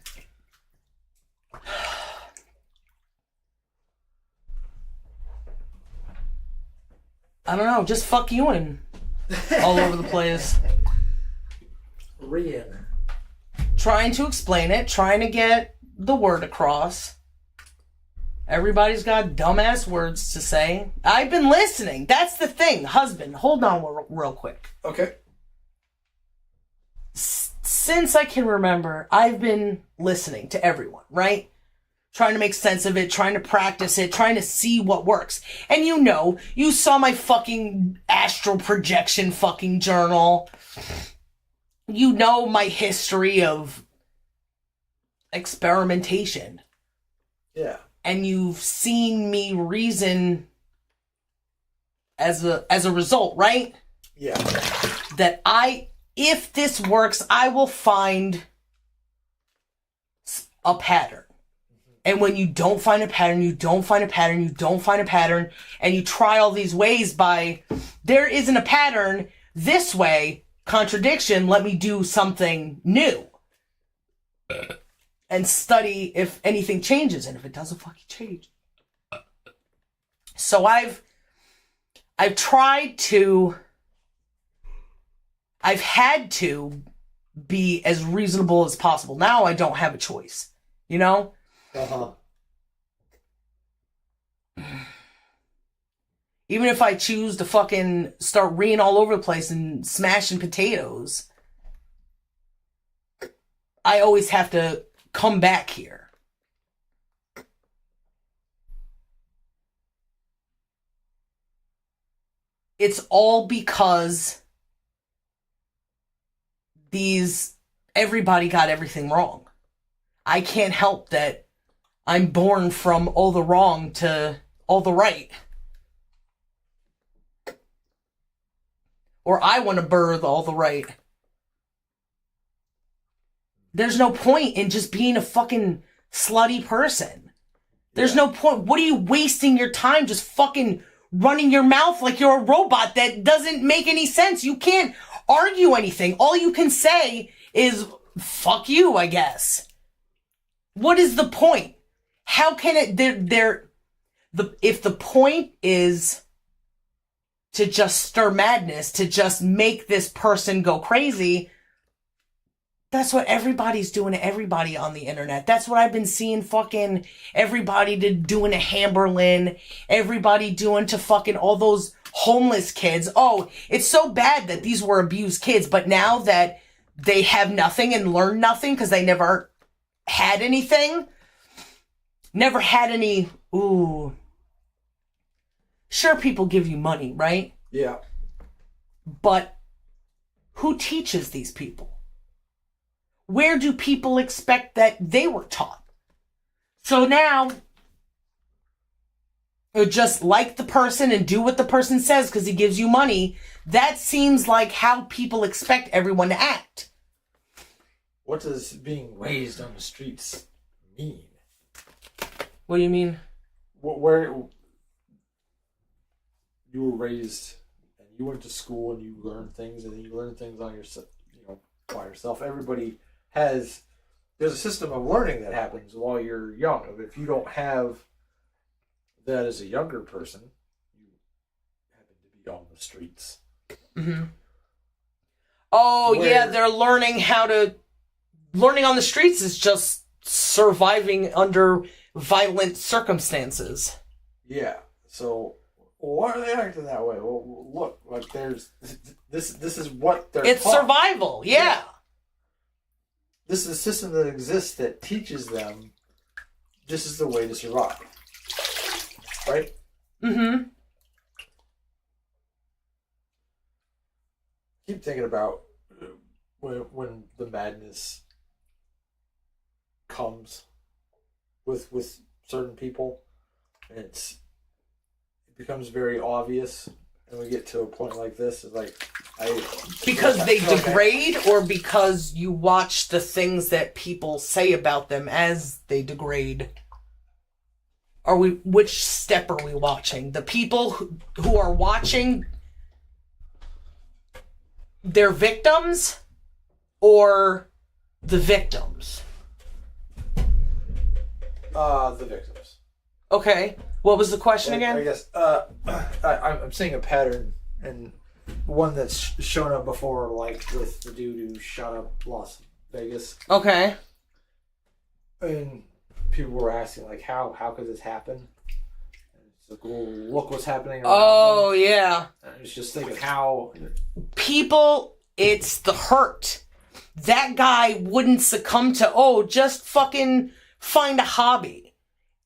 Speaker 1: I don't know, just fuck you in all over the place.
Speaker 2: Rian.
Speaker 1: Trying to explain it, trying to get the word across. Everybody's got dumbass words to say. I've been listening. That's the thing. Husband, hold on real quick.
Speaker 2: Okay.
Speaker 1: Since I can remember, I've been listening to everyone, right? Trying to make sense of it, trying to practice it, trying to see what works. And you know, you saw my fucking astral projection fucking journal. You know my history of experimentation.
Speaker 2: Yeah.
Speaker 1: And you've seen me reason as a result, right?
Speaker 2: Yeah.
Speaker 1: That if this works, I will find a pattern. And when you don't find a pattern, you don't find a pattern, you don't find a pattern, and you try all these ways there isn't a pattern this way, contradiction, let me do something new. And study if anything changes, and if it doesn't fucking change. So I've had to be as reasonable as possible. Now I don't have a choice, you know?
Speaker 2: Uh-huh.
Speaker 1: Even if I choose to fucking start reading all over the place and smashing potatoes, I always have to come back here. It's all because everybody got everything wrong. I can't help that I'm born from all the wrong to all the right. Or I want to birth all the right. There's no point in just being a fucking slutty person. There's no point. What are you wasting your time just fucking running your mouth like you're a robot that doesn't make any sense? You can't argue anything. All you can say is, fuck you, I guess. What is the point? How can it, if the point is to just stir madness, to just make this person go crazy, that's what everybody's doing to everybody on the internet. That's what I've been seeing fucking everybody doing to Hamberlin, everybody doing to fucking all those homeless kids. Oh, it's so bad that these were abused kids, but now that they have nothing and learn nothing because they never had anything, never had any, ooh. Sure, people give you money, right?
Speaker 2: Yeah.
Speaker 1: But who teaches these people? Where do people expect that they were taught? So now, just like the person and do what the person says because he gives you money, that seems like how people expect everyone to act.
Speaker 2: What does being raised on the streets mean?
Speaker 1: What do you mean?
Speaker 2: Where you were raised and you went to school and you learned things, and then you learn things on yourself, by yourself. Everybody there's a system of learning that happens while you're young. If you don't have that as a younger person, you happen to be on the streets.
Speaker 1: Mm-hmm. Oh, yeah, they're learning learning on the streets is just surviving under violent circumstances.
Speaker 2: Yeah, so why are they acting that way? Well, look, like this is what they're
Speaker 1: It's
Speaker 2: taught.
Speaker 1: survival, yeah.
Speaker 2: This is a system that exists that teaches them this is the way to survive. Right?
Speaker 1: Mm-hmm.
Speaker 2: Keep thinking about when the madness comes with certain people, and it becomes very obvious, and we get to a point like this, it's like
Speaker 1: because they degrade, or because you watch the things that people say about them as they degrade? Which step are we watching? The people who are watching their victims, or the victims?
Speaker 2: The victims.
Speaker 1: Okay. What was the question again?
Speaker 2: I guess I'm seeing a pattern, and one that's shown up before, like with the dude who shot up Las Vegas.
Speaker 1: Okay.
Speaker 2: And people were asking, like, how could this happen? And it's like, well, look what's happening around them.
Speaker 1: Yeah.
Speaker 2: And I was just thinking how
Speaker 1: people, it's the hurt. That guy wouldn't succumb to, just fucking find a hobby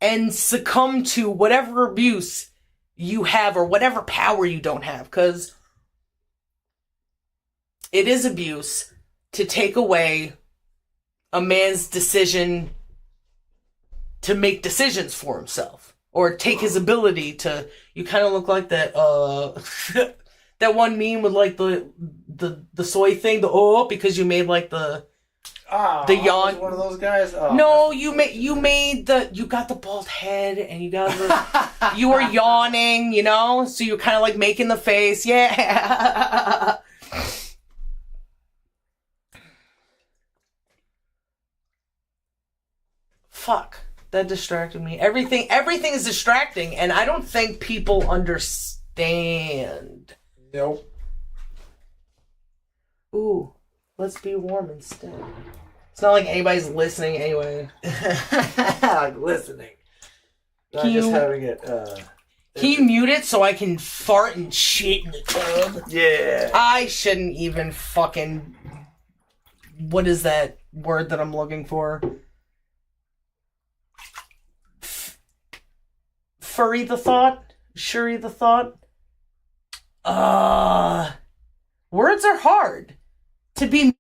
Speaker 1: and succumb to whatever abuse you have or whatever power you don't have, because it is abuse to take away a man's decision to make decisions for himself, or take his ability to. You kind of look like that that one meme with like the soy thing, because you made like the yawn.
Speaker 2: One of those guys.
Speaker 1: No, you got the bald head, and you got you were yawning, so you're kind of like making the face, yeah. Fuck, that distracted me. Everything is distracting, and I don't think people understand.
Speaker 2: Nope.
Speaker 1: Ooh, let's be warm instead. It's not like anybody's listening anyway.
Speaker 2: Like listening. Not just having it.
Speaker 1: Can you mute it so I can fart and shit in the tub?
Speaker 2: Yeah.
Speaker 1: I shouldn't even fucking. What is that word that I'm looking for? Furry the thought? Shuri the thought? Words are hard to be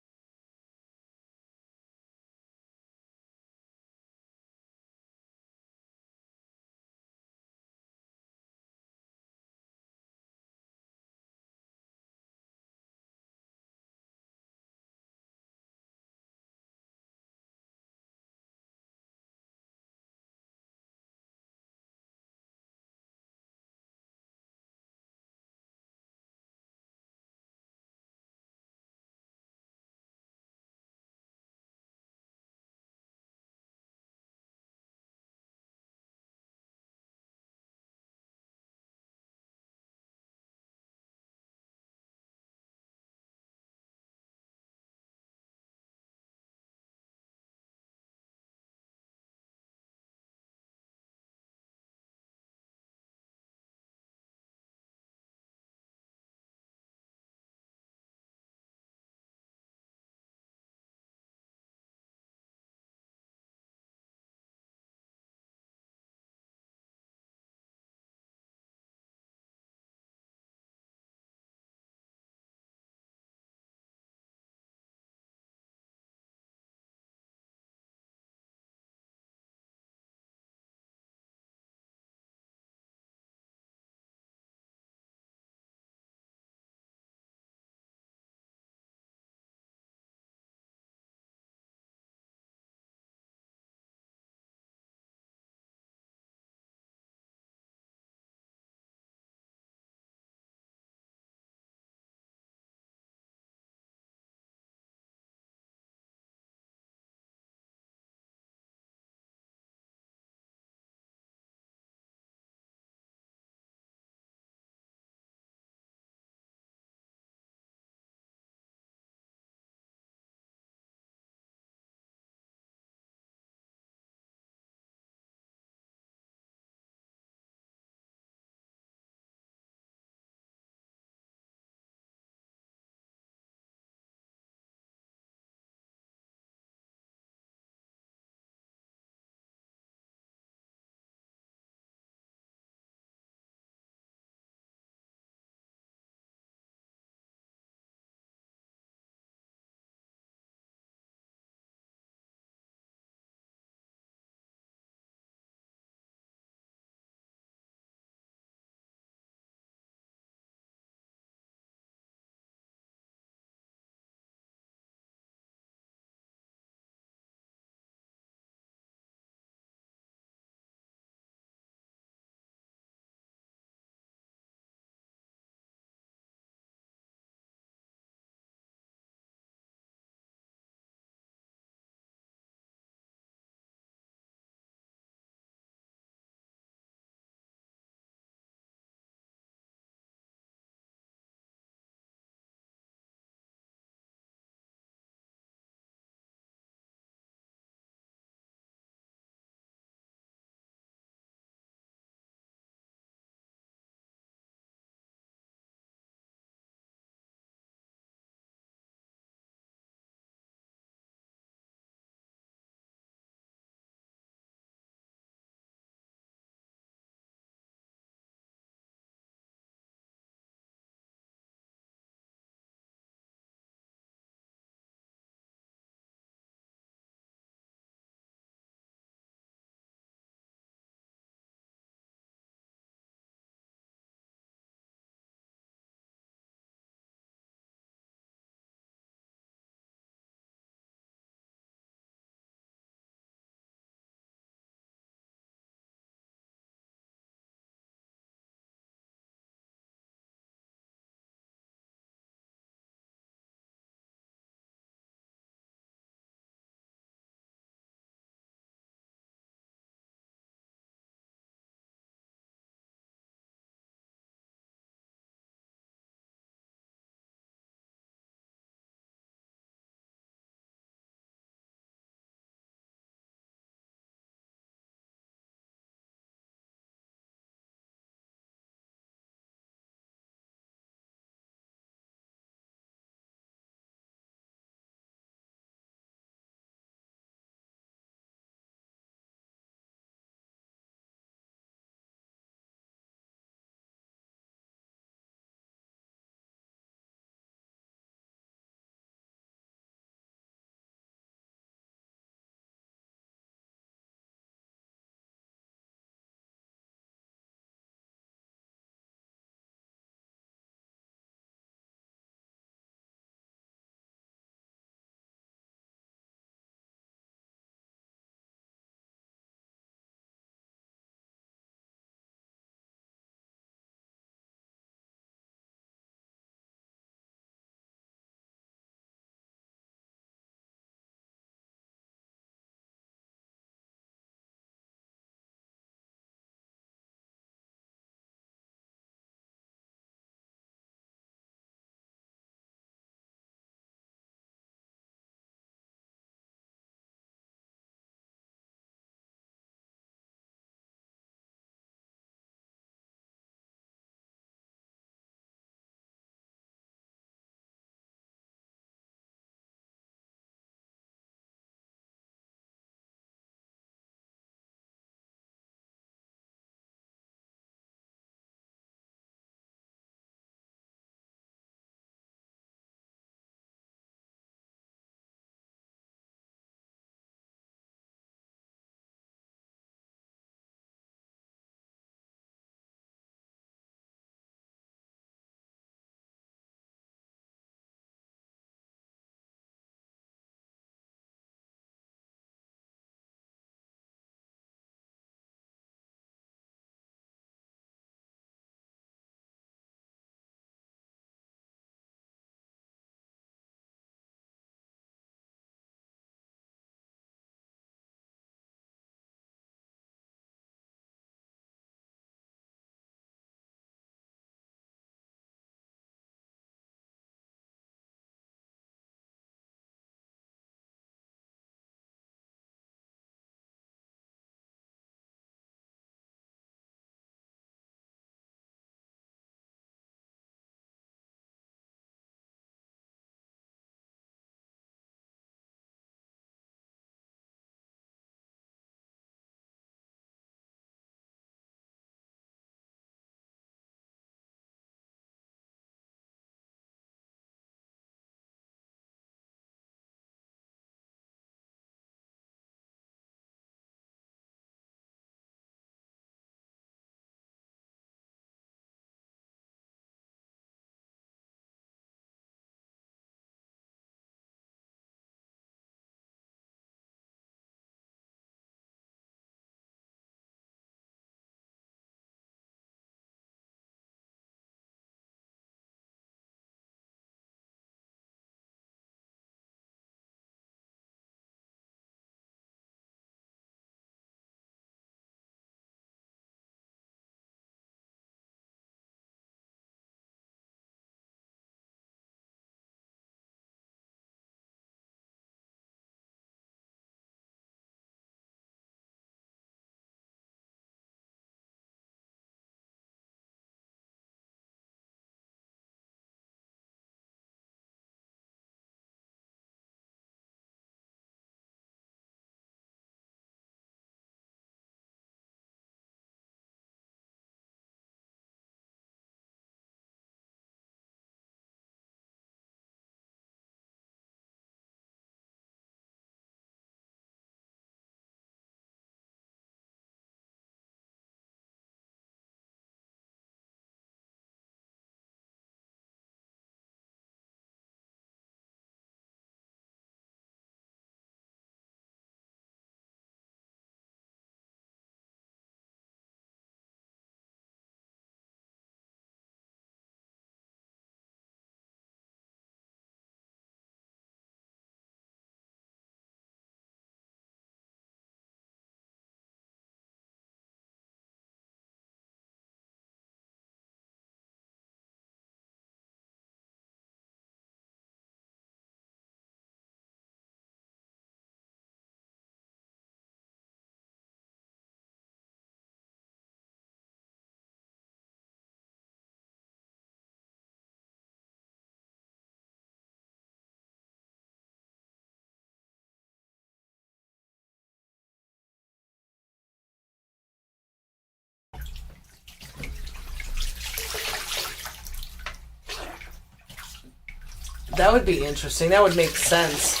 Speaker 1: That would be interesting. That would make sense.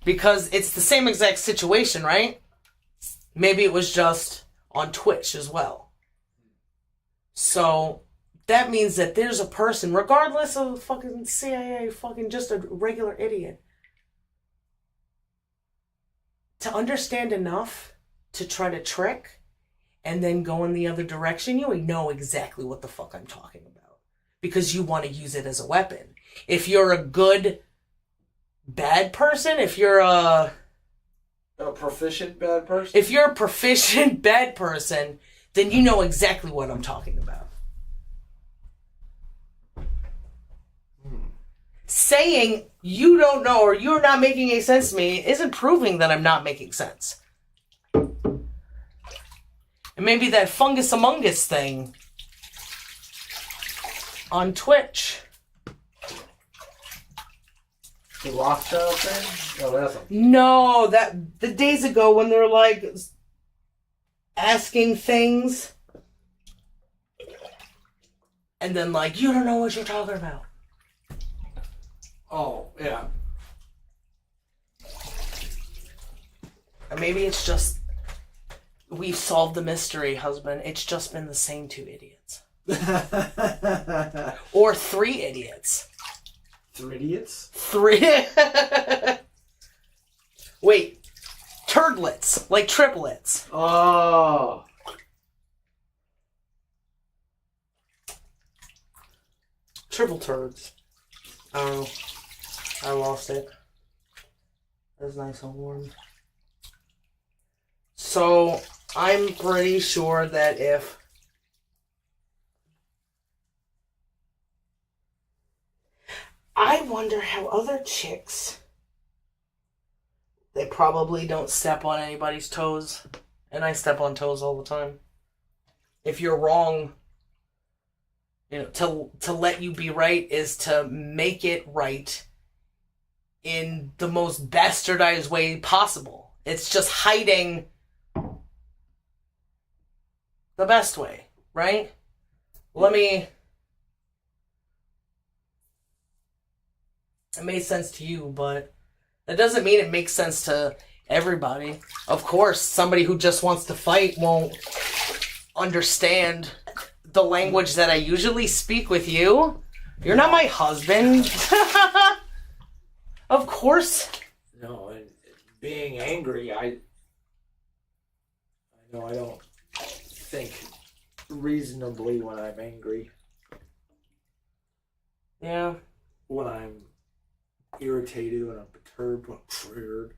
Speaker 1: Because it's the same exact situation, right? Maybe it was just on Twitch as well. So that means that there's a person, regardless of fucking CIA, fucking just a regular idiot, to understand enough to try to trick and then go in the other direction. You know exactly what the fuck I'm talking about. Because you want to use it as a weapon. If you're a good, bad person, if you're a
Speaker 2: proficient bad person?
Speaker 1: If you're a proficient bad person, then you know exactly what I'm talking about. Saying you don't know or you're not making any sense to me isn't proving that I'm not making sense. And maybe that Fungus Among Us thing on Twitch.
Speaker 2: The Rothschild thing? Oh, that's not...
Speaker 1: No, that the days ago when they're like asking things and then like, you don't know what you're talking about.
Speaker 2: Oh, yeah.
Speaker 1: Or maybe it's just we've solved the mystery, husband. It's just been the same two idiots. Or three idiots.
Speaker 2: 3 idiots?
Speaker 1: Three. Wait. Turdlets. Like triplets.
Speaker 2: Oh.
Speaker 1: Triple turds. Oh. I lost it. That's nice and warm. So, I'm pretty sure that if I wonder how other chicks, they probably don't step on anybody's toes. And I step on toes all the time. If you're wrong, you know, to let you be right is to make it right in the most bastardized way possible. It's just hiding the best way, right? It made sense to you, but that doesn't mean it makes sense to everybody. Of course, somebody who just wants to fight won't understand the language that I usually speak with you. You're not my husband. Of course.
Speaker 2: No, and being angry, I know I don't think reasonably when I'm angry.
Speaker 1: Yeah.
Speaker 2: When I'm irritated, when I'm perturbed, when I'm triggered.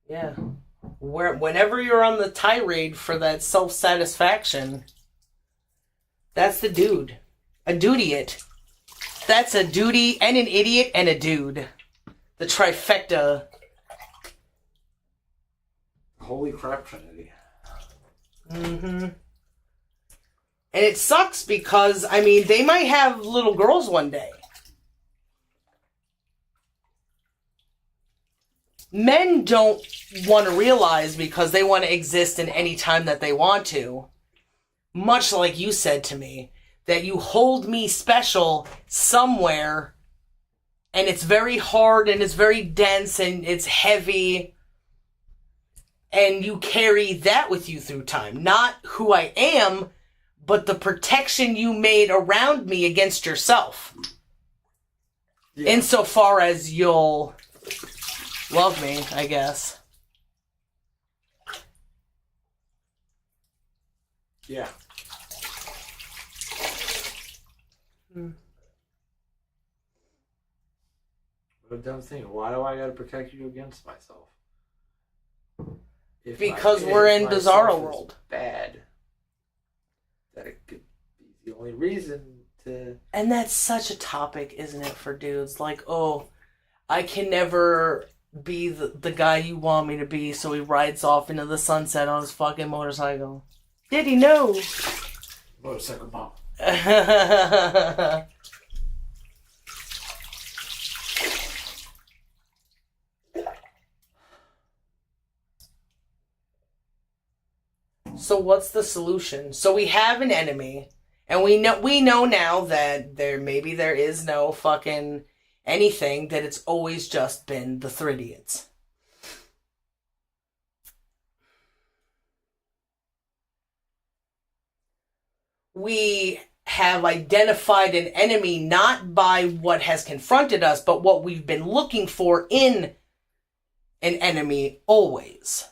Speaker 1: Yeah. Whenever you're on the tirade for that self-satisfaction, that's the dude. A dudiot. That's a duty and an idiot and a dude. The trifecta.
Speaker 2: Holy crap, Trinity.
Speaker 1: Mm-hmm. And it sucks because, I mean, they might have little girls one day. Men don't want to realize because they want to exist in any time that they want to. Much like you said to me, that you hold me special somewhere and it's very hard and it's very dense and it's heavy and you carry that with you through time. Not who I am, but the protection you made around me against yourself. Yeah. Insofar as you'll love me, I guess.
Speaker 2: Yeah. What a dumb thing. Why do I gotta protect you against myself?
Speaker 1: Because we're in Bizarro World.
Speaker 2: Bad. That it could be the only reason to...
Speaker 1: And that's such a topic, isn't it, for dudes? Like, oh, I can never be the guy you want me to be, so he rides off into the sunset on his fucking motorcycle. Did he know?
Speaker 2: Motorcycle bomb.
Speaker 1: So what's the solution? So we have an enemy, And we know now that there is no fucking anything, that it's always just been the Thridians. We have identified an enemy not by what has confronted us, but what we've been looking for in an enemy always.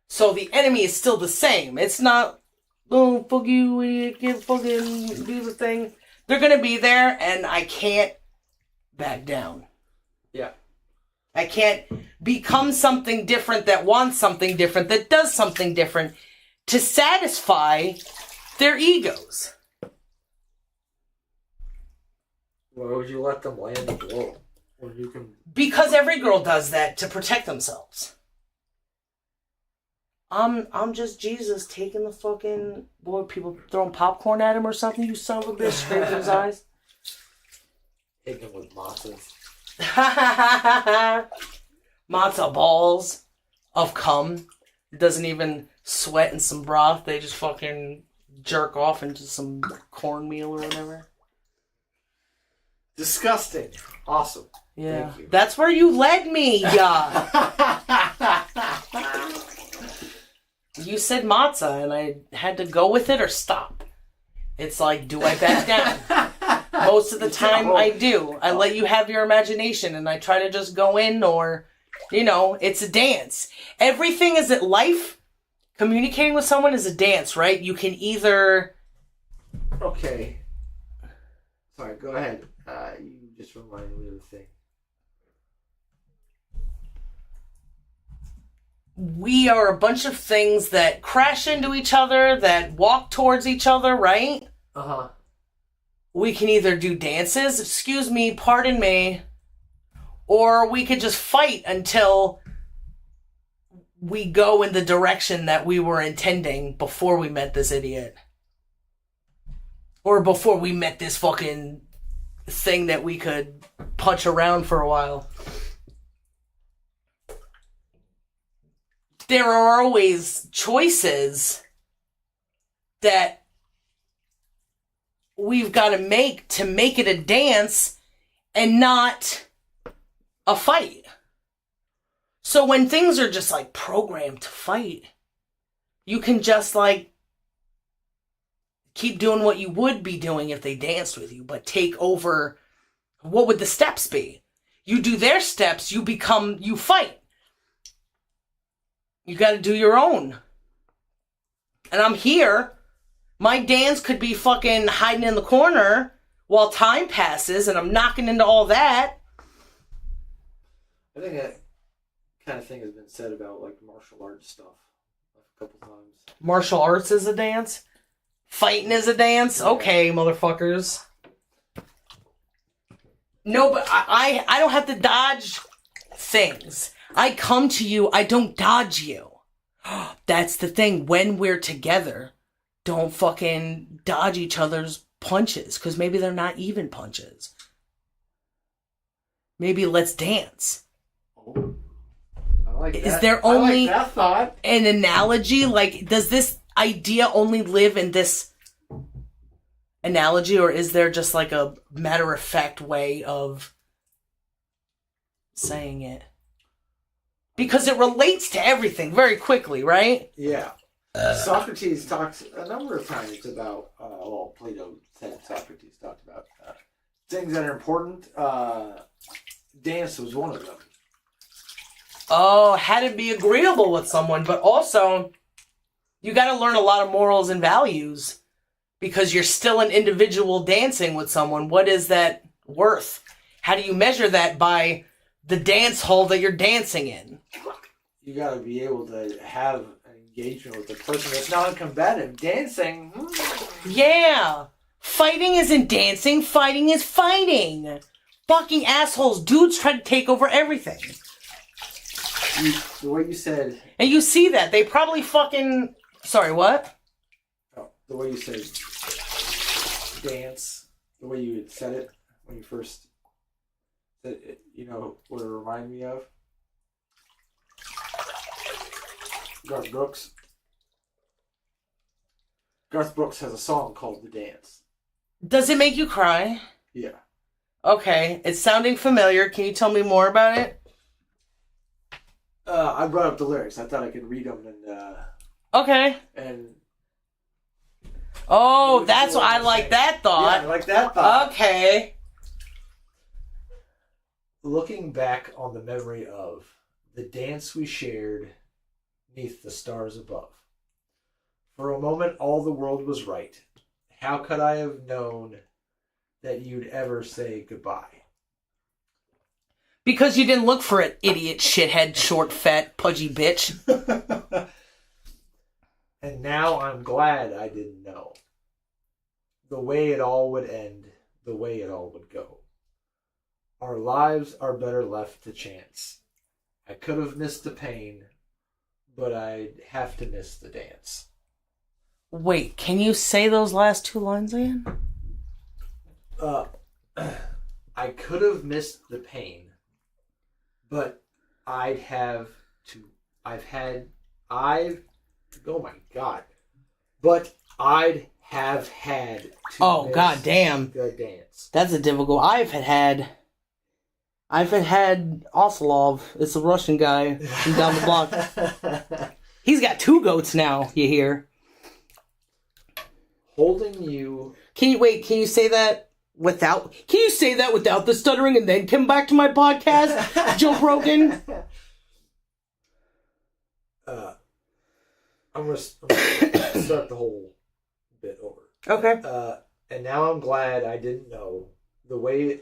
Speaker 1: So the enemy is still the same. It's not, oh, fuck you, idiot, can't fucking do the thing. They're gonna be there, and I can't back down.
Speaker 2: Yeah.
Speaker 1: I can't become something different that wants something different, that does something different to satisfy their egos.
Speaker 2: Why would you let them land the blow when you can?
Speaker 1: Because every girl does that to protect themselves. I'm just Jesus taking the fucking, boy, people throwing popcorn at him or something, you son of a bitch, scraping his eyes.
Speaker 2: Hitting him with matzahs.
Speaker 1: Matzo balls of cum. Doesn't even sweat in some broth. They just fucking jerk off into some cornmeal or whatever.
Speaker 2: Disgusting. Awesome.
Speaker 1: Yeah.
Speaker 2: Thank you.
Speaker 1: That's where you led me, yeah. You said matzah, and I had to go with it or stop. It's like, do I back down? Most of the time, I do. I let you have your imagination, and I try to just go in, or, it's a dance. Everything is at life. Communicating with someone is a dance, right? You can either...
Speaker 2: Okay. Sorry, go ahead. You just reminded me of the thing.
Speaker 1: We are a bunch of things that crash into each other, that walk towards each other, right?
Speaker 2: Uh-huh.
Speaker 1: We can either do dances, excuse me, pardon me, or we could just fight until we go in the direction that we were intending before we met this idiot. Or before we met this fucking thing that we could punch around for a while. There are always choices that we've got to make it a dance and not a fight. So when things are just programmed to fight, you can just keep doing what you would be doing if they danced with you, but take over. What would the steps be? You do their steps, you fight. You gotta do your own. And I'm here. My dance could be fucking hiding in the corner while time passes, and I'm knocking into all that.
Speaker 2: I think that kind of thing has been said about martial arts stuff a couple times.
Speaker 1: Martial arts is a dance? Fighting is a dance?
Speaker 2: Yeah.
Speaker 1: Okay, motherfuckers. No, but I don't have to dodge things. I come to you, I don't dodge you. That's the thing. When we're together, don't fucking dodge each other's punches, because maybe they're not even punches. Maybe let's dance.
Speaker 2: Oh, I like that.
Speaker 1: Is there only
Speaker 2: that thought.
Speaker 1: An analogy? Does this idea only live in this analogy, or is there just a matter-of-fact way of saying it? Because it relates to everything very quickly, right?
Speaker 2: Yeah. Socrates talks a number of times about, Plato said Socrates talked about things that are important. Dance was one of them.
Speaker 1: Oh, had to be agreeable with someone, but also you got to learn a lot of morals and values because you're still an individual dancing with someone. What is that worth? How do you measure that by the dance hall that you're dancing in?
Speaker 2: You got to be able to have an engagement with the person that's non-combative. Dancing.
Speaker 1: Yeah. Fighting isn't dancing. Fighting is fighting. Fucking assholes. Dudes try to take over everything.
Speaker 2: The way you said...
Speaker 1: And you see that. They probably fucking... Sorry, what?
Speaker 2: Oh, the way you said dance. The way you had said it when you first said it, what it reminded me of? Garth Brooks. Garth Brooks has a song called The Dance.
Speaker 1: Does it make you cry?
Speaker 2: Yeah.
Speaker 1: Okay, it's sounding familiar. Can you tell me more about it?
Speaker 2: I brought up the lyrics. I thought I could read them
Speaker 1: Okay.
Speaker 2: and
Speaker 1: Oh, that's what I like that thought.
Speaker 2: Yeah, I like that thought.
Speaker 1: Okay.
Speaker 2: Looking back on the memory of the dance we shared neath the stars above. For a moment, all the world was right. How could I have known that you'd ever say goodbye?
Speaker 1: Because you didn't look for it, idiot, shithead, short, fat, pudgy bitch.
Speaker 2: And now I'm glad I didn't know. The way it all would end, the way it all would go. Our lives are better left to chance. I could have missed the pain, but I'd have to miss the dance.
Speaker 1: Wait, can you say those last two lines again?
Speaker 2: I could have missed the pain, but oh my God. But I'd have had to
Speaker 1: Oh,
Speaker 2: miss
Speaker 1: god damn.
Speaker 2: the dance.
Speaker 1: That's a difficult. I've had Oslov. It's a Russian guy from down the block. He's got 2 goats now, you hear.
Speaker 2: Holding you.
Speaker 1: Can you say that without the stuttering and then come back to my podcast, Joe Rogan?
Speaker 2: I'm gonna start the whole bit over.
Speaker 1: Okay.
Speaker 2: And now I'm glad I didn't know the way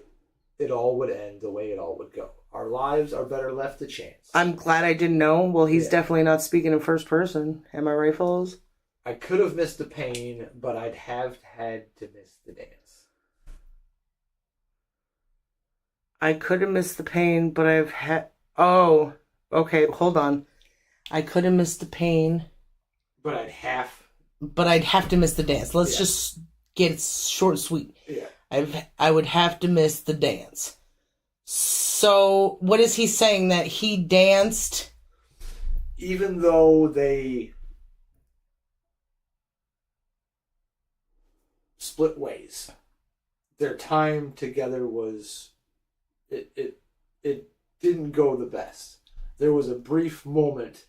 Speaker 2: it all would end, the way it all would go. Our lives are better left to chance.
Speaker 1: I'm glad I didn't know. Well, he's definitely not speaking in first person. Am I right, fellas?
Speaker 2: I could have missed the pain, but I'd have had to miss the dance.
Speaker 1: I could have missed the pain, but I've had... Oh, okay, hold on. I could have missed the pain...
Speaker 2: But I'd
Speaker 1: have to miss the dance. Let's just get it short and sweet.
Speaker 2: Yeah.
Speaker 1: I would have to miss the dance. So, what is he saying? That he danced?
Speaker 2: Even though they split ways, their time together was... It didn't go the best. There was a brief moment,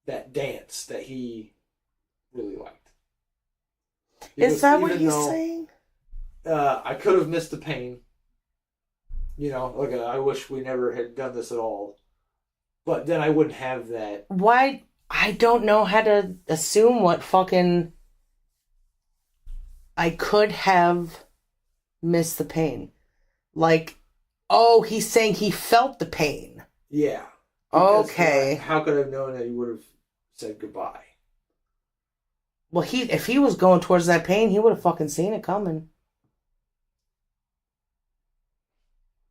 Speaker 2: that dance, that he really liked.
Speaker 1: Is that what he's saying?
Speaker 2: I could have missed the pain. I wish we never had done this at all. But then I wouldn't have that.
Speaker 1: Why? I don't know how to assume what fucking... I could have missed the pain. Like, oh, he's saying he felt the pain.
Speaker 2: Yeah.
Speaker 1: Okay.
Speaker 2: How could I have known that he would have said goodbye?
Speaker 1: Well, if he was going towards that pain, he would have fucking seen it coming.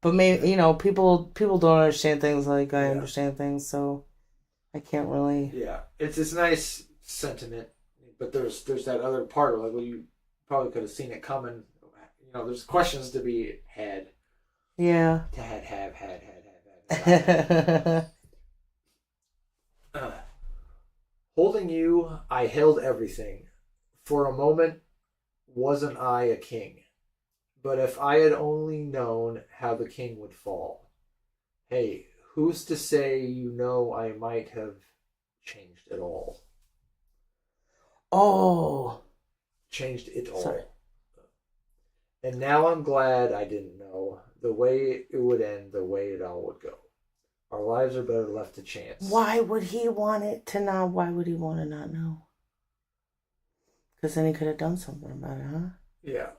Speaker 1: But maybe, people don't understand things like I understand things, so I can't really...
Speaker 2: Yeah, it's this nice sentiment, but there's that other part of like, well, you probably could have seen it coming. There's questions to be had.
Speaker 1: Yeah.
Speaker 2: To have. Holding you, I held everything. For a moment, wasn't I a king? But if I had only known how the king would fall. Hey, who's to say I might have changed it all?
Speaker 1: Oh.
Speaker 2: Changed it all.
Speaker 1: Sorry.
Speaker 2: And now I'm glad I didn't know the way it would end, the way it all would go. Our lives are better left to chance.
Speaker 1: Why would he want it to not? Why would he want to not know? Because then he could have done something about it, huh?
Speaker 2: Yeah.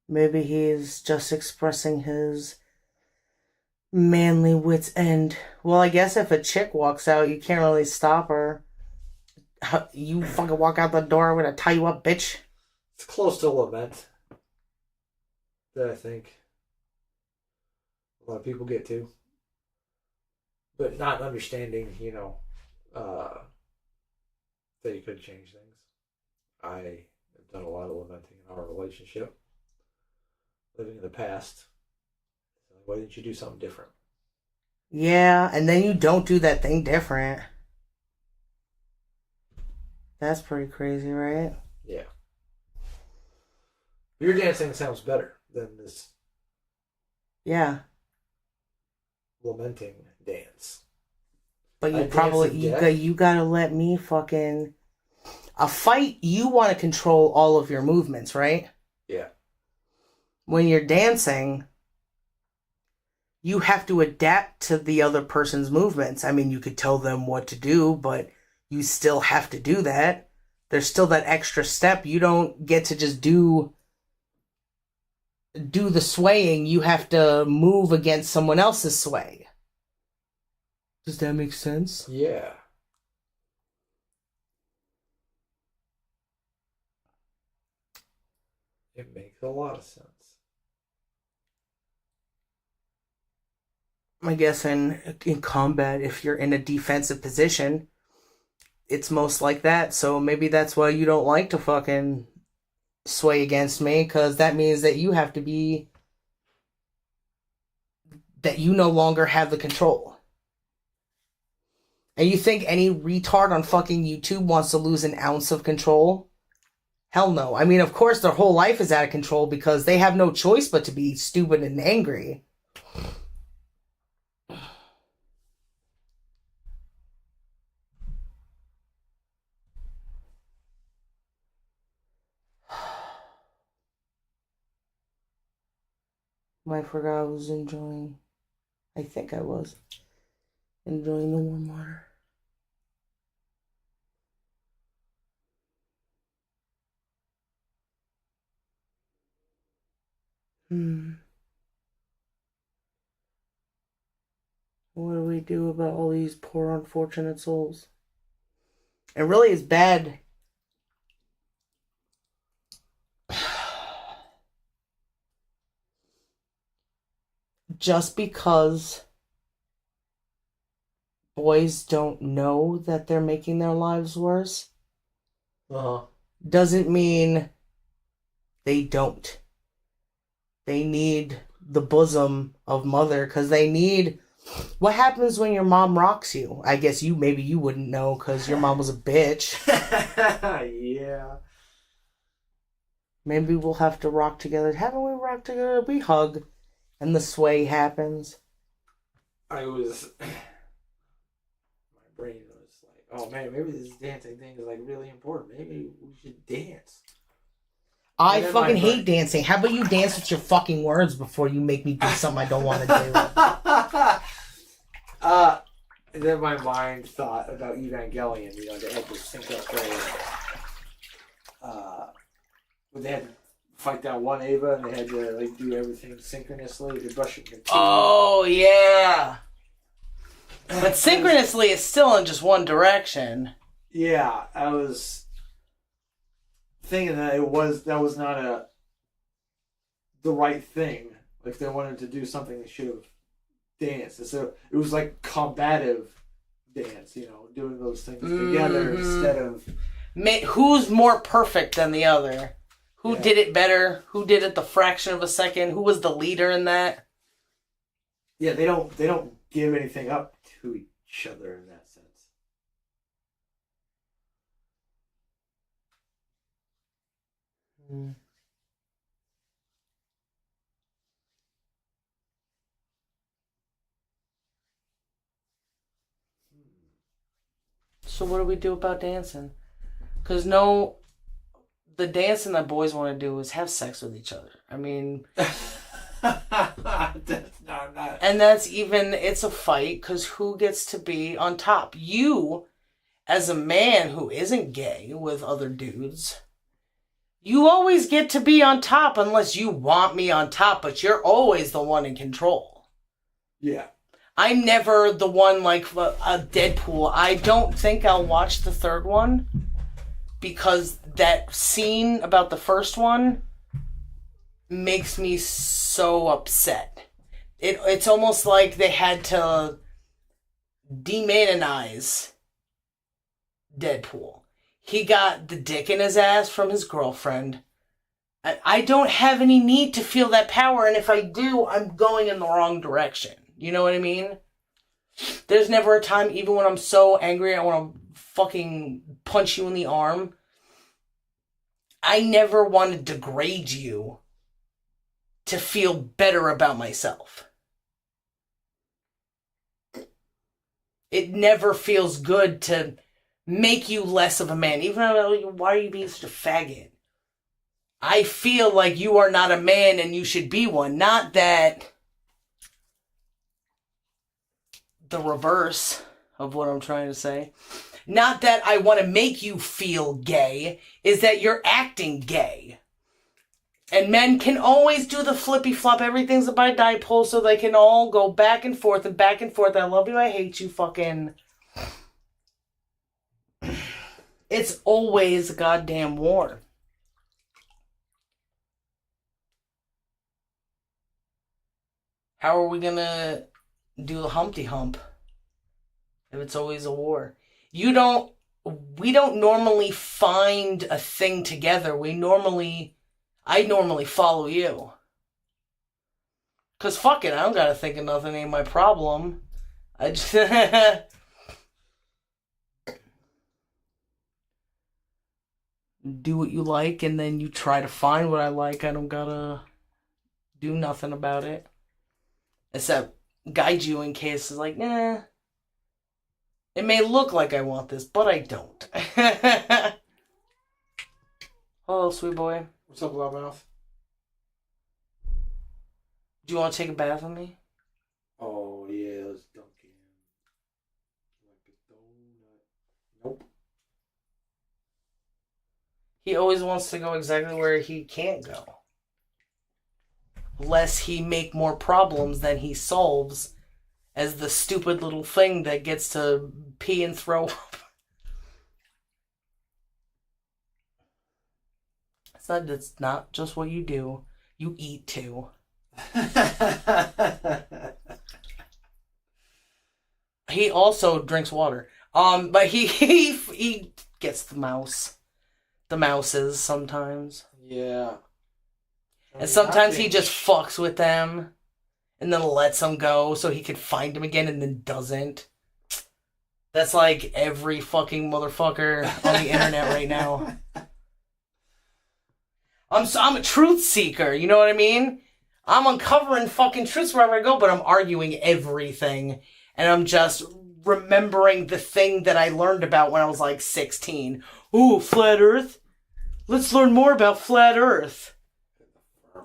Speaker 1: Maybe he's just expressing his manly wit's end. Well, I guess if a chick walks out, you can't really stop her. You fucking walk out the door, I'm gonna tie you up, bitch.
Speaker 2: It's close to lament. That I think a lot of people get to. But not understanding, that you could change things. I have done a lot of lamenting in our relationship. Living in the past. Why didn't you do something different?
Speaker 1: Yeah, and then you don't do that thing different. That's pretty crazy, right?
Speaker 2: Yeah. Your dancing sounds better than this
Speaker 1: Yeah.
Speaker 2: lamenting dance.
Speaker 1: But
Speaker 2: A dance of death?
Speaker 1: you gotta let me fucking... A fight, you want to control all of your movements, right?
Speaker 2: Yeah.
Speaker 1: When you're dancing, you have to adapt to the other person's movements. I mean, you could tell them what to do, but you still have to do that. There's still that extra step. You don't get to just do the swaying. You have to move against someone else's sway. Does that make sense?
Speaker 2: Yeah. It makes a lot of sense.
Speaker 1: I guess in combat, if you're in a defensive position, it's most like that. So maybe that's why you don't like to fucking sway against me, because that means that you have to be... that you no longer have the control. And you think any retard on fucking YouTube wants to lose an ounce of control? Hell no. I mean, of course their whole life is out of control because they have no choice but to be stupid and angry. I forgot I was enjoying... I think I was enjoying the warm water. What do we do about all these poor unfortunate souls? It really is bad. Just because boys don't know that they're making their lives worse doesn't mean they don't. They need the bosom of mother, because they need... What happens when your mom rocks you? I guess maybe you wouldn't know because your mom was a bitch.
Speaker 2: Yeah.
Speaker 1: Maybe we'll have to rock together. Haven't we rocked together? We hug and the sway happens.
Speaker 2: My brain was like, oh man, maybe this dancing thing is like really important. Maybe we should dance.
Speaker 1: I fucking hate dancing. How about you dance with your fucking words before you make me do something I don't want to
Speaker 2: do? And then my mind thought about Evangelion. You know, they had to sync up when they had to fight that one Ava, and they had to like do everything synchronously. They brush your teeth.
Speaker 1: Oh yeah. But synchronously is still in just one direction.
Speaker 2: Yeah, I was thinking that that was not the right thing. If they wanted to do something, they should have danced. So it was like combative dance, you know, doing those things together instead of...
Speaker 1: Who's more perfect than the other? Who did it better? Who did it the fraction of a second? Who was the leader in that?
Speaker 2: Yeah, they don't give anything up to each other in that sense.
Speaker 1: So what do we do about dancing? Because the dancing that boys want to do is have sex with each other. I mean... And that's even... It's a fight, because who gets to be on top? You, as a man who isn't gay with other dudes... You always get to be on top unless you want me on top, but you're always the one in control.
Speaker 2: Yeah.
Speaker 1: I'm never the one like a Deadpool. I don't think I'll watch the third one because that scene about the first one makes me so upset. It's almost like they had to demonize Deadpool. He got the dick in his ass from his girlfriend. I don't have any need to feel that power, and if I do, I'm going in the wrong direction. You know what I mean? There's never a time, even when I'm so angry, I want to fucking punch you in the arm. I never want to degrade you to feel better about myself. It never feels good to make you less of a man. Even though, why are you being such a faggot? I feel like you are not a man and you should be one. Not that the reverse of what I'm trying to say. Not that I want to make you feel gay. Is that you're acting gay. And men can always do the flippy flop. Everything's a by dipole, so they can all go back and forth and back and forth. I love you, I hate you, fucking. It's always a goddamn war. How are we gonna do the Humpty Hump if it's always a war? We don't normally find a thing together. I normally follow you. Cause fuck it, I don't gotta think of nothing, ain't my problem. I just do what you like and then you try to find what I like. I don't gotta do nothing about it. Except guide you in case it's like, nah. It may look like I want this, but I don't. Hello, sweet boy.
Speaker 2: What's up, loudmouth?
Speaker 1: Do you want to take a bath with me?
Speaker 2: Oh, yeah, let's dunk in. Like a donut. Nope.
Speaker 1: He always wants to go exactly where he can't go. Lest he make more problems than he solves as the stupid little thing that gets to pee and throw up. It's not just what you do. You eat too. He also drinks water. But he gets the mouses sometimes.
Speaker 2: Yeah.
Speaker 1: And sometimes he just fucks with them and then lets them go so he could find them again and then doesn't. That's like every fucking motherfucker on the internet right now. I'm a truth seeker, you know what I mean? I'm uncovering fucking truths wherever I go, but I'm arguing everything. And I'm just remembering the thing that I learned about when I was like 16. Ooh, flat earth? Let's learn more about flat earth.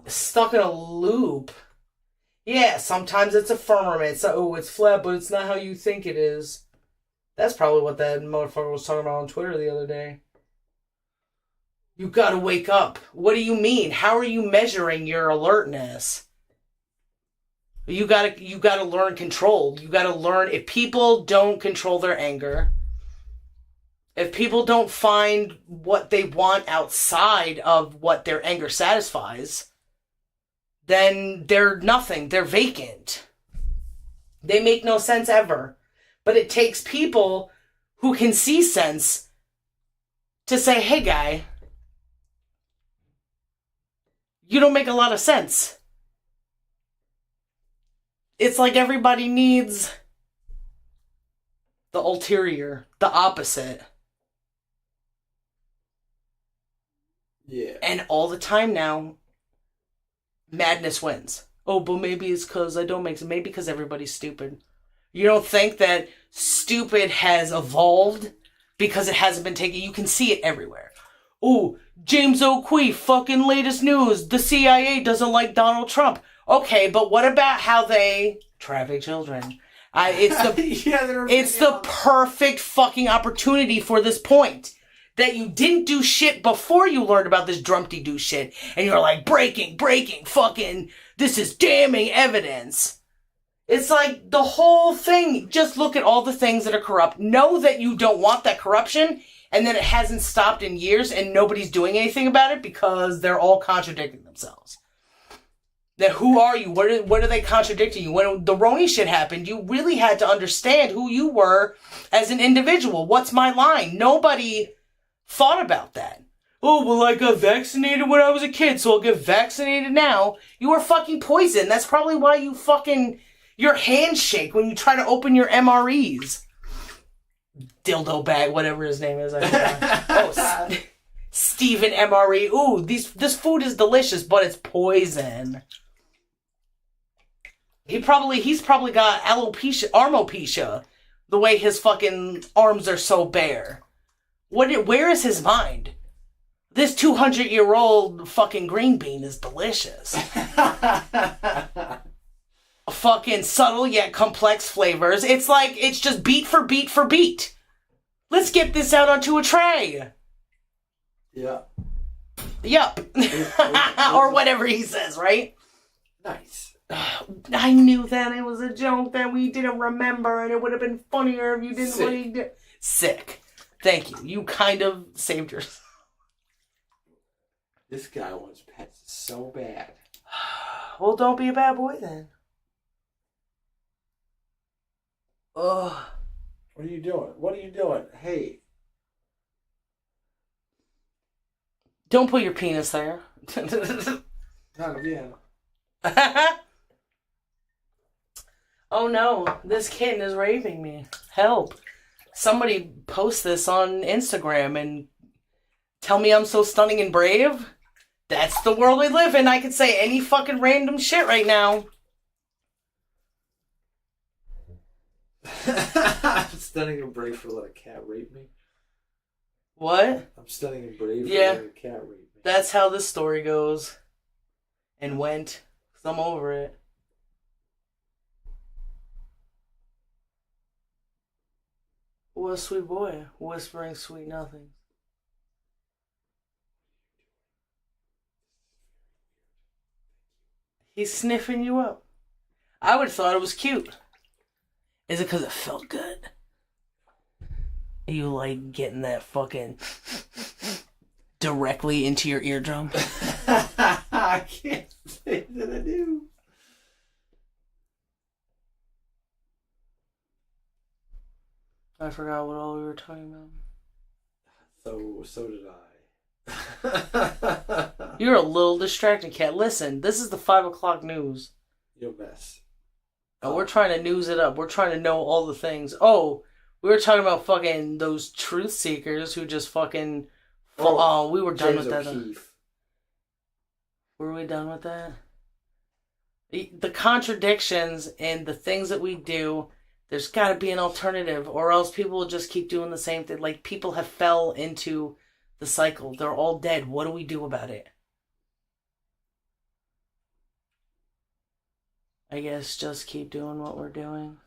Speaker 1: Stuck in a loop. Yeah, sometimes it's a firmament. So, it's flat, but it's not how you think it is. That's probably what that motherfucker was talking about on Twitter the other day. You gotta wake up. What do you mean? How are you measuring your alertness? You gotta learn control. You gotta learn, if people don't control their anger, if people don't find what they want outside of what their anger satisfies, then they're nothing. They're vacant. They make no sense ever. But it takes people who can see sense to say, hey guy, you don't make a lot of sense. It's like everybody needs the ulterior, the opposite.
Speaker 2: Yeah.
Speaker 1: And all the time now, madness wins. Oh, but maybe it's because I don't make sense. Maybe because everybody's stupid. You don't think that stupid has evolved because it hasn't been taken? You can see it everywhere. Ooh, James O'Queef, fucking latest news. The CIA doesn't like Donald Trump. Okay, but what about how they traffic children? It's the perfect fucking opportunity for this point. That you didn't do shit before you learned about this Drumpty-Doo shit. And you're like, breaking, fucking, this is damning evidence. It's like the whole thing. Just look at all the things that are corrupt. Know that you don't want that corruption. And then it hasn't stopped in years and nobody's doing anything about it because they're all contradicting themselves. Then who are you? What are they contradicting you? When the Roni shit happened, you really had to understand who you were as an individual. What's my line? Nobody thought about that. Oh, well, I got vaccinated when I was a kid, so I'll get vaccinated now. You were fucking poisoned. That's probably why you fucking Your handshake when you try to open your MREs. Dildo bag, whatever his name is. I forgot. Oh, Steven MRE. Ooh, this food is delicious, but it's poison. He's probably got armopecia, the way his fucking arms are so bare. Where is his mind? This 200-year-old fucking green bean is delicious. Fucking subtle yet complex flavors. It's like, it's just beat for beat for beat. Let's get this out onto a tray.
Speaker 2: Yeah.
Speaker 1: Yup. Or whatever he says, right?
Speaker 2: Nice.
Speaker 1: I knew that it was a joke that we didn't remember, and it would have been funnier if you didn't really... Sick. Thank you. You kind of saved yourself.
Speaker 2: This guy wants pets so bad.
Speaker 1: Well, don't be a bad boy then. Ugh.
Speaker 2: What are you doing? What are you doing? Hey.
Speaker 1: Don't put your penis there.
Speaker 2: Not again.
Speaker 1: Oh no, this kitten is raping me. Help. Somebody post this on Instagram and tell me I'm so stunning and brave. That's the world we live in. I could say any fucking random shit right now.
Speaker 2: I'm stunning and brave for letting a cat rape me.
Speaker 1: What?
Speaker 2: I'm stunning and brave for
Speaker 1: Yeah.
Speaker 2: letting a cat rape me.
Speaker 1: That's how this story goes. And went. 'Cause I'm over it. What a sweet boy. Whispering sweet nothings. He's sniffing you up. I would have thought it was cute. Is it because it felt good? You like getting that fucking directly into your eardrum?
Speaker 2: I can't say that I do.
Speaker 1: I forgot what all we were talking about.
Speaker 2: So did I.
Speaker 1: You're a little distracted, cat. Listen, this is the 5 o'clock news.
Speaker 2: You'll mess.
Speaker 1: And we're trying to news it up. We're trying to know all the things. Oh, we were talking about fucking those truth seekers who just fucking... we were done with that. Were we done with that? The contradictions and the things that we do, there's got to be an alternative, or else people will just keep doing the same thing. Like, people have fell into the cycle. They're all dead. What do we do about it? I guess just keep doing what we're doing.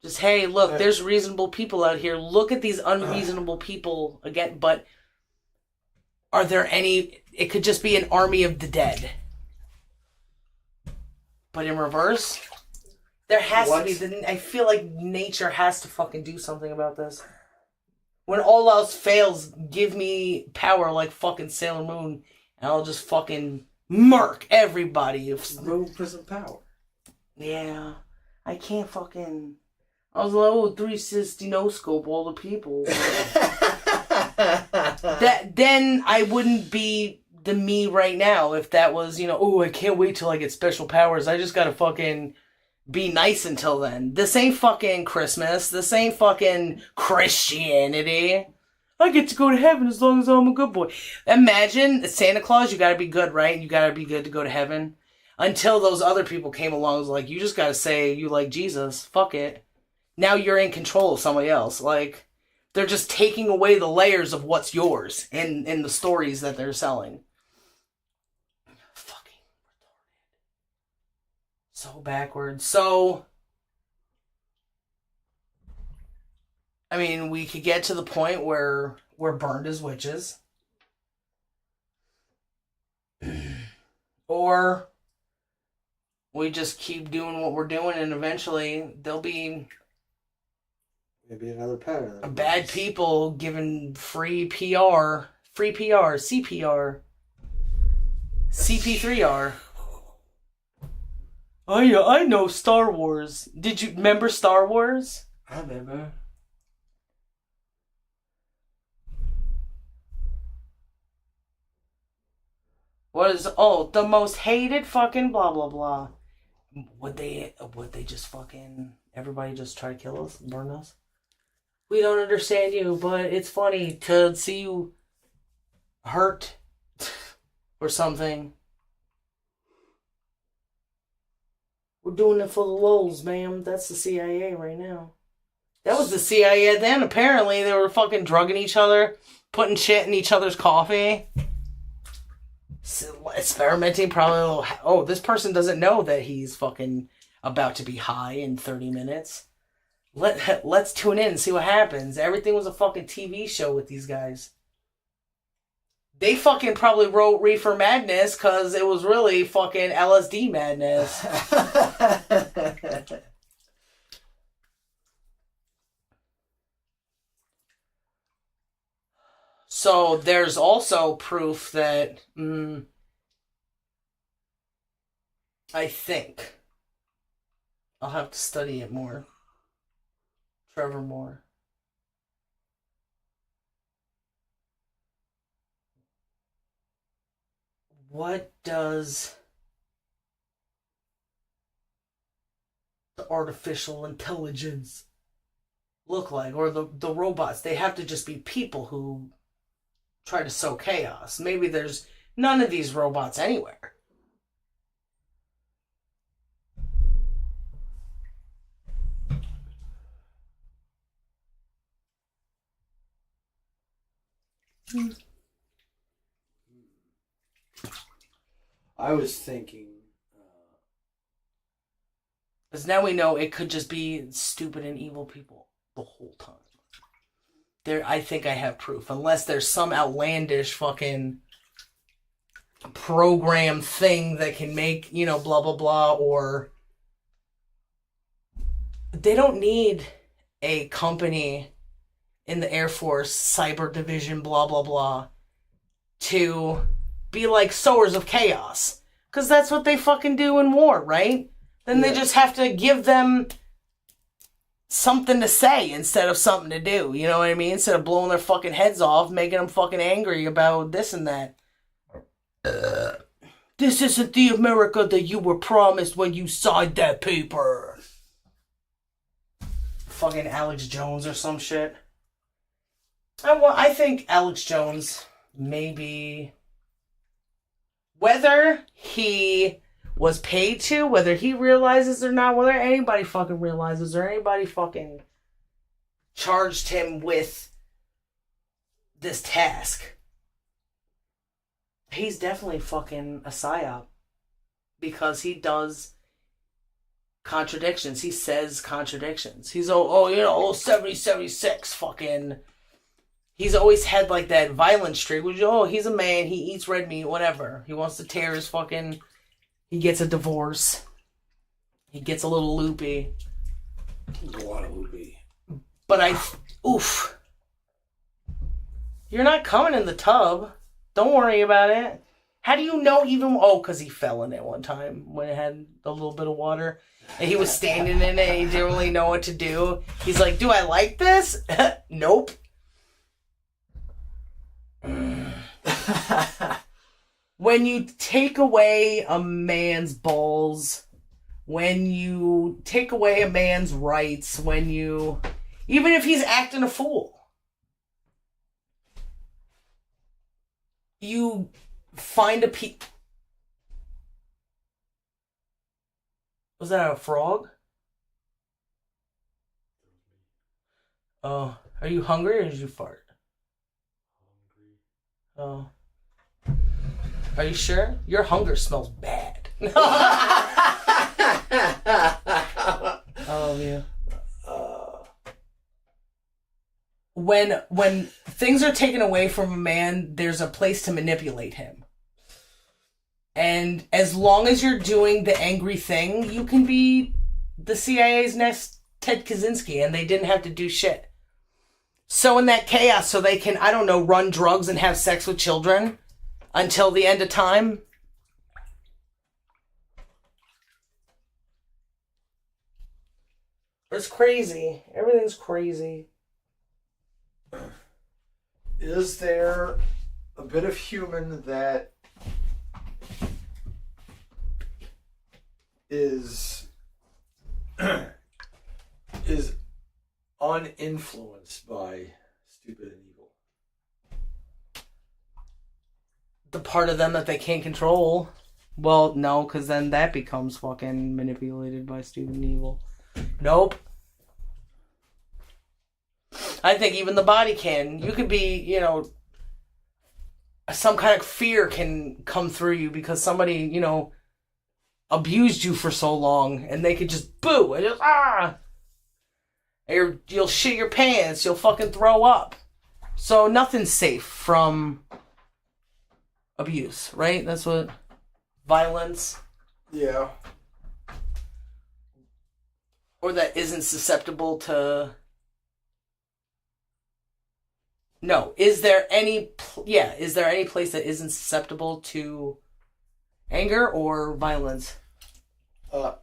Speaker 1: Just, hey, look, there's reasonable people out here. Look at these unreasonable people again. But are there any... It could just be an army of the dead. But in reverse, there has to be... I feel like nature has to fucking do something about this. When all else fails, give me power like fucking Sailor Moon, and I'll just fucking murk everybody.
Speaker 2: Moon prison power.
Speaker 1: Yeah. I can't fucking... I was like, 360 no scope all the people. Then I wouldn't be the me right now if that was, I can't wait till I get special powers. I just gotta fucking be nice until then. This ain't fucking Christmas. This ain't fucking Christianity. I get to go to heaven as long as I'm a good boy. Imagine Santa Claus, you gotta be good, right? You gotta be good to go to heaven. Until those other people came along, it was like, you just gotta say you like Jesus. Fuck it. Now you're in control of somebody else. Like, they're just taking away the layers of what's yours in the stories that they're selling. Fucking retarded. So backwards. So, I mean, we could get to the point where we're burned as witches. Or we just keep doing what we're doing, and eventually there'll be...
Speaker 2: Maybe another pattern.
Speaker 1: Bad people giving free PR, CPR, CP3R. Oh yeah, I know Star Wars. Did you remember Star Wars?
Speaker 2: I remember.
Speaker 1: What is, the most hated fucking blah blah blah. Would they just fucking everybody just try to kill us, burn us? We don't understand you, but it's funny to see you hurt or something. We're doing it for the lulz, ma'am. That's the CIA right now. That was the CIA then. Apparently, they were fucking drugging each other, putting shit in each other's coffee, experimenting. Probably. Oh, this person doesn't know that he's fucking about to be high in 30 minutes. Let's tune in and see what happens. Everything was a fucking TV show with these guys. They fucking probably wrote Reefer Madness because it was really fucking LSD madness. So there's also proof that I think I'll have to study it more. Trevor Moore. What does the artificial intelligence look like? Or the robots? They have to just be people who try to sow chaos. Maybe there's none of these robots anywhere.
Speaker 2: I was thinking...
Speaker 1: Because now we know it could just be stupid and evil people the whole time. I think I have proof. Unless there's some outlandish fucking program thing that can make, blah, blah, blah, or... They don't need a company in the Air Force, cyber division, blah, blah, blah, to be like sowers of chaos. Because that's what they fucking do in war, right? Then they just have to give them something to say instead of something to do. You know what I mean? Instead of blowing their fucking heads off, making them fucking angry about this and that. This isn't the America that you were promised when you signed that paper. Fucking Alex Jones or some shit. I think Alex Jones maybe... Whether he was paid to, whether he realizes or not, whether anybody fucking realizes or anybody fucking charged him with this task, he's definitely fucking a psyop. Because he does contradictions. He says contradictions. He's 7076 fucking... He's always had like that violent streak, which, he's a man, he eats red meat, whatever. He wants to tear his fucking... He gets a divorce. He gets a little loopy.
Speaker 2: A lot of loopy.
Speaker 1: But oof. You're not coming in the tub. Don't worry about it. How do you know even... because he fell in it one time when it had a little bit of water. And he was standing in it and he didn't really know what to do. He's like, do I like this? Nope. When you take away a man's balls, when you take away a man's rights, even if he's acting a fool, you find a Was that a frog? Oh, are you hungry or did you fart? Oh. Are you sure? Your hunger smells bad. Oh, yeah. When things are taken away from a man, there's a place to manipulate him. And as long as you're doing the angry thing, you can be the CIA's next Ted Kaczynski, and they didn't have to do shit. So in that chaos, so they can, run drugs and have sex with children until the end of time. It's crazy. Everything's crazy.
Speaker 2: Is there a bit of human that is is uninfluenced by stupid and evil.
Speaker 1: The part of them that they can't control. Well, no, because then that becomes fucking manipulated by stupid and evil. Nope. I think even the body can. You could be, you know, some kind of fear can come through you because somebody, you know, abused you for so long, and they could just boo and just you'll shit your pants, you'll fucking throw up. So nothing's safe from abuse, right? That's what violence.
Speaker 2: Yeah.
Speaker 1: Or that isn't susceptible to. No, is there any place that isn't susceptible to anger or violence?
Speaker 2: Anger.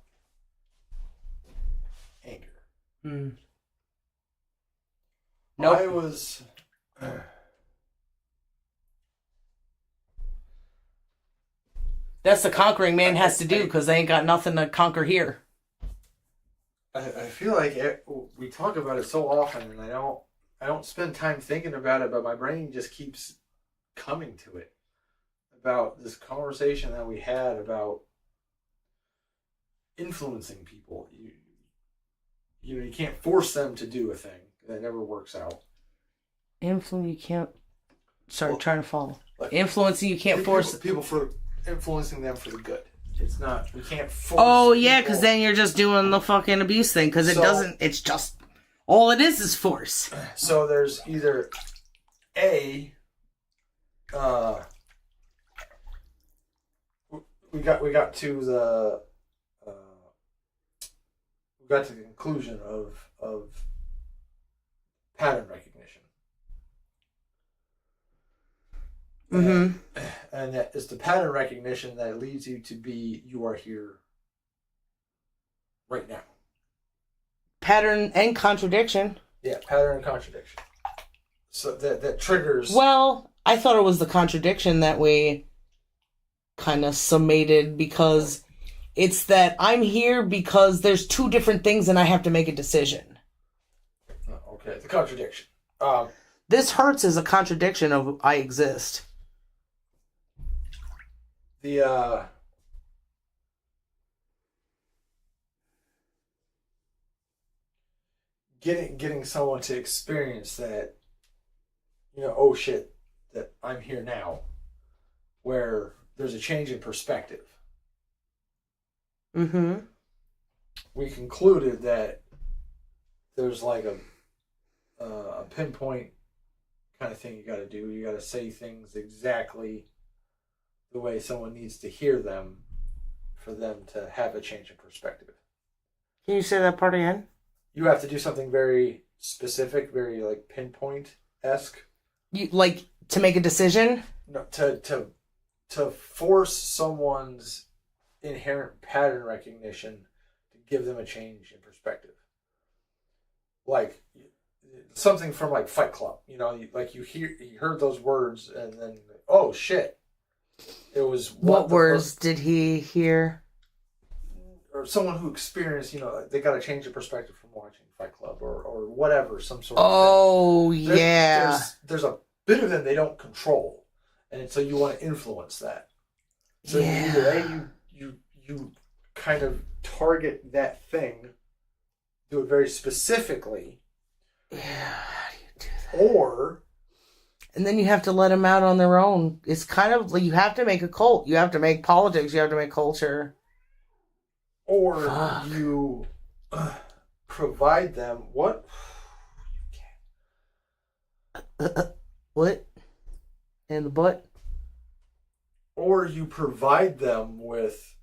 Speaker 1: Nope.
Speaker 2: I was.
Speaker 1: That's the conquering man has to do because they ain't got nothing to conquer here.
Speaker 2: I feel like we talk about it so often, and I don't spend time thinking about it, but my brain just keeps coming to it about this conversation that we had about influencing people. You know, you can't force them to do a thing that never works out.
Speaker 1: Influence you can't. Sorry,
Speaker 2: Well,
Speaker 1: trying to follow.
Speaker 2: Like,
Speaker 1: Influencing you can't force
Speaker 2: people for influencing them for the good. It's not. We can't force.
Speaker 1: Oh yeah,
Speaker 2: people.
Speaker 1: because then you're just doing the fucking abuse thing. Because it doesn't. It's just all it is force.
Speaker 2: So there's either A. We got to the conclusion of pattern recognition.
Speaker 1: Mm-hmm.
Speaker 2: And that it's the pattern recognition that leads you to be you are here right now.
Speaker 1: Pattern and contradiction.
Speaker 2: Yeah, pattern and contradiction. So that triggers.
Speaker 1: Well, I thought it was the contradiction that we kind of summated because it's that I'm here because there's two different things and I have to make a decision.
Speaker 2: Okay, the contradiction.
Speaker 1: This hurts as a contradiction of I exist.
Speaker 2: The getting someone to experience that, you know, oh shit, that I'm here now, where there's a change in perspective.
Speaker 1: Mm-hmm.
Speaker 2: We concluded that there's like a pinpoint kind of thing you got to do. You got to say things exactly the way someone needs to hear them for them to have a change in perspective.
Speaker 1: Can you say that part again?
Speaker 2: You have to do something very specific, very like pinpoint-esque.
Speaker 1: You like to make a decision?
Speaker 2: No, to force someone's inherent pattern recognition to give them a change in perspective. Like something from like Fight Club, you know, like you heard those words and then oh shit. It was
Speaker 1: what words did he hear?
Speaker 2: Or someone who experienced, you know, they got a change of perspective from watching Fight Club or whatever, some sort of
Speaker 1: oh
Speaker 2: thing.
Speaker 1: yeah.
Speaker 2: There's a bit of them they don't control, and so you want to influence that. So either you kind of target that thing, do it very specifically.
Speaker 1: Yeah, how do you do that?
Speaker 2: Or
Speaker 1: and then you have to let them out on their own. It's kind of like you have to make a cult. You have to make politics. You have to make culture.
Speaker 2: Or
Speaker 1: Fuck.
Speaker 2: you provide them what?
Speaker 1: What? And the butt?
Speaker 2: Or you provide them with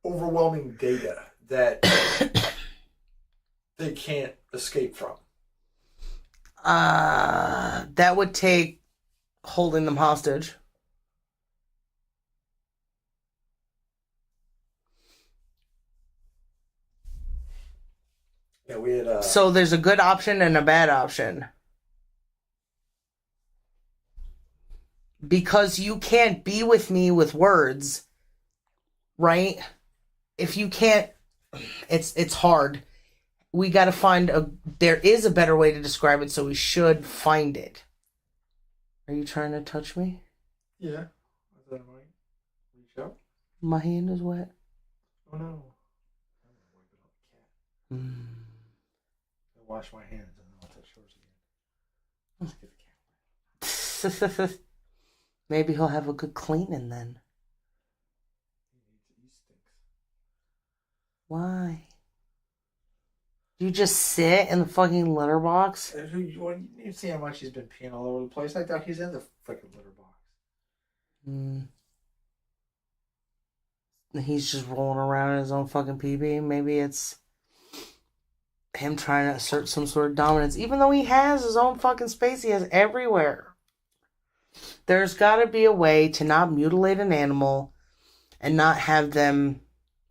Speaker 2: overwhelming data that they can't escape from.
Speaker 1: That would take holding them hostage.
Speaker 2: Yeah, we had.
Speaker 1: So there's a good option and a bad option. because you can't be with me with words, right? If you can't, it's hard. We got to there is a better way to describe it, so we should find it. Are you trying to touch me?
Speaker 2: Yeah. Is that right? Reach out.
Speaker 1: My hand is wet.
Speaker 2: Oh no. I'm gonna wipe it on the cat. I'll wash my hands and then I'll touch yours again. Let's get the cat.
Speaker 1: Maybe he'll have a good cleaning then.
Speaker 2: He stinks.
Speaker 1: Why? You just sit in the fucking litter box?
Speaker 2: You see how much he's been peeing all over the place? I thought he's in the freaking litter box.
Speaker 1: He's just rolling around in his own fucking pee-pee. Maybe it's him trying to assert some sort of dominance. Even though he has his own fucking space, he has everywhere. There's got to be a way to not mutilate an animal and not have them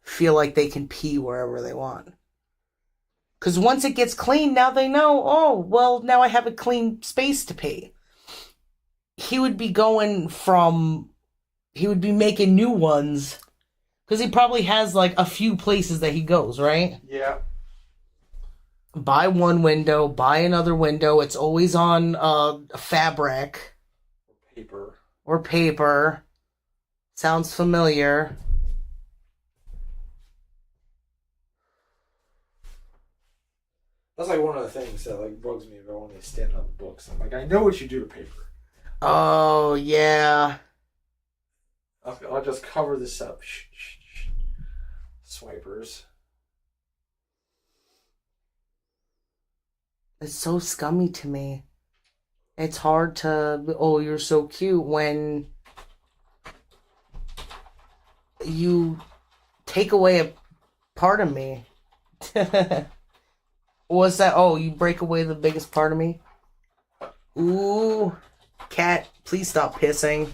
Speaker 1: feel like they can pee wherever they want. Because once it gets clean, now they know, oh, well, now I have a clean space to pee. He would be making new ones. Because he probably has, like, a few places that he goes, right?
Speaker 2: Yeah.
Speaker 1: Buy one window, buy another window. It's always on fabric. Or paper. Sounds familiar.
Speaker 2: That's like one of the things that like bugs me about when they stand on the books. I'm like, I know what you do to paper.
Speaker 1: Oh, yeah.
Speaker 2: I'll just cover this up. Shh, shh, shh. Swipers.
Speaker 1: It's so scummy to me. It's hard to, oh, you're so cute when you take away a part of me. What's that? Oh, you break away the biggest part of me? Ooh. Cat, please stop pissing.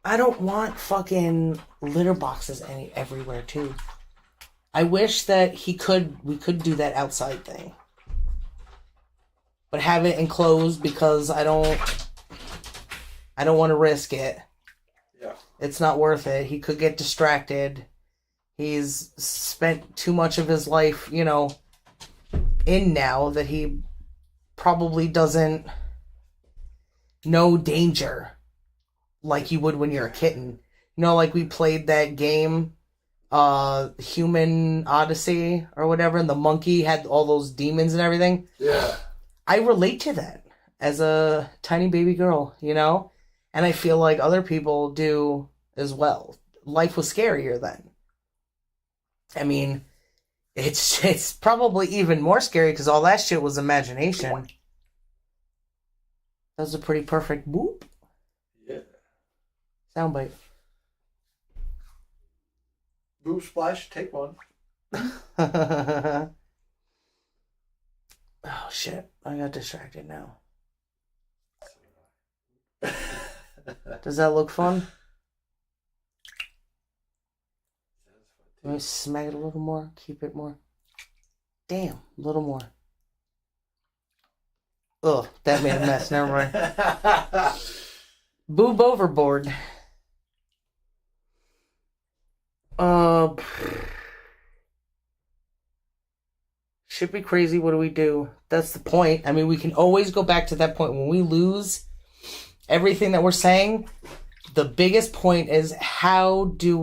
Speaker 1: I don't want fucking litter boxes everywhere too. I wish that we could do that outside thing. But have it enclosed because I don't want to risk it.
Speaker 2: Yeah.
Speaker 1: It's not worth it. He could get distracted. He's spent too much of his life, in now that he probably doesn't know danger like you would when you're a kitten. Like we played that game, Human Odyssey or whatever, and the monkey had all those demons and everything.
Speaker 2: Yeah.
Speaker 1: I relate to that as a tiny baby girl, And I feel like other people do as well. Life was scarier then. I mean, it's probably even more scary because all that shit was imagination. That was a pretty perfect boop.
Speaker 2: Yeah.
Speaker 1: Soundbite.
Speaker 2: Boop splash, take one.
Speaker 1: Oh shit, I got distracted now. Does that look fun? Let me smack it a little more. Keep it more. Damn, a little more. Ugh, that made a mess. Never mind. Boob overboard. Should be crazy. What do we do? That's the point. I mean, we can always go back to that point when we lose everything that we're saying. The biggest point is what do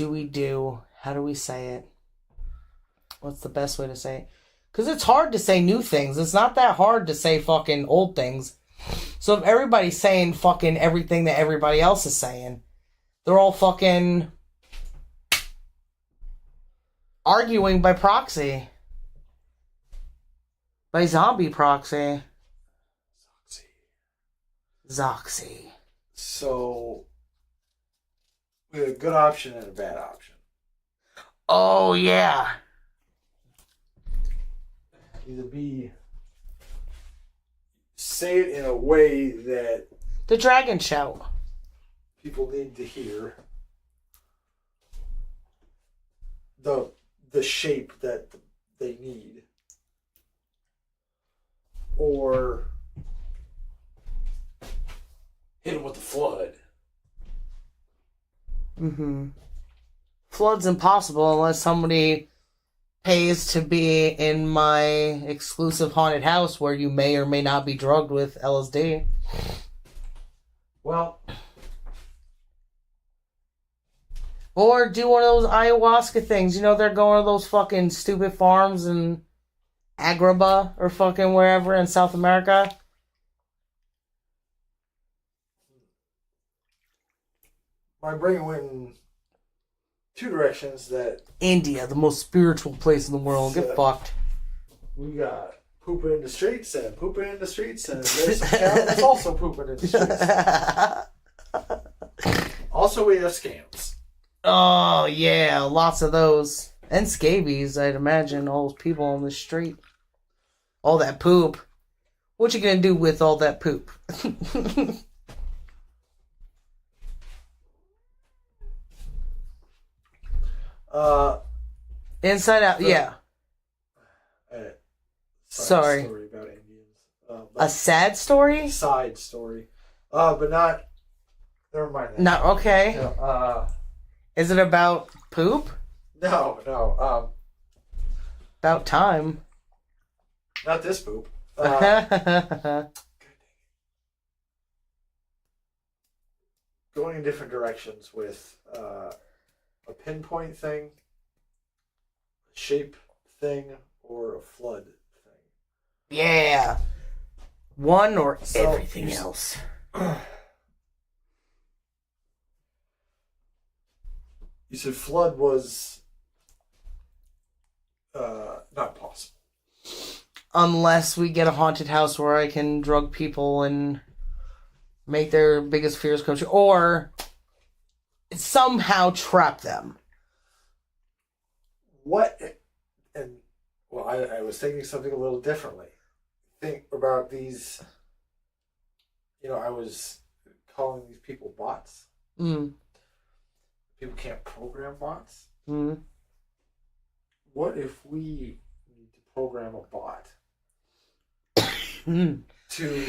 Speaker 1: we do? How do we say it? What's the best way to say it? Because it's hard to say new things. It's not that hard to say fucking old things. So if everybody's saying fucking everything that everybody else is saying, they're all fucking arguing by proxy. By zombie proxy. Zoxy.
Speaker 2: So, we have a good option and a bad option.
Speaker 1: Oh, yeah.
Speaker 2: Either say it in a way that
Speaker 1: The dragon shout.
Speaker 2: people need to hear. The shape that they need, or hit them with the flood.
Speaker 1: Mm-hmm. Flood's impossible unless somebody pays to be in my exclusive haunted house where you may or may not be drugged with LSD.
Speaker 2: Well,
Speaker 1: or do one of those ayahuasca things. You know, they're going to those fucking stupid farms in Agrabah or fucking wherever in South America.
Speaker 2: my brain went in two directions. That
Speaker 1: India, the most spiritual place in the world. Get fucked.
Speaker 2: We got pooping in the streets and pooping in the streets, and there's some cow that's also pooping in the streets. Also, we have scams.
Speaker 1: Oh, yeah, lots of those. And scabies, I'd imagine. All those people on the street. All that poop. What you gonna do with all that poop? Inside Out, yeah. Sorry.
Speaker 2: Story about Indians.
Speaker 1: A sad story?
Speaker 2: Side story. But not... Never mind that.
Speaker 1: No, okay.
Speaker 2: No,
Speaker 1: is it about poop?
Speaker 2: No.
Speaker 1: About time.
Speaker 2: Not this poop. Going in different directions with a pinpoint thing, a shape thing, or a flood thing.
Speaker 1: Yeah. One or everything else.
Speaker 2: You said flood was not possible.
Speaker 1: Unless we get a haunted house where I can drug people and make their biggest fears come true. Or somehow trap them.
Speaker 2: What? And, well, I was thinking something a little differently. Think about these, I was calling these people bots.
Speaker 1: Mm.
Speaker 2: People can't program bots.
Speaker 1: Mm.
Speaker 2: What if we need to program a bot to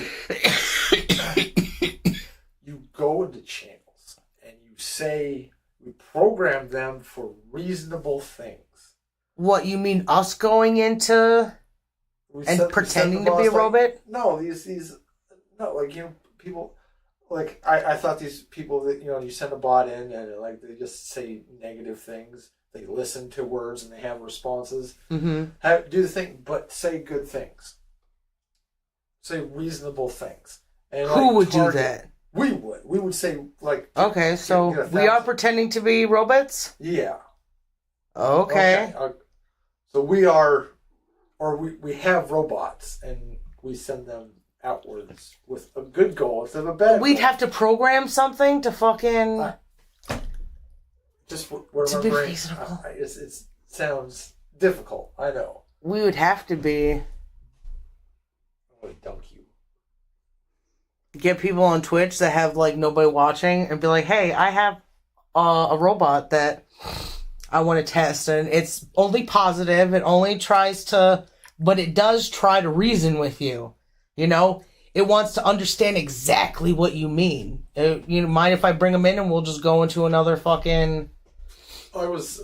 Speaker 2: you go into channels and you say we program them for reasonable things.
Speaker 1: What, you mean us going into and pretending to be a robot?
Speaker 2: No, these people. Like, I thought these people that, you send a bot in and, like, they just say negative things. They listen to words and they have responses.
Speaker 1: Mm-hmm.
Speaker 2: Do the thing, but say good things. Say reasonable things. And,
Speaker 1: who would do that?
Speaker 2: We would. We would say, like...
Speaker 1: Okay, so we are pretending to be robots?
Speaker 2: Yeah.
Speaker 1: Okay.
Speaker 2: So we are... Or we have robots, and we send them outwards with a good goal instead of a bad
Speaker 1: We'd
Speaker 2: goal.
Speaker 1: have to program something to fucking...
Speaker 2: just where
Speaker 1: to
Speaker 2: my
Speaker 1: be
Speaker 2: brain...
Speaker 1: reasonable.
Speaker 2: It sounds difficult, I know.
Speaker 1: We would have to be...
Speaker 2: I'm going to dunk you.
Speaker 1: Get people on Twitch that have, like, nobody watching and be like, hey, I have a robot that I want to test, and it's only positive. It only tries to... But it does try to reason with you. It wants to understand exactly what you mean. Mind if I bring them in and we'll just go into another fucking...
Speaker 2: I was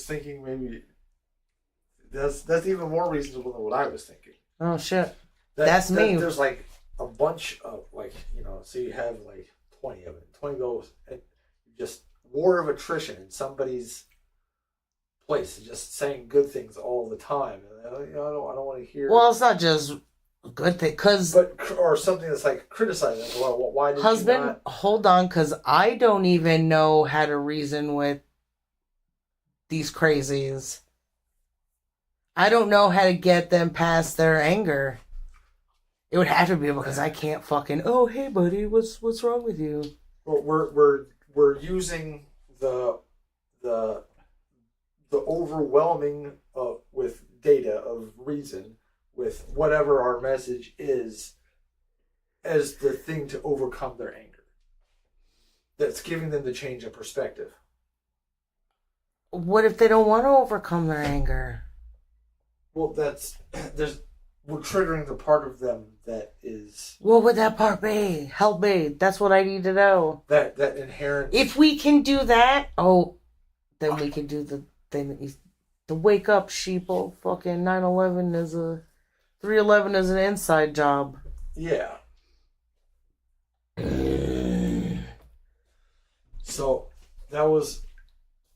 Speaker 2: thinking maybe that's even more reasonable than what I was thinking.
Speaker 1: Oh, shit. That's me.
Speaker 2: There's, like, a bunch of, like, so you have, like, 20 of it. 20 goes, and just war of attrition in somebody's place, just saying good things all the time. And, I don't want to hear...
Speaker 1: Well, it's not just... good thing, because...
Speaker 2: Or something that's, like, criticizing. Like, well, why did
Speaker 1: husband,
Speaker 2: you not...
Speaker 1: hold on, because I don't even know how to reason with these crazies. I don't know how to get them past their anger. It would have to be because I can't fucking... Oh, hey, buddy, what's wrong with you?
Speaker 2: Well, we're using the overwhelming with data of reason, with whatever our message is, as the thing to overcome their anger. That's giving them the change of perspective.
Speaker 1: What if they don't want to overcome their anger?
Speaker 2: Well, we're triggering the part of them that is
Speaker 1: What would that part be? Help me. That's what I need to know.
Speaker 2: that inherent.
Speaker 1: If we can do that, then we can do the thing. The wake up sheeple. Fucking 9/11 is 3/11 is an inside job.
Speaker 2: Yeah. So that was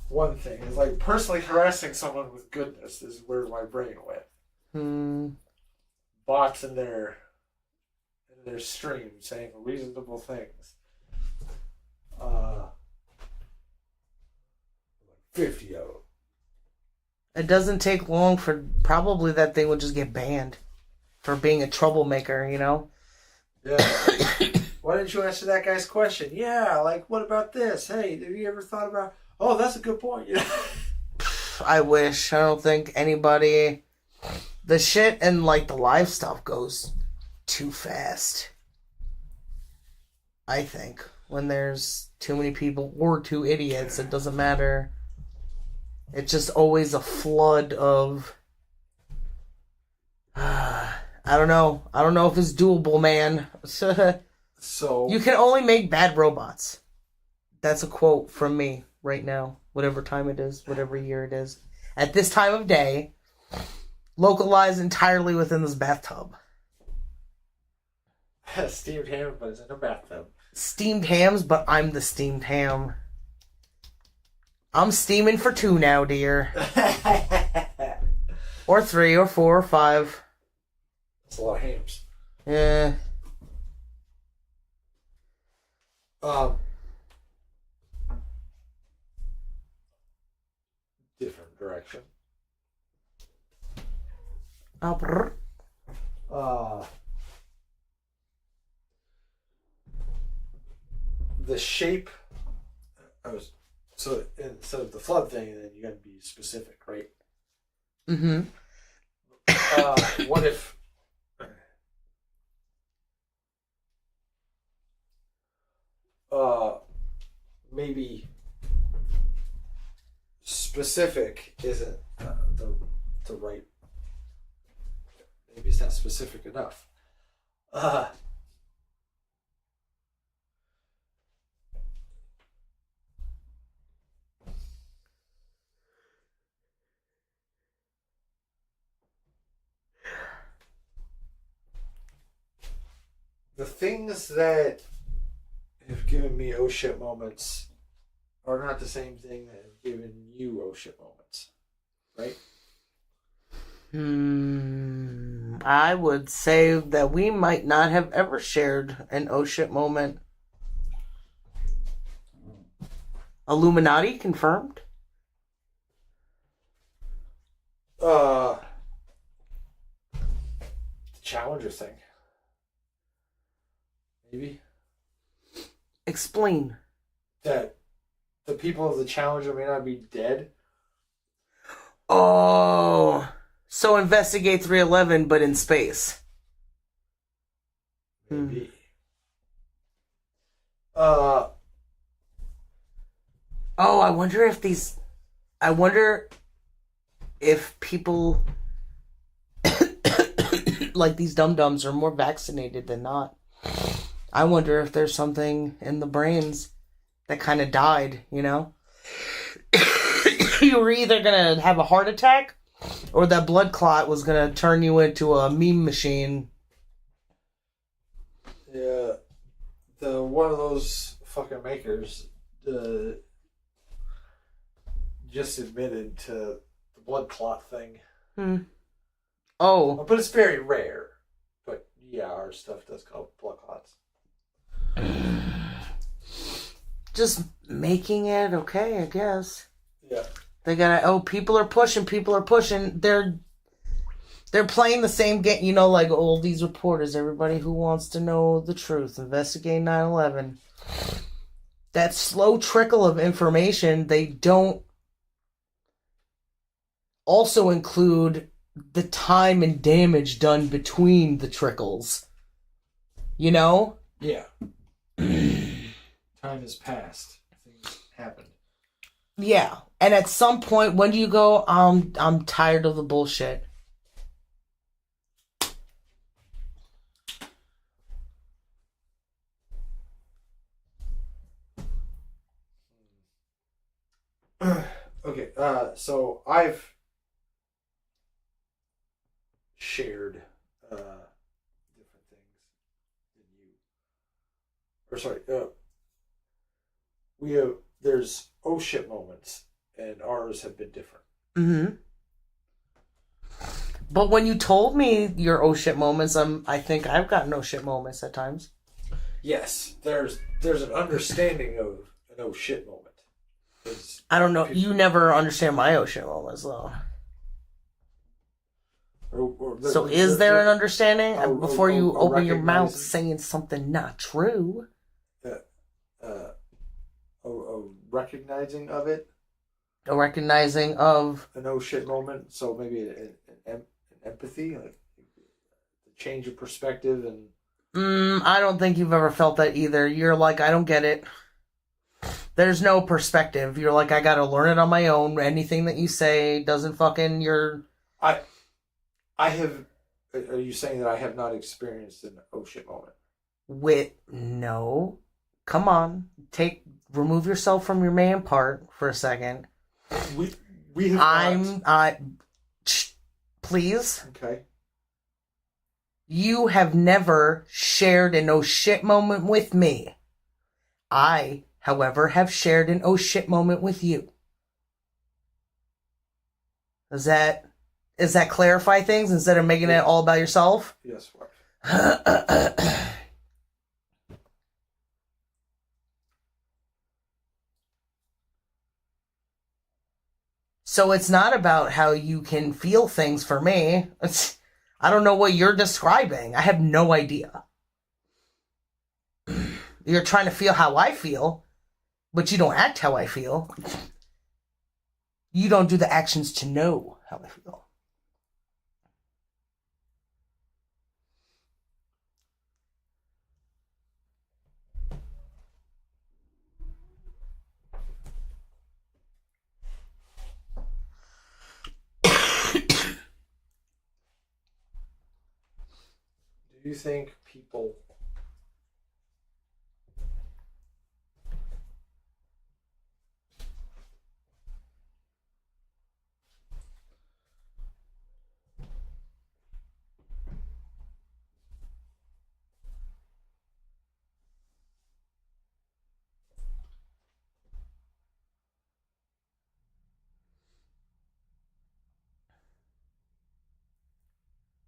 Speaker 2: one thing. It's like personally harassing someone with goodness is where my brain went. Bots in their stream saying reasonable things. 50 of them.
Speaker 1: It doesn't take long for probably that thing would just get banned for being a troublemaker, you know?
Speaker 2: Yeah. Why didn't you answer that guy's question? Yeah, like, what about this? Hey, have you ever thought about... Oh, that's a good point. Yeah.
Speaker 1: I wish. I don't think anybody... The shit and, like, the live stuff goes too fast. I think. When there's too many people or two idiots, it doesn't matter. It's just always a flood of... I don't know. I don't know if it's doable, man.
Speaker 2: So...
Speaker 1: You can only make bad robots. That's a quote from me right now. Whatever time it is. Whatever year it is. At this time of day... Localized entirely within this bathtub.
Speaker 2: Steamed ham, but it's in a bathtub.
Speaker 1: Steamed hams, but I'm the steamed ham. I'm steaming for 2 now, dear. Or 3, or 4, or 5.
Speaker 2: That's a lot of hams.
Speaker 1: Yeah.
Speaker 2: Different direction. The shape. So instead of the flood thing, then you got to be specific, right?
Speaker 1: Mm-hmm.
Speaker 2: What if? Maybe specific isn't the right. Maybe it's not specific enough. The things that have given me oh shit moments are not the same thing that have given you oh shit moments, right?
Speaker 1: I would say that we might not have ever shared an oh shit moment. Illuminati confirmed?
Speaker 2: The Challenger thing. Maybe.
Speaker 1: Explain.
Speaker 2: That the people of the Challenger may not be dead.
Speaker 1: Oh... So investigate 311, but in space.
Speaker 2: Maybe.
Speaker 1: Oh, I wonder if people like these dum-dums are more vaccinated than not. I wonder if there's something in the brains that kind of died, you know? You were either going to have a heart attack or that blood clot was going to turn you into a meme machine.
Speaker 2: Yeah. One of those fucking makers just admitted to the blood clot thing.
Speaker 1: Oh.
Speaker 2: But it's very rare. But yeah, our stuff does cause blood clots.
Speaker 1: Just making it okay, I guess.
Speaker 2: Yeah.
Speaker 1: They gotta, people are pushing. They're playing the same game, you know, like all these reporters, everybody who wants to know the truth, investigate 9/11. That slow trickle of information, they don't also include the time and damage done between the trickles. You know?
Speaker 2: Yeah. Time has passed. Things happened.
Speaker 1: Yeah. And at some point, when do you go, I'm tired of the bullshit?
Speaker 2: So I've shared different things than you. Or sorry, there's oh shit moments, and ours have been different.
Speaker 1: Mm-hmm. But when you told me your oh shit moments, I think I've got no shit moments at times.
Speaker 2: Yes, there's an understanding of an oh shit moment.
Speaker 1: I don't know. You never understand my oh shit moments, though. So is there an understanding before you open your mouth saying something not true?
Speaker 2: A recognizing of it.
Speaker 1: A recognizing of
Speaker 2: an oh shit moment. So maybe an empathy, like a change of perspective and.
Speaker 1: I don't think you've ever felt that either. You're like, I don't get it. There's no perspective. You're like, I gotta learn it on my own. Anything that you say doesn't fucking
Speaker 2: I have. Are you saying that I have not experienced an oh shit moment?
Speaker 1: No. Come on. Remove yourself from your man part for a second.
Speaker 2: We have
Speaker 1: please.
Speaker 2: Okay.
Speaker 1: You have never shared an oh shit moment with me. I, however, have shared an oh shit moment with you. Does that clarify things instead of making it all about yourself?
Speaker 2: Yes, wife.
Speaker 1: So it's not about how you can feel things for me. I don't know what you're describing. I have no idea. You're trying to feel how I feel, but you don't act how I feel. You don't do the actions to know how I feel.
Speaker 2: Do you think people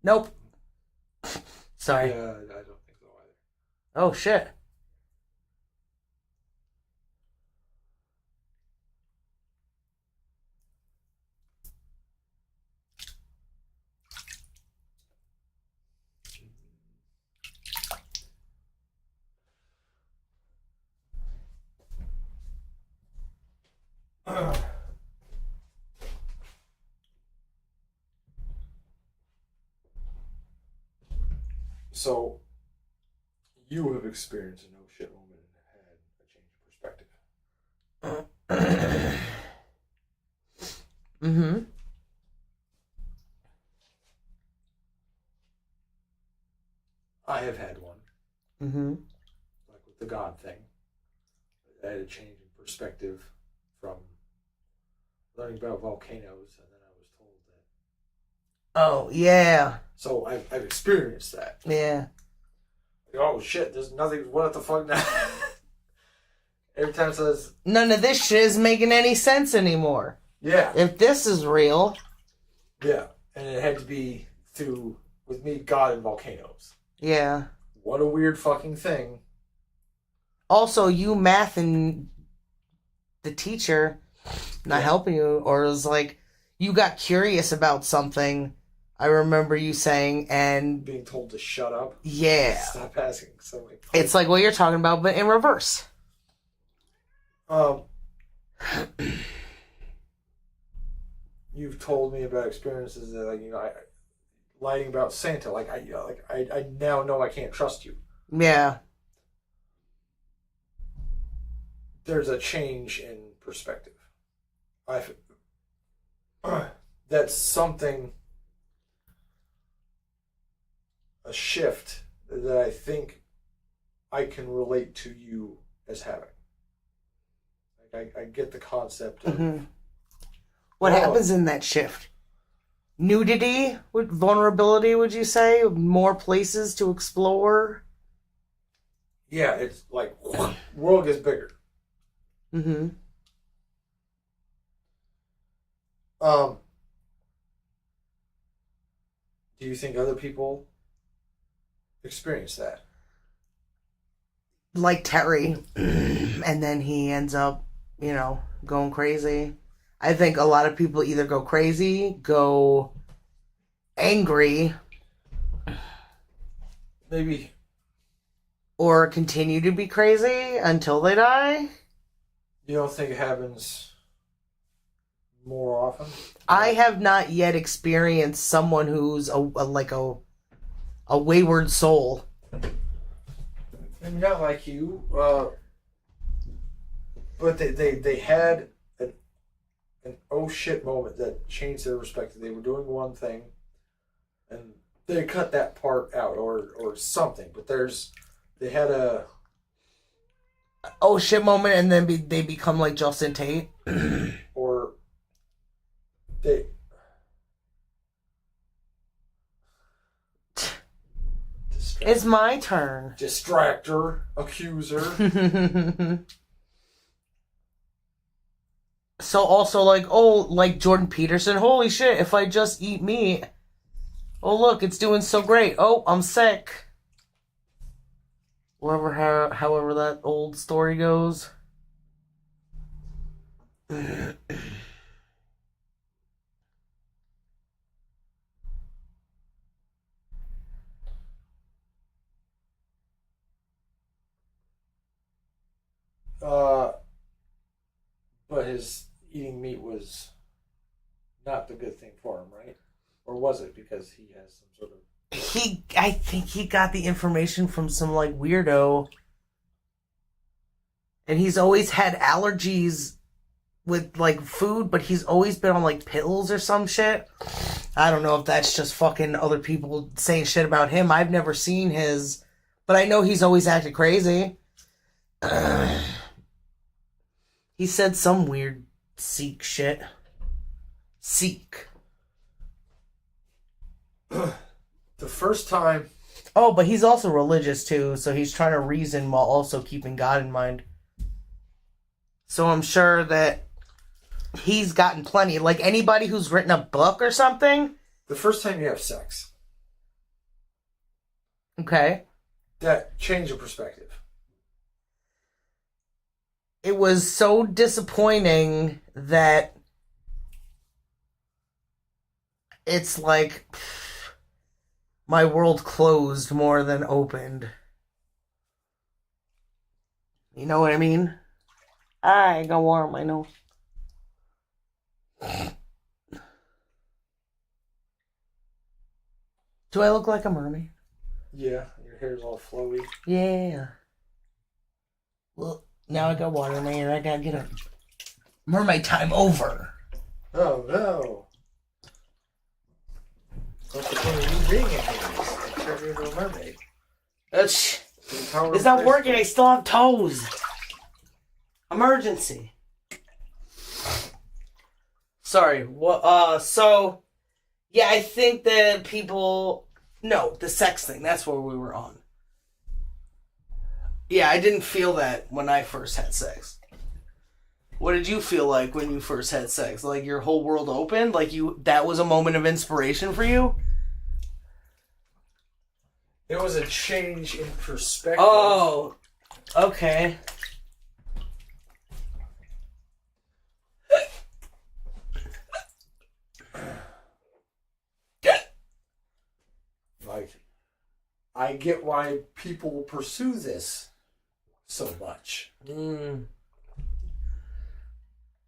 Speaker 1: Nope. Sorry.
Speaker 2: Yeah, I don't think so either.
Speaker 1: Oh, shit.
Speaker 2: So, you have experienced a no shit moment and had a change of perspective.
Speaker 1: Mm-hmm.
Speaker 2: I have had one.
Speaker 1: Mm-hmm.
Speaker 2: Like with the God thing. I had a change in perspective from learning about volcanoes, and then I was told that.
Speaker 1: Oh, yeah.
Speaker 2: So I've experienced that.
Speaker 1: Yeah.
Speaker 2: Like, oh shit, there's nothing. What the fuck now? Every time it says.
Speaker 1: None of this shit is making any sense anymore.
Speaker 2: Yeah.
Speaker 1: If this is real.
Speaker 2: Yeah. And it had to be through, with me, God and volcanoes.
Speaker 1: Yeah.
Speaker 2: What a weird fucking thing.
Speaker 1: Also, you math and the teacher not helping you, or it was like you got curious about something. I remember you saying, and
Speaker 2: being told to shut up.
Speaker 1: Yeah.
Speaker 2: Stop asking so many questions.
Speaker 1: It's like what you're talking about, but in reverse.
Speaker 2: You've told me about experiences that, like, I lying about Santa. Like, I now know I can't trust you.
Speaker 1: Yeah.
Speaker 2: There's a change in perspective. That's something, a shift that I think I can relate to you as having. Like, I get the concept of.
Speaker 1: Mm-hmm. What happens in that shift? Nudity? Vulnerability, would you say? More places to explore?
Speaker 2: Yeah, it's like, world gets bigger.
Speaker 1: Mm-hmm.
Speaker 2: Do you think other people experience that?
Speaker 1: Like Terry. And then he ends up, going crazy. I think a lot of people either go crazy, go angry,
Speaker 2: Maybe.
Speaker 1: or continue to be crazy until they die.
Speaker 2: You don't think it happens more often?
Speaker 1: I have not yet experienced someone who's a wayward soul.
Speaker 2: Maybe not like you, but they had an oh shit moment that changed their perspective. They were doing one thing, and they cut that part out or something. But they had a
Speaker 1: oh shit moment, and then they become like Justin Tate.
Speaker 2: or they.
Speaker 1: It's my turn.
Speaker 2: Distractor, accuser.
Speaker 1: So also like Jordan Peterson, holy shit, if I just eat meat, oh look, it's doing so great. Oh, I'm sick. However that old story goes.
Speaker 2: But his eating meat was not the good thing for him, right? Or was it because he has some sort of...
Speaker 1: I think he got the information from some like weirdo, and he's always had allergies with like food, but he's always been on like pills or some shit. I don't know if that's just fucking other people saying shit about him. I've never seen his, but I know he's always acted crazy. He said some weird Sikh shit. Sikh.
Speaker 2: The first time...
Speaker 1: Oh, but he's also religious too, so he's trying to reason while also keeping God in mind. So I'm sure that he's gotten plenty. Like anybody who's written a book or something.
Speaker 2: The first time you have sex.
Speaker 1: Okay.
Speaker 2: That changed your perspective.
Speaker 1: It was so disappointing that it's like my world closed more than opened. You know what I mean? I got warm, I know. Do I look like a mermaid?
Speaker 2: Yeah, your hair's all flowy.
Speaker 1: Yeah. Well, now I got water in my hair. I gotta get a mermaid time over.
Speaker 2: Oh no! What's the point of you being in here? To turn you into a mermaid.
Speaker 1: It's not working. I still have toes. Emergency. Sorry. Well, so yeah, I think that people. No, the sex thing. That's where we were on. Yeah, I didn't feel that when I first had sex. What did you feel like when you first had sex? Like your whole world opened? Like that was a moment of inspiration for you?
Speaker 2: It was a change in perspective.
Speaker 1: Oh, okay.
Speaker 2: Like, I get why people pursue this so much.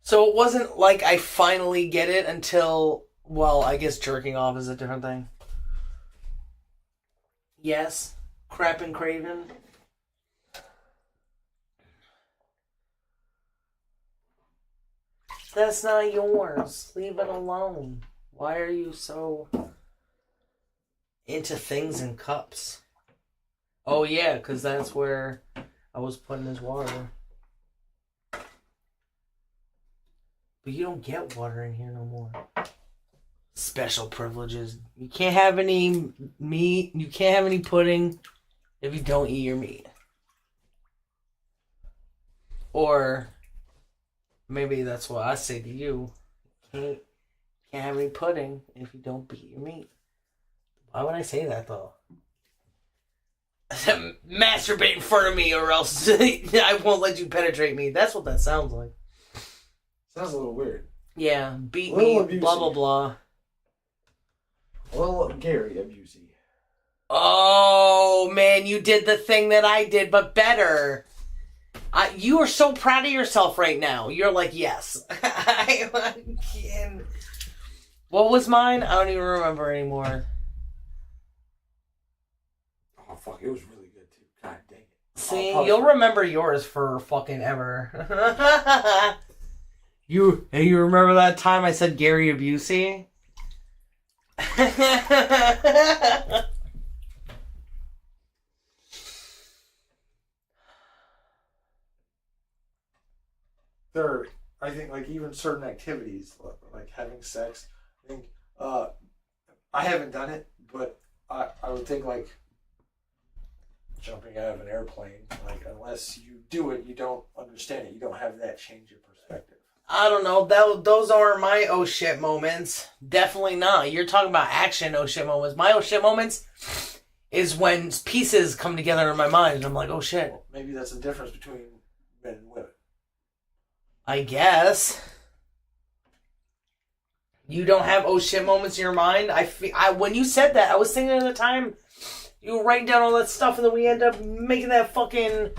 Speaker 1: So it wasn't like I finally get it until, well, I guess jerking off is a different thing. Yes. Crap and craven. That's not yours. Leave it alone. Why are you so into things in cups? Oh yeah, because that's where I was putting his water. But you don't get water in here no more. Special privileges. You can't have any meat. You can't have any pudding if you don't eat your meat. Or maybe that's what I say to you. Can't have any pudding if you don't beat your meat. Why would I say that though? Masturbate in front of me or else I won't let you penetrate me. That's what that sounds like.
Speaker 2: Sounds a little weird.
Speaker 1: Yeah, beat me,
Speaker 2: Abusey.
Speaker 1: blah blah blah.
Speaker 2: A little Gary abusey.
Speaker 1: Oh man, you did the thing that I did, but better. You are so proud of yourself right now. You're like, yes. What was mine? I don't even remember anymore.
Speaker 2: Oh fuck, it was really good too. God dang it.
Speaker 1: See, you'll remember yours for fucking ever. You remember that time I said Gary Busey?
Speaker 2: There, I think, like, even certain activities, like having sex, I think, I haven't done it, but I would think, like, jumping out of an airplane, like, unless you do it, you don't understand it. You don't have that change of perspective.
Speaker 1: I don't know. Those aren't my oh shit moments. Definitely not. You're talking about action oh shit moments. My oh shit moments is when pieces come together in my mind and I'm like, oh shit.
Speaker 2: Well, maybe that's the difference between men and women.
Speaker 1: I guess. You don't have oh shit moments in your mind? When you said that, I was thinking at the time you were writing down all that stuff and then we end up making that fucking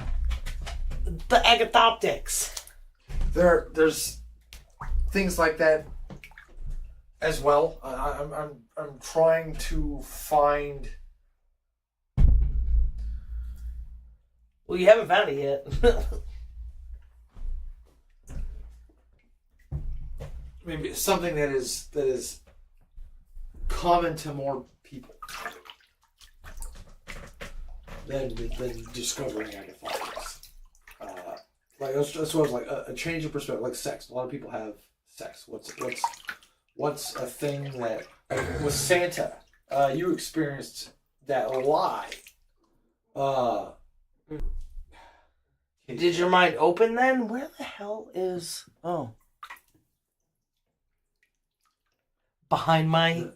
Speaker 1: the agatoptics.
Speaker 2: There's things like that as well. I'm trying to find.
Speaker 1: Well, you haven't found it yet.
Speaker 2: Maybe something that is common to more people than discovering agatoptics. Like that's what I was like a change of perspective, like sex. A lot of people have sex. What's a thing that with Santa? You experienced that lie.
Speaker 1: Did your mind open then? Where the hell is behind my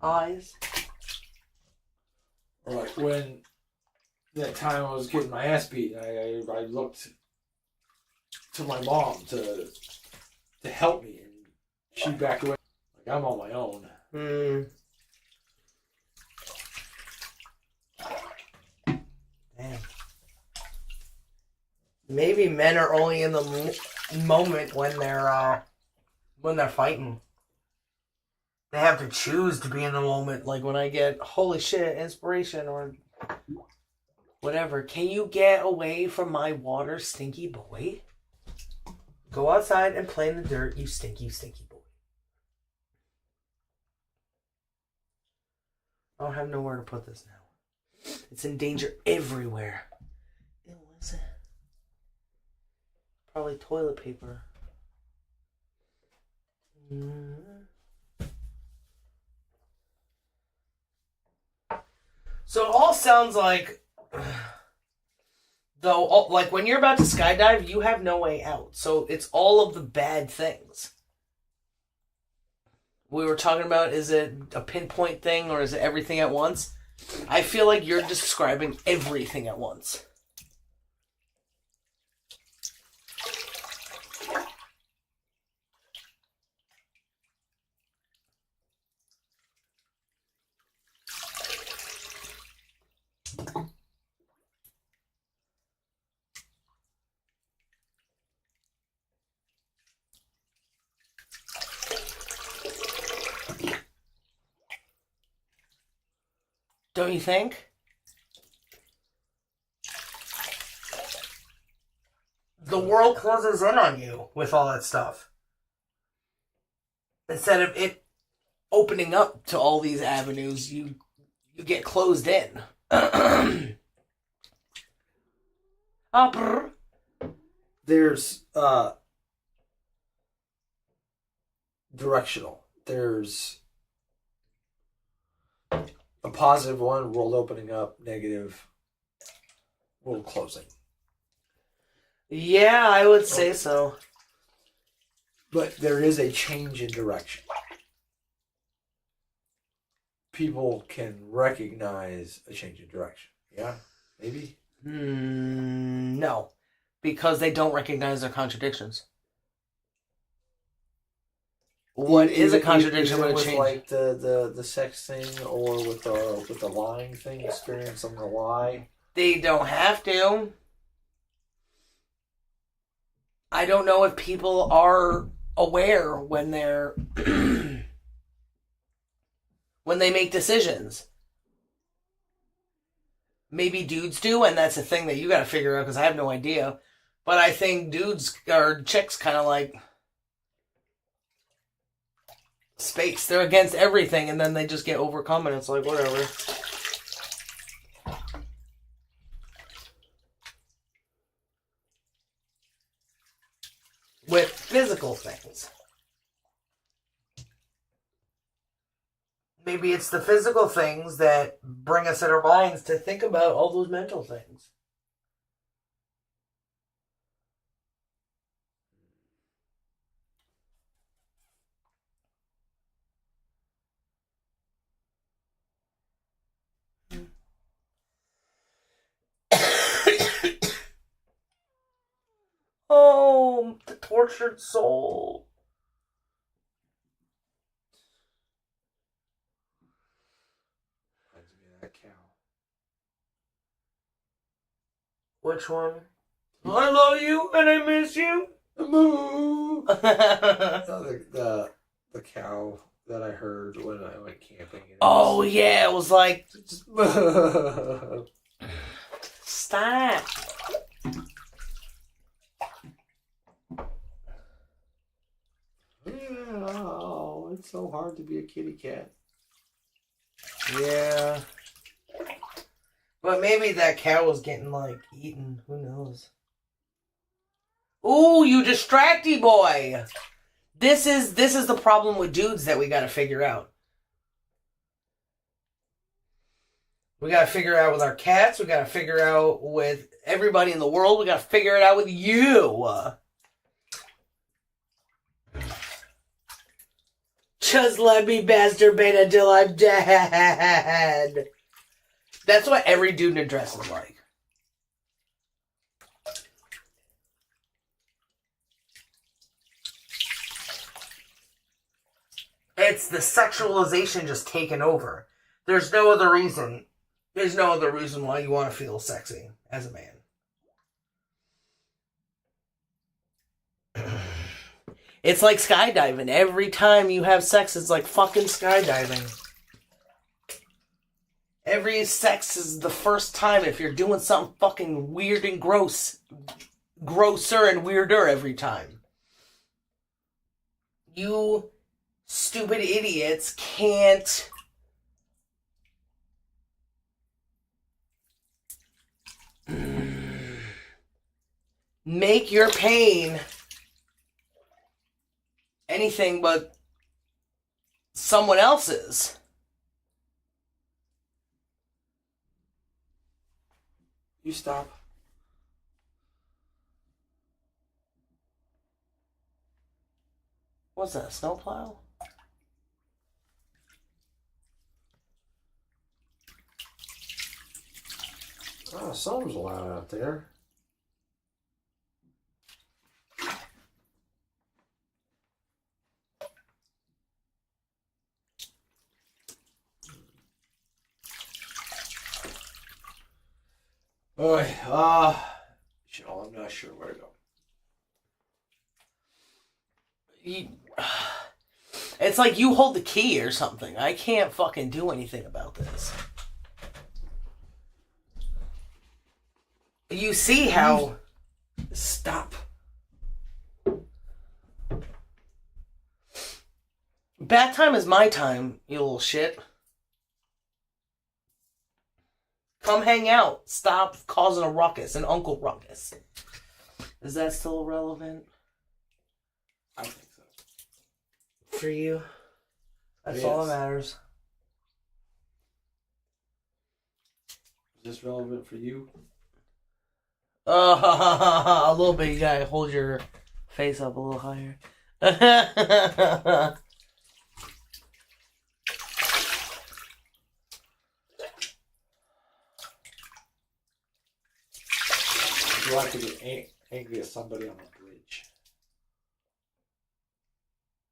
Speaker 1: eyes?
Speaker 2: Or like when that time I was getting my ass beat, I looked to my mom to help me, and she backed away. Like, I'm on my own.
Speaker 1: Damn. Maybe men are only in the moment when they're fighting. They have to choose to be in the moment. Like when I get holy shit inspiration or whatever. Can you get away from my water, stinky boy? Go outside and play in the dirt, you stinky, stinky boy. I don't have nowhere to put this now. It's in danger everywhere. Ew, what is it? Probably toilet paper. So it all sounds like... Though, like, when you're about to skydive, you have no way out. So it's all of the bad things. We were talking about, is it a pinpoint thing or is it everything at once? I feel like you're describing everything at once. Don't you think? The world closes in on you with all that stuff. Instead of it opening up to all these avenues, you get closed in.
Speaker 2: There's directional. There's a positive one, world opening up, negative, world closing.
Speaker 1: Yeah, I would say so.
Speaker 2: But there is a change in direction. People can recognize a change in direction. Yeah? Maybe?
Speaker 1: No. Because they don't recognize their contradictions. What is a contradiction with a change?
Speaker 2: Like the sex thing or with the lying thing, experience on the lie?
Speaker 1: They don't have to. I don't know if people are aware when they're when they make decisions. Maybe dudes do, and that's a thing that you gotta figure out because I have no idea. But I think dudes or chicks kind of like space. They're against everything, and then they just get overcome, and it's like, whatever. With physical things. Maybe it's the physical things that bring us in our minds to think about all those mental things. Oh, the tortured soul.
Speaker 2: Reminds me of that cow.
Speaker 1: Which one? I love you and I miss you.
Speaker 2: Moo! The cow that I heard when I went camping.
Speaker 1: Oh yeah, it was like stop.
Speaker 2: Oh, it's so hard to be a kitty cat.
Speaker 1: Yeah. But maybe that cow was getting, like, eaten. Who knows? Ooh, you distracty boy! This is the problem with dudes that we gotta figure out. We gotta figure it out with our cats. We gotta figure it out with everybody in the world. We gotta figure it out with you. Just let me masturbate until I'm dead. That's what every dude in a dress is like. It's the sexualization just taken over. There's no other reason. There's no other reason why you want to feel sexy as a man. It's like skydiving. Every time you have sex, it's like fucking skydiving. Every sex is the first time if you're doing something fucking weird and gross. Grosser and weirder every time. You stupid idiots can't make your pain anything but someone else's.
Speaker 2: You stop.
Speaker 1: What's that, a snowplow?
Speaker 2: Oh, summer's loud out there. Alright, I'm not sure where to go.
Speaker 1: It's like you hold the key or something. I can't fucking do anything about this. You see how...
Speaker 2: Stop.
Speaker 1: Bath time is my time, you little shit. Come hang out. Stop causing a ruckus, an uncle ruckus. Is that still relevant?
Speaker 2: I think so.
Speaker 1: for you. That's all that matters.
Speaker 2: Is this relevant for you?
Speaker 1: A little bit. You gotta hold your face up a little higher.
Speaker 2: Would you like to get angry at somebody on a bridge?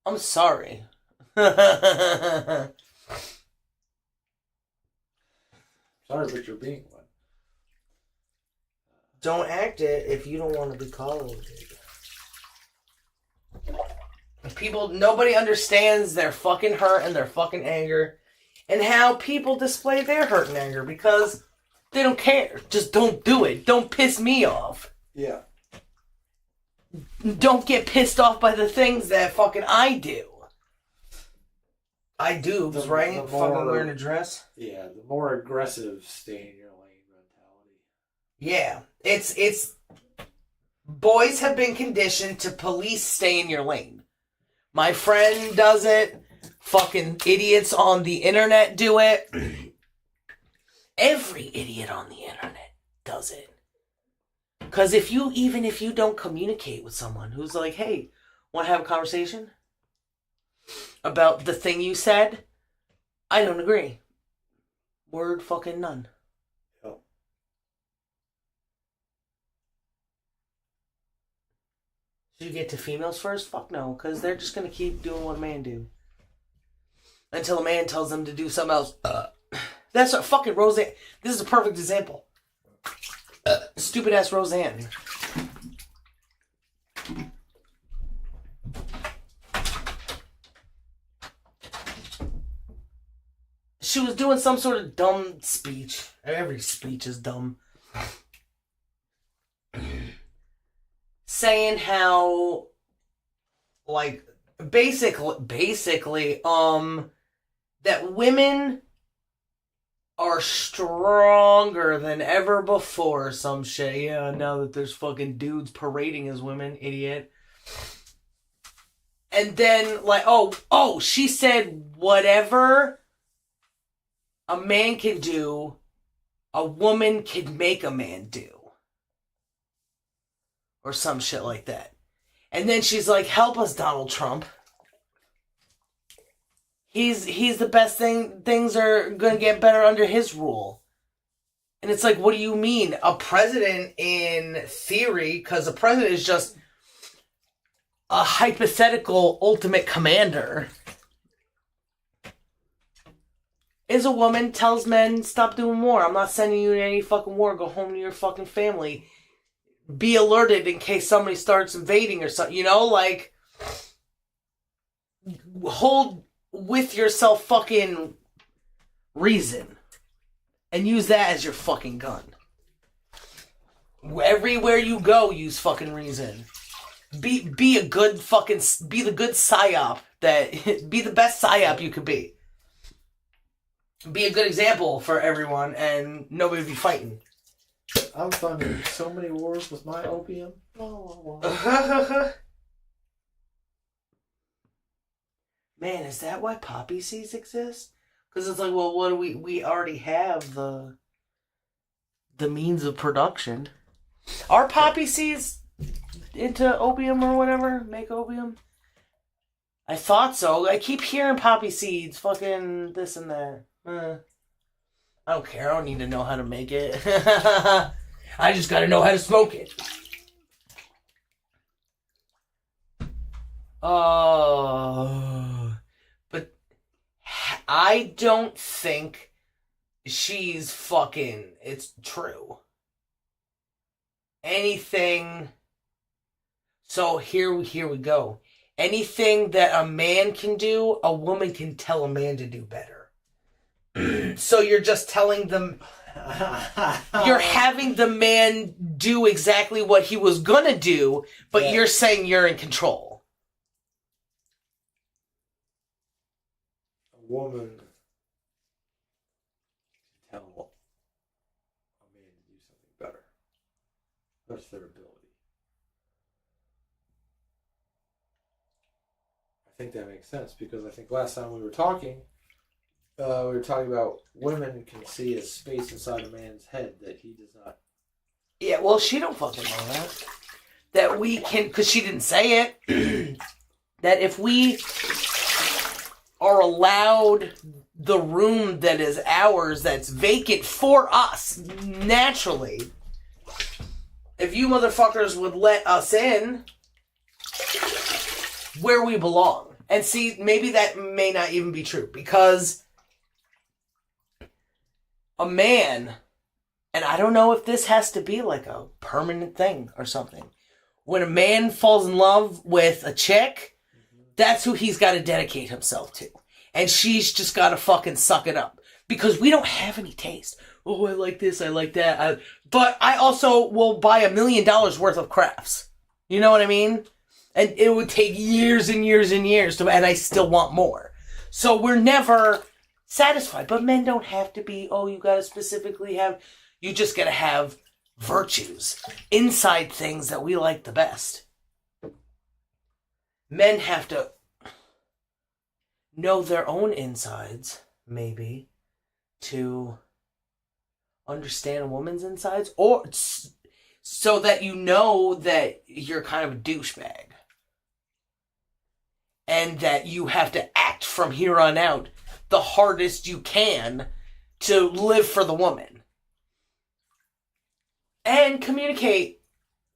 Speaker 1: I'm sorry.
Speaker 2: Sorry, but you're being one.
Speaker 1: Don't act it if you don't want to be called it. Nobody understands their fucking hurt and their fucking anger and how people display their hurt and anger because they don't care. Just don't do it. Don't piss me off.
Speaker 2: Yeah.
Speaker 1: Don't get pissed off by the things that fucking I do. I do, right? Fucking wearing a dress.
Speaker 2: Yeah, the more aggressive stay in your lane mentality.
Speaker 1: Yeah, it's boys have been conditioned to police stay in your lane. My friend does it. Fucking idiots on the internet do it. Every idiot on the internet does it. Because even if you don't communicate with someone who's like, hey, want to have a conversation about the thing you said? I don't agree. Word fucking none.
Speaker 2: Yep.
Speaker 1: Should you get to females first? Fuck no, because they're just going to keep doing what a man do. Until a man tells them to do something else. That's what fucking Roseanne. This is a perfect example. Stupid ass Roseanne. She was doing some sort of dumb speech. Every speech is dumb. Saying how, like, basically, that women are stronger than ever before, some shit. Yeah, now that there's fucking dudes parading as women, idiot. And then, like, oh, she said whatever a man can do, a woman can make a man do. Or some shit like that. And then she's like, help us, Donald Trump. He's the best thing. Things are going to get better under his rule. And it's like, what do you mean? A president in theory, because a president is just a hypothetical ultimate commander, is a woman, tells men, stop doing war. I'm not sending you to any fucking war. Go home to your fucking family. Be alerted in case somebody starts invading or something. You know, like, hold with yourself fucking reason. And use that as your fucking gun. Everywhere you go, use fucking reason. Be a good fucking, be the good psyop that, be the best psyop you could be. Be a good example for everyone and nobody be fighting.
Speaker 2: I'm funding so many wars with my opium.
Speaker 1: Man, is that why poppy seeds exist? Because it's like, well, what do we already have the means of production. Are poppy seeds into opium or whatever? Make opium? I thought so. I keep hearing poppy seeds, fucking this and that. I don't care. I don't need to know how to make it. I just gotta know how to smoke it. But I don't think she's fucking, it's true. Anything. So here we go. Anything that a man can do, a woman can tell a man to do better. So you're just telling them, you're having the man do exactly what he was gonna do, but you're saying you're in control.
Speaker 2: A woman can tell a man to do something better. That's their ability. I think that makes sense because I think last time we were talking about women can see a space inside a man's head that he does not.
Speaker 1: Yeah, well, she don't fucking know that. That we can, because she didn't say it, that if we are allowed the room that is ours, that's vacant for us, naturally, if you motherfuckers would let us in, where we belong. And see, maybe that may not even be true, because a man, and I don't know if this has to be like a permanent thing or something, when a man falls in love with a chick, that's who he's got to dedicate himself to. And she's just got to fucking suck it up. Because we don't have any taste. Oh, I like this, I like that. But I also will buy $1 million worth of crafts. You know what I mean? And it would take years and years and years to, and I still want more. So we're never satisfied. But men don't have to be, oh, you gotta specifically have, you just gotta have virtues. Inside things that we like the best. Men have to know their own insides, maybe, to understand a woman's insides, or so that you know that you're kind of a douchebag. And that you have to act from here on out the hardest you can to live for the woman. And communicate,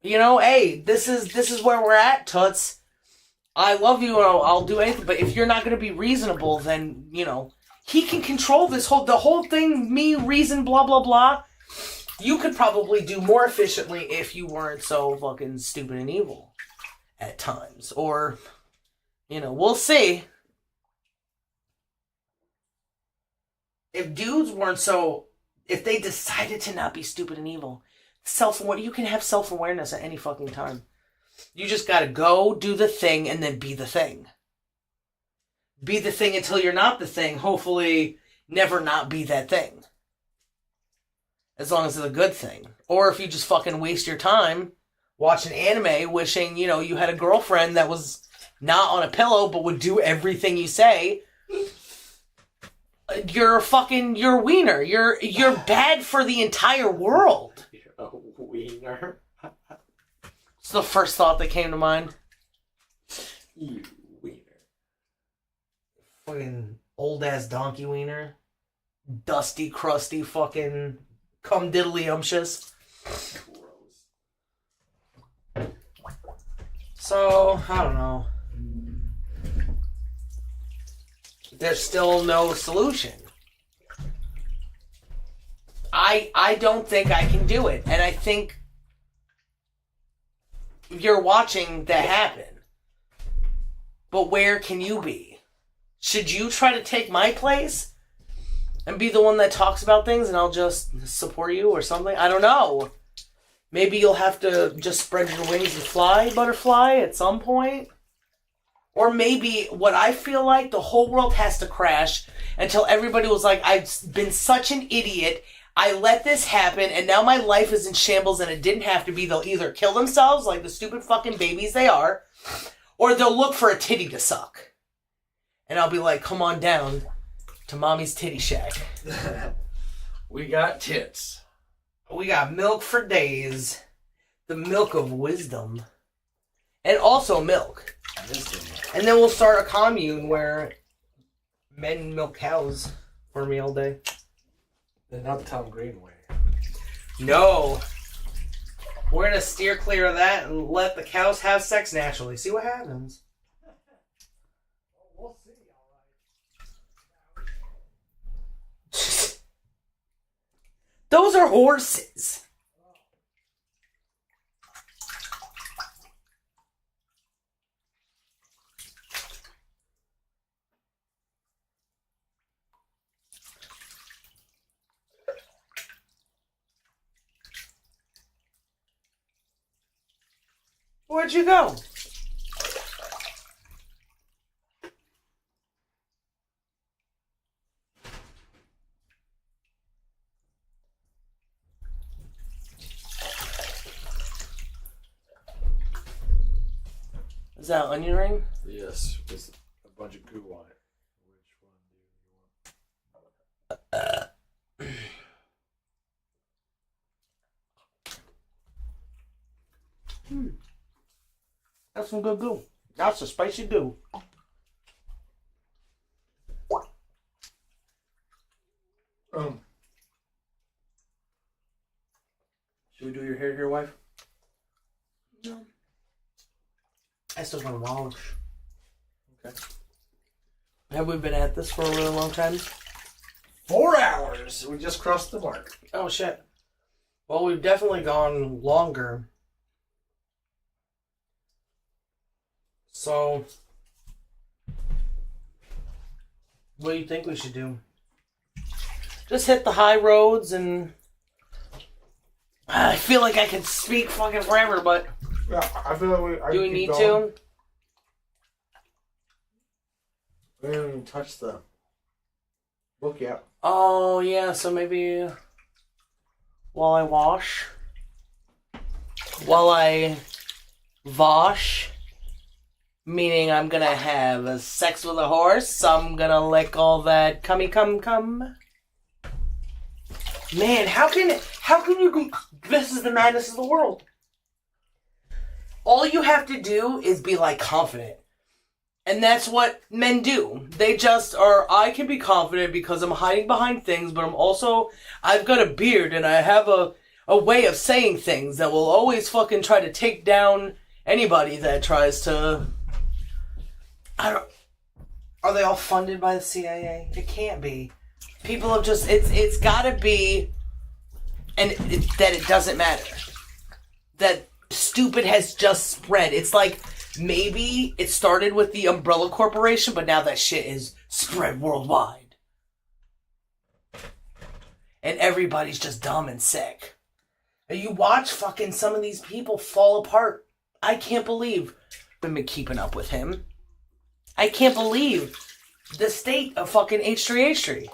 Speaker 1: you know, hey, this is where we're at, toots. I love you, and I'll do anything, but if you're not going to be reasonable, then, you know, he can control the whole thing, me, reason, blah, blah, blah. You could probably do more efficiently if you weren't so fucking stupid and evil at times. Or, you know, we'll see. If dudes weren't so, if they decided to not be stupid and evil, you can have self-awareness at any fucking time. You just gotta go, do the thing, and then be the thing. Be the thing until you're not the thing. Hopefully, never not be that thing. As long as it's a good thing. Or if you just fucking waste your time watching anime, wishing, you know, you had a girlfriend that was not on a pillow, but would do everything you say, you're a wiener. You're bad for the entire world.
Speaker 2: You're a wiener.
Speaker 1: It's the first thought that came to mind.
Speaker 2: You wiener.
Speaker 1: Fucking old ass donkey wiener. Dusty, crusty, fucking cum diddly umptious.
Speaker 2: Gross.
Speaker 1: So, I don't know. There's still no solution. I don't think I can do it. And I think you're watching that happen. But where can you be? Should you try to take my place and be the one that talks about things and I'll just support you or something? I don't know. Maybe you'll have to just spread your wings and fly, butterfly, at some point. Or maybe what I feel like, the whole world has to crash until everybody was like, I've been such an idiot, I let this happen, and now my life is in shambles and it didn't have to be. They'll either kill themselves like the stupid fucking babies they are, or they'll look for a titty to suck. And I'll be like, come on down to mommy's titty shack.
Speaker 2: We got tits.
Speaker 1: We got milk for days. The milk of wisdom. And also milk. And then we'll start a commune where men milk cows for me all day.
Speaker 2: Then not the Tom Green way.
Speaker 1: No. We're going to steer clear of that and let the cows have sex naturally. See what happens.
Speaker 2: We'll see, alright.
Speaker 1: Those are horses. Where'd you go? Is that onion ring?
Speaker 2: Yes. bunch of goo on it. Which one do you want?
Speaker 1: That's some good goo. That's a spicy goo. Should we do your hair here, wife? No. I still want to wash. Okay. Have we been at this for a really long time?
Speaker 2: 4 hours. We just crossed the mark.
Speaker 1: Oh, shit. Well, we've definitely gone longer. So, what do you think we should do? Just hit the high roads and... I feel like I could speak fucking forever, but...
Speaker 2: Yeah, I feel like
Speaker 1: do we need to?
Speaker 2: We haven't even touched the book yet.
Speaker 1: Oh, yeah, so maybe... While I wash... While I... Vosh... Meaning I'm gonna have sex with a horse. I'm gonna lick all that cummy cum. Man, how can you be... This is the madness of the world. All you have to do is be, like, confident. And that's what men do. They just are, I can be confident because I'm hiding behind things, but I've got a beard and I have a way of saying things that will always fucking try to take down anybody that tries to... Are they all funded by the CIA? It can't be. People have just... It's gotta be... And that it doesn't matter. That stupid has just spread. It's like, maybe it started with the Umbrella Corporation, but now that shit is spread worldwide. And everybody's just dumb and sick. And you watch fucking some of these people fall apart. I can't believe I've been keeping up with him. I can't believe the state of fucking H3H3.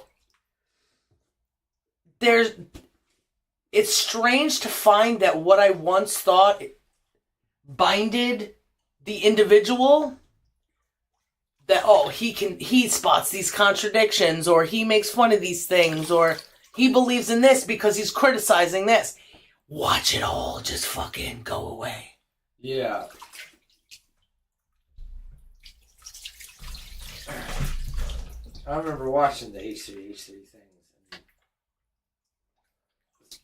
Speaker 1: It's strange to find that what I once thought binded the individual, that, oh, he spots these contradictions, or he makes fun of these things, or he believes in this because he's criticizing this. Watch it all just fucking go away.
Speaker 2: Yeah. I remember watching the H3H3 things and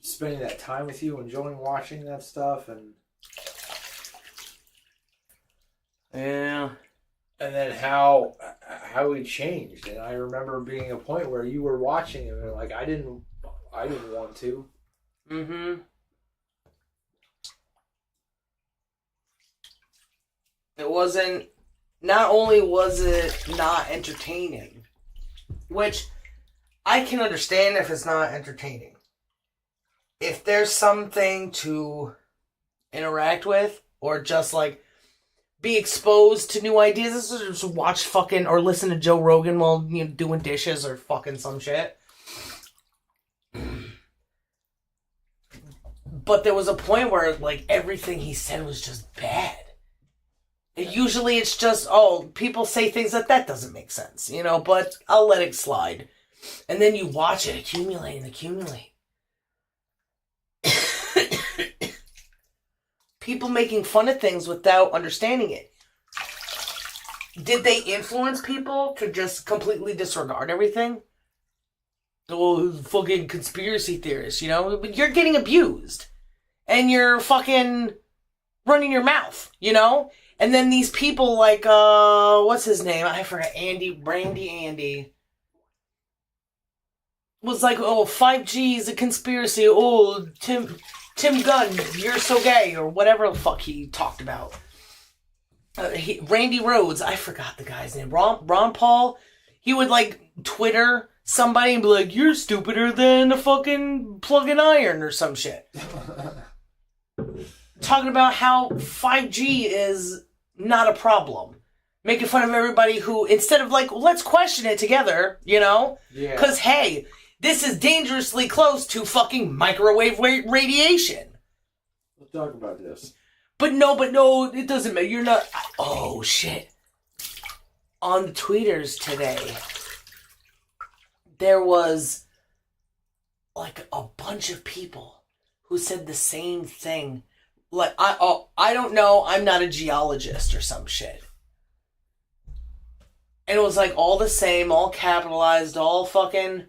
Speaker 2: spending that time with you, enjoying watching that stuff, and
Speaker 1: yeah,
Speaker 2: and then how he changed. And I remember being a point where you were watching him and like I didn't want to.
Speaker 1: Mm-hmm. It wasn't. Not only was it not entertaining, which I can understand if it's not entertaining. If there's something to interact with, or just like be exposed to new ideas, just watch fucking or listen to Joe Rogan while doing dishes or fucking some shit. But there was a point where like everything he said was just bad. Usually it's just, oh, people say things that doesn't make sense, but I'll let it slide. And then you watch it accumulate and accumulate. People making fun of things without understanding it. Did they influence people to just completely disregard everything? Oh, fucking conspiracy theorists, But you're getting abused. And you're fucking running your mouth, And then these people like, what's his name? I forgot. Andy. Was like, oh, 5G is a conspiracy. Oh, Tim Gunn, you're so gay. Or whatever the fuck he talked about. Randy Rhodes, I forgot the guy's name. Ron Paul, he would like Twitter somebody and be like, you're stupider than a fucking plug-in iron or some shit. Talking about how 5G is not a problem. Making fun of everybody who, instead of like, let's question it together, Yeah. Because, hey, this is dangerously close to fucking microwave radiation.
Speaker 2: Let's talk about this.
Speaker 1: But no, it doesn't matter. You're not... Oh, shit. on the tweeters today, there was like a bunch of people who said the same thing. Like, I don't know, I'm not a geologist or some shit. And it was like all the same, all capitalized, all fucking...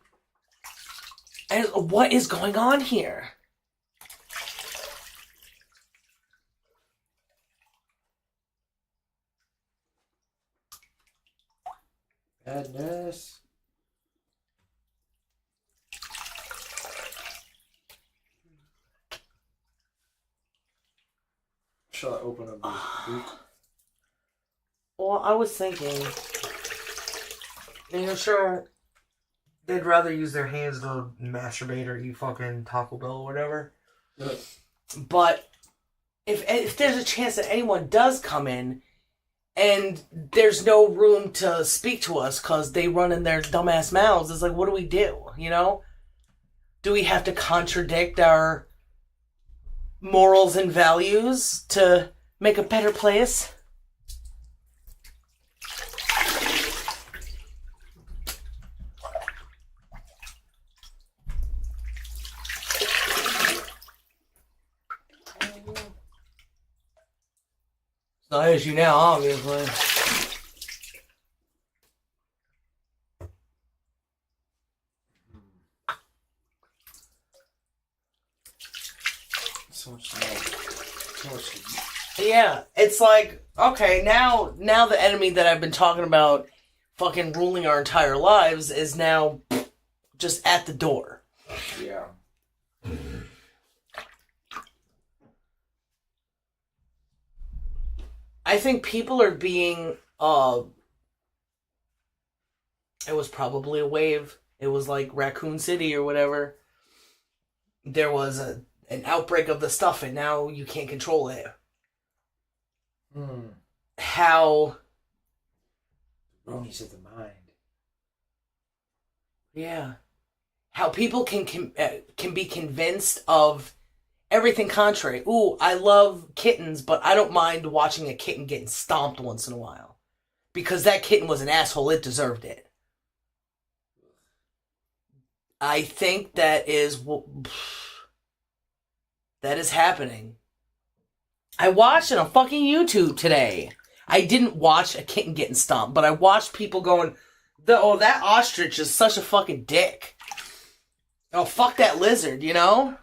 Speaker 1: And what is going on here?
Speaker 2: Madness. Shall I open up this book?
Speaker 1: Well, I was thinking, sure, they'd rather use their hands to masturbate or eat fucking Taco Bell or whatever. But if there's a chance that anyone does come in and there's no room to speak to us because they run in their dumbass mouths, it's like, what do we do, you know? Do we have to contradict our morals and values to make a better place? It's not an issue now, obviously.
Speaker 2: So much.
Speaker 1: Yeah, it's like, okay, now the enemy that I've been talking about fucking ruling our entire lives is now just at the door.
Speaker 2: Yeah.
Speaker 1: I think people are being, it was probably a wave. It was like Raccoon City or whatever. There was an outbreak of the stuff and now you can't control it. How...
Speaker 2: Bronies of the mind.
Speaker 1: Yeah. How people can be convinced of everything contrary. Ooh, I love kittens, but I don't mind watching a kitten getting stomped once in a while. Because that kitten was an asshole, it deserved it. I think that is happening. I watched it on fucking YouTube today. I didn't watch a kitten getting stomped, but I watched people going, that ostrich is such a fucking dick. Oh, fuck that lizard, you know?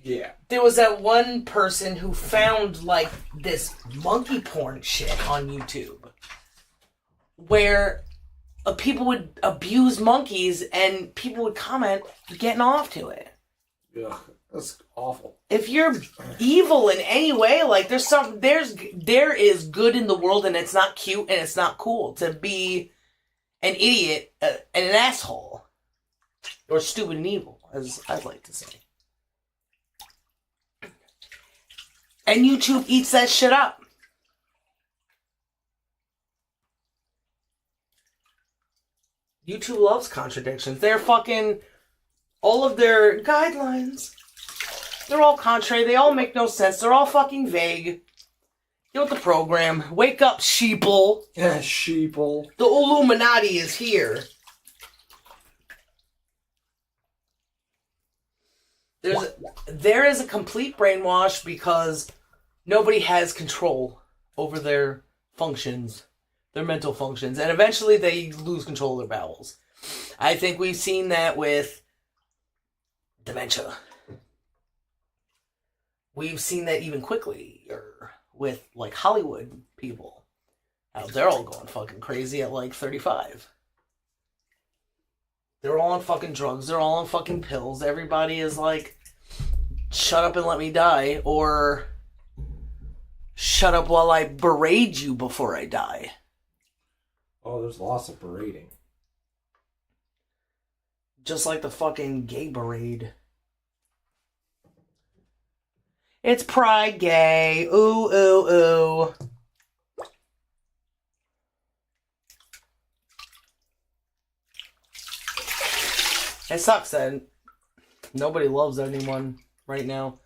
Speaker 2: Yeah.
Speaker 1: There was that one person who found, like, this monkey porn shit on YouTube. Where people would abuse monkeys and people would comment getting off to it.
Speaker 2: Yeah, that's awful.
Speaker 1: If you're evil in any way, like, there is good in the world and it's not cute and it's not cool to be an idiot and an asshole. Or stupid and evil, as I'd like to say. And YouTube eats that shit up. YouTube loves contradictions. They're fucking... all of their guidelines, they're all contrary. They all make no sense. They're all fucking vague. Get with the program. Wake up, sheeple.
Speaker 2: Yeah, sheeple.
Speaker 1: The Illuminati is here. There is a complete brainwash because nobody has control over their functions, their mental functions, and eventually they lose control of their bowels. I think we've seen that with dementia. We've seen that even quickly with like Hollywood people. How they're all going fucking crazy at like 35. They're all on fucking drugs. They're all on fucking pills. Everybody is like, shut up and let me die, or shut up while I berate you before I die.
Speaker 2: Oh, there's lots of berating.
Speaker 1: Just like the fucking gay parade. It's Pride Gay. Ooh, ooh, ooh. It sucks that nobody loves anyone right now.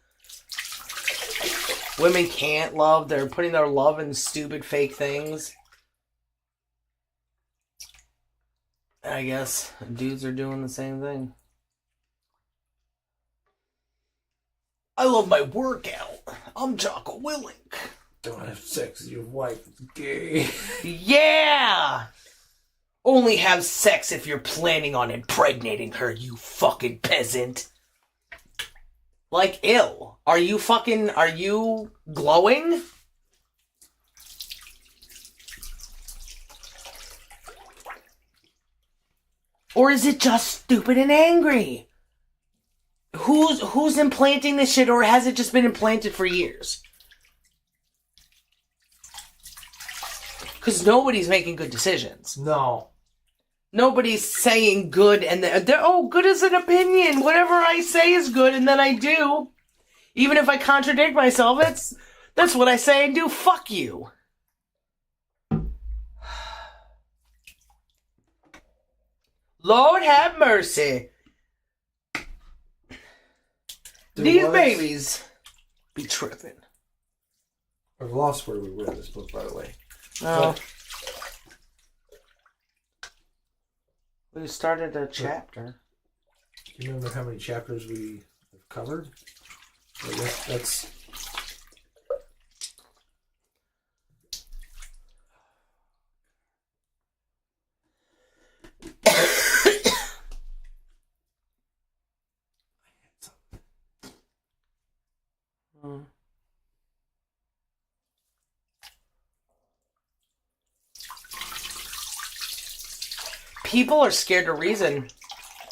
Speaker 1: Women can't love. They're putting their love in stupid fake things. I guess dudes are doing the same thing. I love my workout. I'm Jocko Willink.
Speaker 2: Don't have sex with your wife. It's gay.
Speaker 1: Yeah! Only have sex if you're planning on impregnating her, you fucking peasant. Like, ill. Are you glowing? Or is it just stupid and angry? Who's implanting this shit, or has it just been implanted for years? Because nobody's making good decisions.
Speaker 2: No. Nobody's
Speaker 1: saying good, and good is an opinion. Whatever I say is good, and then I do. Even if I contradict myself, that's what I say and do. Fuck you. Lord have mercy. These babies be tripping.
Speaker 2: I've lost where we read this book, by the way.
Speaker 1: No. We started a chapter.
Speaker 2: Do you remember how many chapters we have covered? I guess that's...
Speaker 1: People are scared to reason,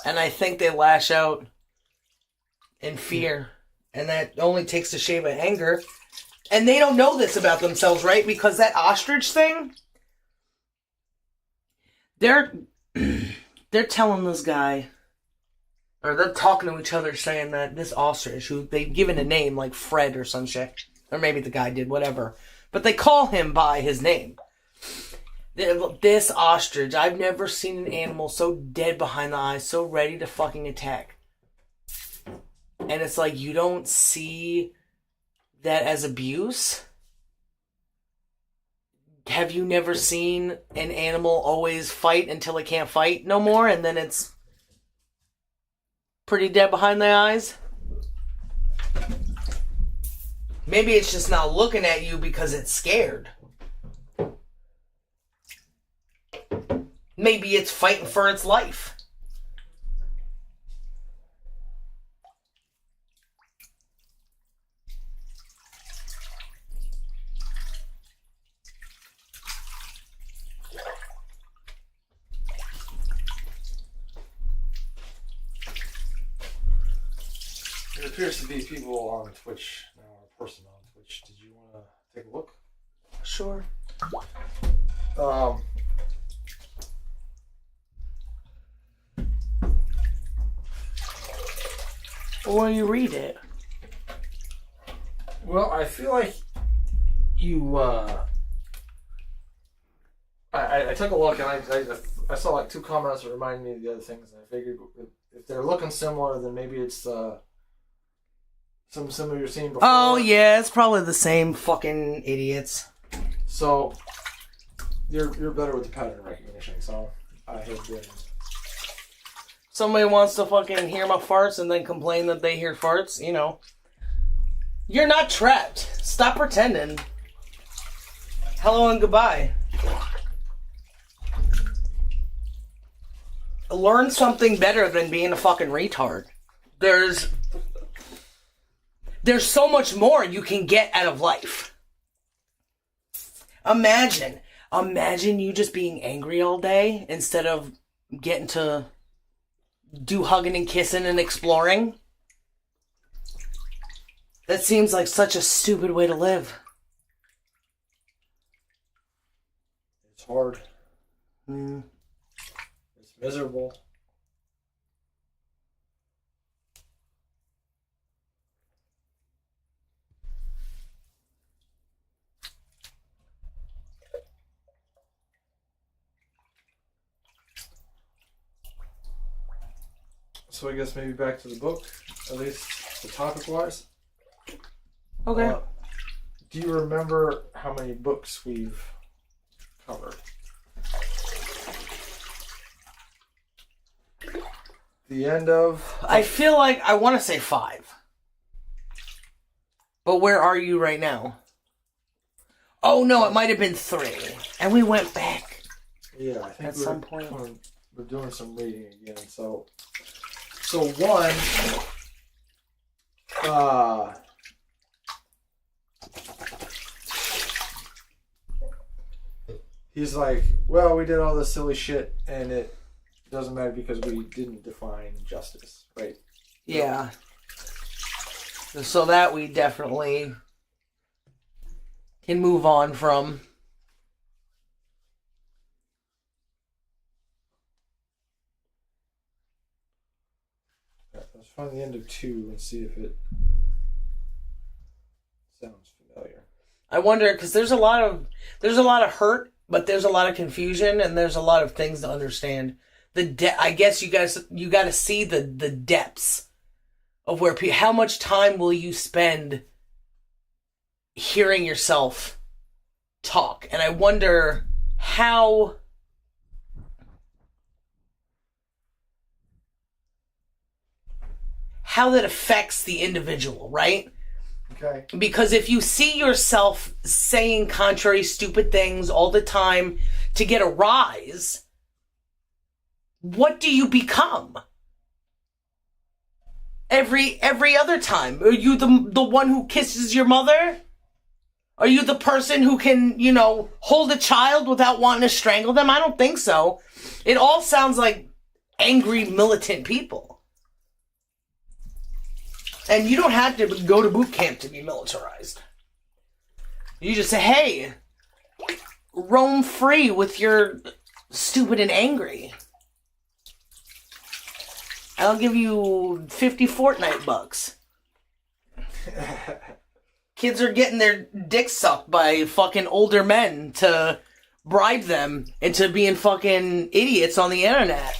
Speaker 1: and I think they lash out in fear, and that only takes the shape of anger. And they don't know this about themselves, right? Because that ostrich thing, they're telling this guy, or they're talking to each other, saying that this ostrich, who they've given a name like Fred or some shit, or maybe the guy did, whatever, but they call him by his name. This ostrich, I've never seen an animal so dead behind the eyes, so ready to fucking attack. And it's like, you don't see that as abuse? Have you never seen an animal always fight until it can't fight no more, and then it's pretty dead behind the eyes? Maybe it's just not looking at you because it's scared. Maybe it's fighting for its life.
Speaker 2: There appears to be people on Twitch now, or a person on Twitch. Did you want to take a look?
Speaker 1: Sure. Or you read it.
Speaker 2: Well, I feel like you, I took a look and I saw like two comments that reminded me of the other things, and I figured if they're looking similar, then maybe it's some similar you've seen before.
Speaker 1: Oh yeah, it's probably the same fucking idiots.
Speaker 2: So you're better with the pattern recognition, so I have been.
Speaker 1: Somebody wants to fucking hear my farts and then complain that they hear farts, you know. You're not trapped. Stop pretending. Hello and goodbye. Learn something better than being a fucking retard. There's so much more you can get out of life. Imagine you just being angry all day instead of getting to do hugging and kissing and exploring. That seems like such a stupid way to live.
Speaker 2: It's hard. It's miserable. So I guess maybe back to the book, at least the topic-wise.
Speaker 1: Okay.
Speaker 2: Do you remember how many books we've covered? the end of...
Speaker 1: I feel like I want to say 5. But where are you right now? Oh, no, it might have been 3. And we went back.
Speaker 2: Yeah, I think
Speaker 1: at some point.
Speaker 2: We're doing some reading again. So 1... he's like, well, we did all this silly shit, and it doesn't matter because we didn't define justice, right?
Speaker 1: Yeah. So that we definitely can move on from.
Speaker 2: Let's find the end of 2 and see if it sounds familiar.
Speaker 1: I wonder, because there's a lot of hurt, but there's a lot of confusion, and there's a lot of things to understand. I guess you got to see the depths of where how much time will you spend hearing yourself talk, and I wonder how that affects the individual, right?
Speaker 2: Okay.
Speaker 1: Because if you see yourself saying contrary, stupid things all the time to get a rise, what do you become? Every other time? Are you the one who kisses your mother? Are you the person who can, hold a child without wanting to strangle them? I don't think so. It all sounds like angry, militant people. And you don't have to go to boot camp to be militarized. You just say, hey, roam free with your stupid and angry. I'll give you 50 Fortnite bucks. Kids are getting their dicks sucked by fucking older men to bribe them into being fucking idiots on the internet.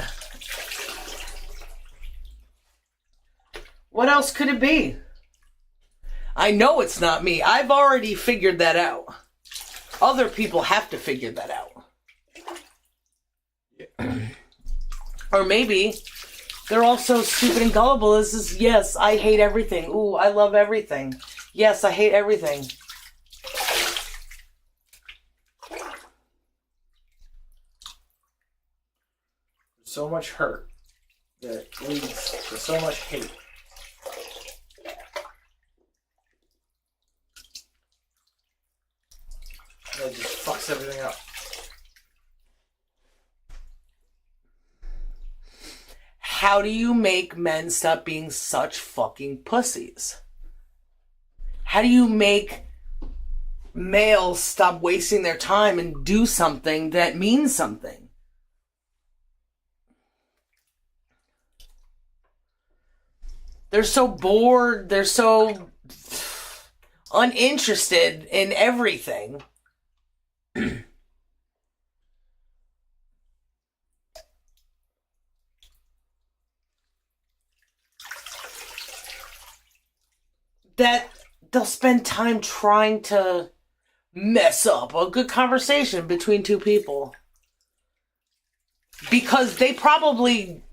Speaker 1: What else could it be? I know it's not me. I've already figured that out. Other people have to figure that out. Yeah. Or maybe they're all so stupid and gullible. This is, yes, I hate everything. Ooh, I love everything. Yes, I hate everything.
Speaker 2: So much hurt that leads to so much hate. That just fucks everything up.
Speaker 1: How do you make men stop being such fucking pussies? How do you make males stop wasting their time and do something that means something? They're so bored, they're so uninterested in everything. That they'll spend time trying to mess up a good conversation between two people. Because they probably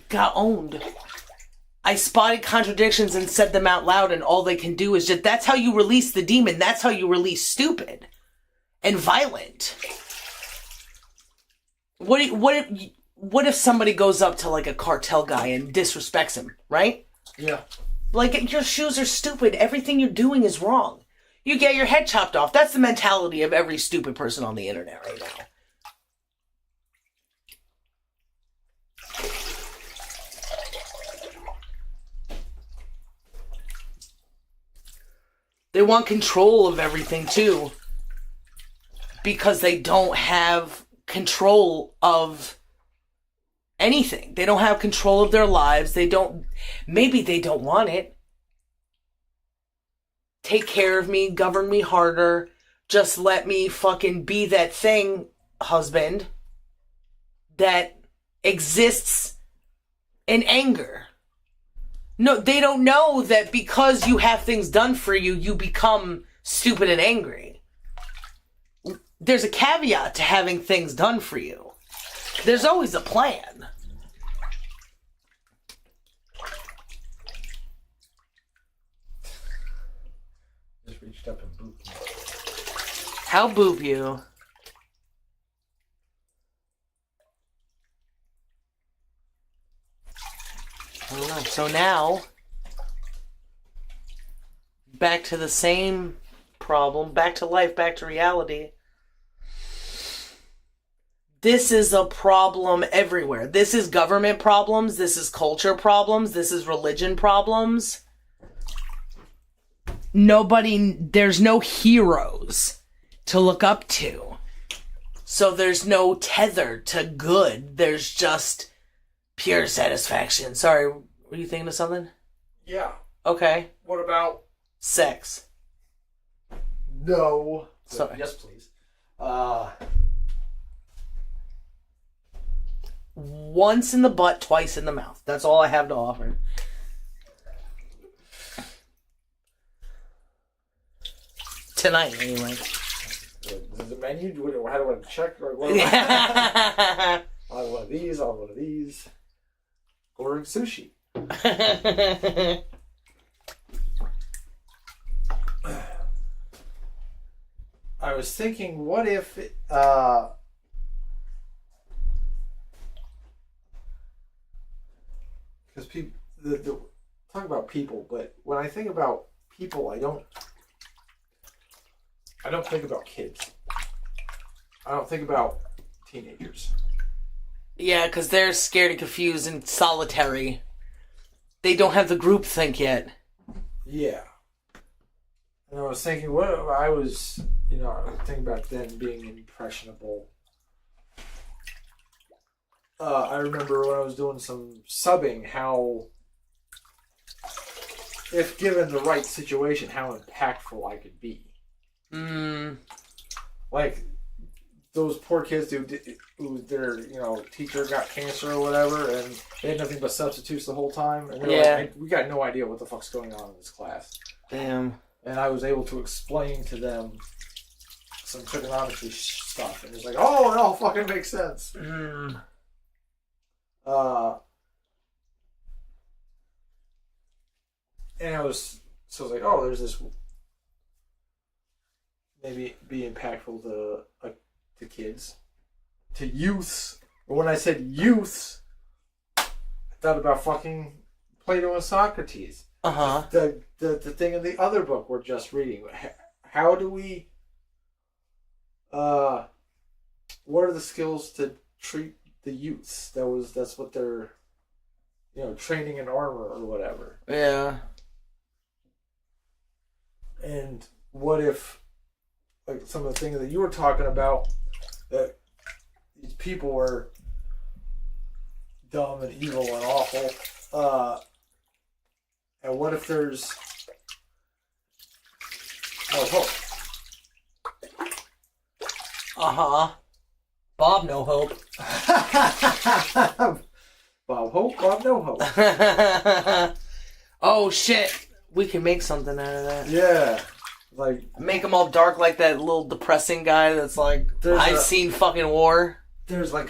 Speaker 1: got owned. I spotted contradictions and said them out loud, and all they can do is just, that's how you release the demon. That's how you release stupid and violent. What if somebody goes up to like a cartel guy and disrespects him, right?
Speaker 2: Yeah.
Speaker 1: Like, your shoes are stupid. Everything you're doing is wrong. You get your head chopped off. That's the mentality of every stupid person on the internet right now. They want control of everything, too. Because they don't have control of anything. They don't have control of their lives. Maybe they don't want it. Take care of me, govern me harder. Just let me fucking be that thing, husband, that exists in anger. No, they don't know that because you have things done for you, you become stupid and angry. There's a caveat to having things done for you. There's always a plan.
Speaker 2: reached up and booped me.
Speaker 1: How boop you? I don't know. So now, back to the same problem, back to life, back to reality. This is a problem everywhere. This is government problems. This is culture problems. This is religion problems. There's no heroes to look up to. So there's no tether to good. There's just pure satisfaction. Sorry, were you thinking of something?
Speaker 2: Yeah.
Speaker 1: Okay.
Speaker 2: What about
Speaker 1: Sex?
Speaker 2: no?
Speaker 1: Sorry.
Speaker 2: Yes, please.
Speaker 1: Once in the butt, twice in the mouth. That's all I have to offer. Tonight, anyway.
Speaker 2: The menu? How do I check? I want one of these. I want one of these. Ordering sushi. I was thinking, what if because people talk about people, but when I think about people, I don't think about kids. I don't think about teenagers.
Speaker 1: Yeah, because they're scared and confused and solitary. They don't have the group think yet.
Speaker 2: Yeah. And I was thinking, what if I was, I was thinking about them being impressionable. I remember when I was doing some subbing, how, if given the right situation, how impactful I could be. Like, those poor kids who their teacher got cancer or whatever, and they had nothing but substitutes the whole time, and they're like, we got no idea what the fuck's going on in this class.
Speaker 1: Damn.
Speaker 2: And I was able to explain to them some trigonometry stuff, and it's like, oh, it all fucking makes sense. And I was like, oh, there's this, maybe be impactful to kids, to youths. But when I said youths, I thought about fucking Plato and Socrates. The thing in the other book we're just reading. How do we? What are the skills to treat the youths? That's what they're, training in armor or whatever.
Speaker 1: Yeah.
Speaker 2: And what if, like some of the things that you were talking about, that these people were dumb and evil and awful, and what if there's no hope?
Speaker 1: Bob no hope.
Speaker 2: Bob hope, Bob no hope.
Speaker 1: Oh shit. We can make something out of that.
Speaker 2: Yeah. Like,
Speaker 1: make them all dark like that little depressing guy that's like, I've seen fucking war.
Speaker 2: There's a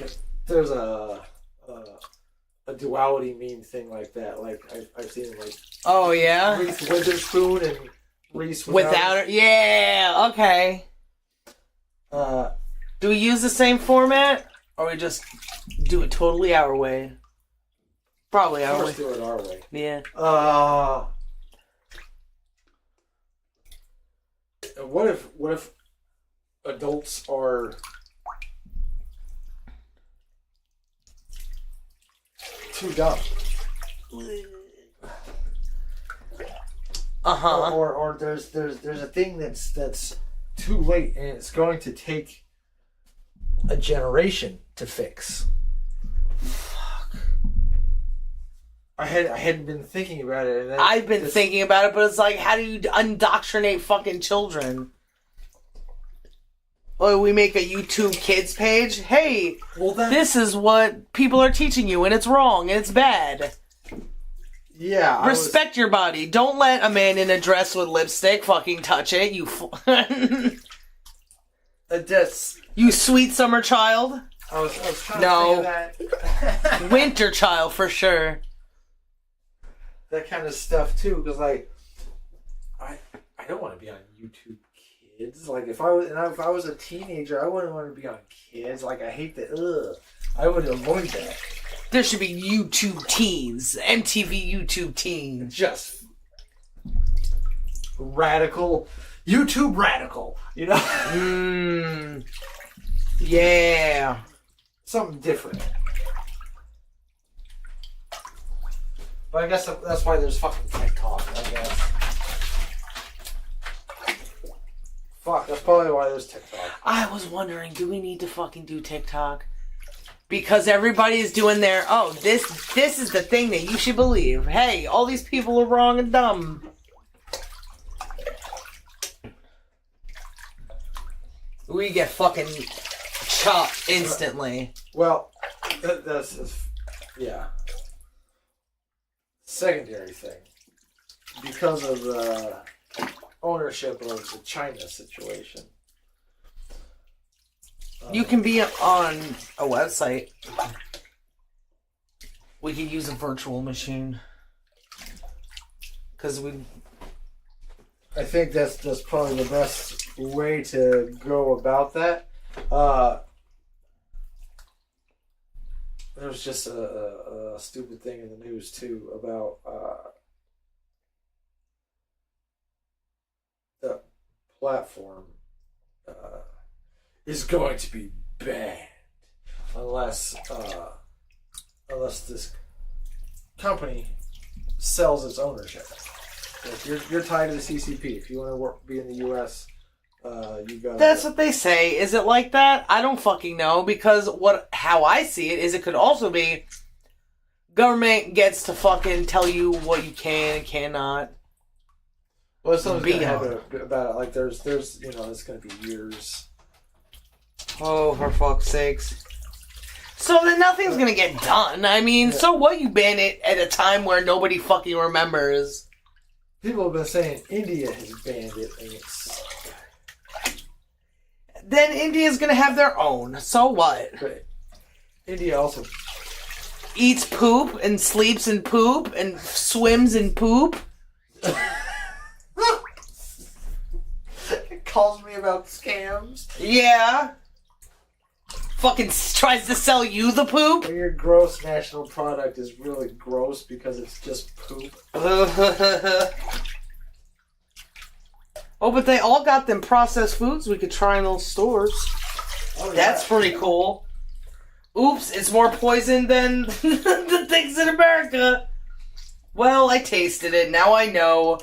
Speaker 2: duality meme thing like that. Like, I've seen like...
Speaker 1: Oh, yeah?
Speaker 2: Reese Witherspoon and Reese
Speaker 1: without her. Yeah, okay. Do we use the same format? Or we just do it totally our way? Probably our way.
Speaker 2: Let's do it our way.
Speaker 1: Yeah.
Speaker 2: What if adults are too dumb? Or there's a thing that's too late, and it's going to take a generation to fix. Fuck. I hadn't been thinking about it. And
Speaker 1: I've been thinking about it, but it's like, how do you indoctrinate fucking children? Oh, we make a YouTube kids page? Hey, this is what people are teaching you, and it's wrong, and it's bad.
Speaker 2: Yeah.
Speaker 1: Respect your body. Don't let a man in a dress with lipstick fucking touch it, you you sweet summer child.
Speaker 2: I was trying to think of that.
Speaker 1: Winter child, for sure.
Speaker 2: That kind of stuff, too, because, like, I I don't want to be on YouTube Kids. Like if I was a teenager, I wouldn't want to be on Kids. Like I hate the I would avoid that.
Speaker 1: There should be YouTube Teens, MTV YouTube Teens.
Speaker 2: Just radical, YouTube radical. You know?
Speaker 1: Yeah.
Speaker 2: Something different. But I guess that's why there's fucking TikTok, I guess. Fuck, that's probably why there's TikTok.
Speaker 1: I was wondering, do we need to fucking do TikTok? Because everybody is doing their, oh, this is the thing that you should believe. Hey, all these people are wrong and dumb. We get fucking chopped instantly.
Speaker 2: Well, that's yeah. Secondary thing. Because of the ownership of the China situation.
Speaker 1: You can be on a website. We could use a virtual machine. Because
Speaker 2: I think that's probably the best way to go about that. There was just a stupid thing in the news too about the platform is going to be banned unless this company sells its ownership. If you're tied to the CCP. If you want to be in the U.S., you got.
Speaker 1: That's what they say. Is it like that? I don't fucking know, because how I see it is it could also be government gets to fucking tell you what you can and cannot.
Speaker 2: Well, something's gonna happen about it. Like there's it's gonna be years.
Speaker 1: Oh, for fuck's sakes. So then nothing's gonna get done. I mean, so what? You ban it at a time where nobody fucking remembers.
Speaker 2: People have been saying India has banned it, and it's.
Speaker 1: Then India's gonna have their own. So what?
Speaker 2: But India also
Speaker 1: eats poop and sleeps in poop and swims in poop.
Speaker 2: It calls me about scams.
Speaker 1: Yeah. Fucking tries to sell you the poop.
Speaker 2: When your gross national product is really gross because it's just poop.
Speaker 1: Oh, but they all got them processed foods we could try in those stores.
Speaker 2: Oh, yeah.
Speaker 1: That's pretty cool. Oops, it's more poison than the things in America. Well, I tasted it. Now I know.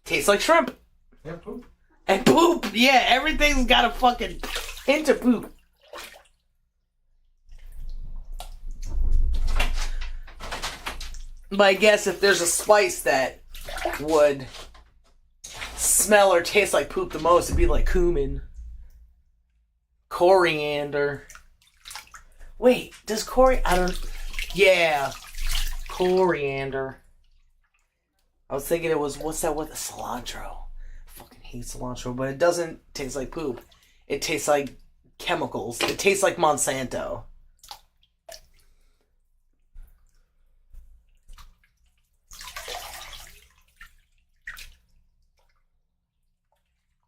Speaker 1: Tastes like shrimp.
Speaker 2: And poop.
Speaker 1: And poop. Yeah, everything's got a fucking hint of poop. But I guess if there's a spice that would smell or taste like poop the most, it'd be like cumin. Coriander. Wait, does yeah. Coriander. I was thinking it was, what's that with the cilantro? I fucking hate cilantro, but it doesn't taste like poop. It tastes like chemicals. It tastes like Monsanto.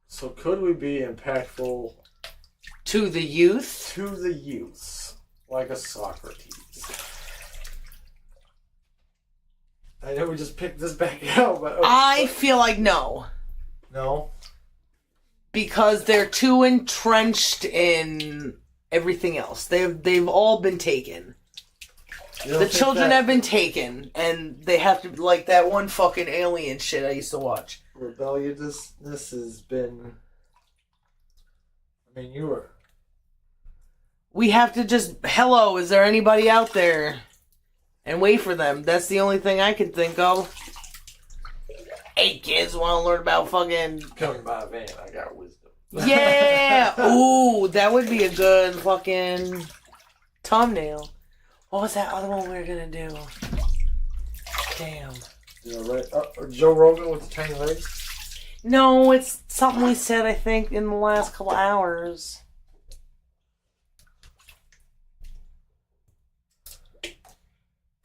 Speaker 2: So could we be impactful
Speaker 1: To the youth?
Speaker 2: to the youth, like a Socrates? I know we just picked this back out, but
Speaker 1: I feel like no.
Speaker 2: no.
Speaker 1: Because they're too entrenched in everything else. They've all been taken. The children have been taken, and they have to, like that one fucking alien shit I used to watch.
Speaker 2: Rebelliousness has been. I mean, you were.
Speaker 1: We have to just, hello, is there anybody out there? And wait for them. That's the only thing I can think of. Hey kids, want to learn about fucking...
Speaker 2: Coming by a van, I got wisdom.
Speaker 1: Yeah! Ooh, that would be a good fucking thumbnail. What was that other one we were gonna do? Damn.
Speaker 2: You know, right? Joe Rogan with the tiny legs?
Speaker 1: No, it's something we said, I think, in the last couple hours.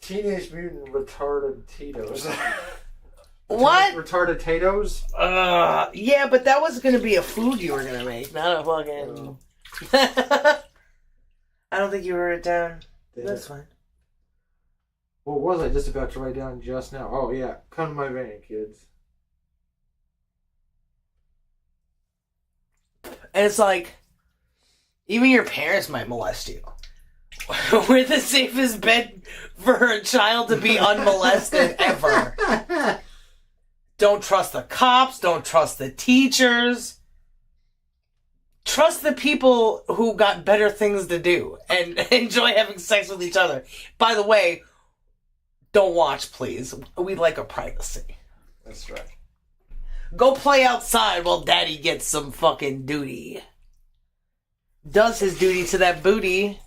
Speaker 2: Teenage Mutant Retarded Tito's.
Speaker 1: What?
Speaker 2: Retarded potatoes?
Speaker 1: Yeah, but that was gonna be a food you were gonna make, not a fucking... I don't think you wrote it down. That's fine.
Speaker 2: What was I just about to write down just now? Oh, yeah. Come to my van, kids.
Speaker 1: And it's like, even your parents might molest you. We're the safest bet for a child to be unmolested ever. Don't trust the cops. Don't trust the teachers. Trust the people who got better things to do and enjoy having sex with each other. By the way, don't watch, please. We like our privacy.
Speaker 2: That's right.
Speaker 1: Go play outside while daddy gets some fucking duty. Does his duty to that booty.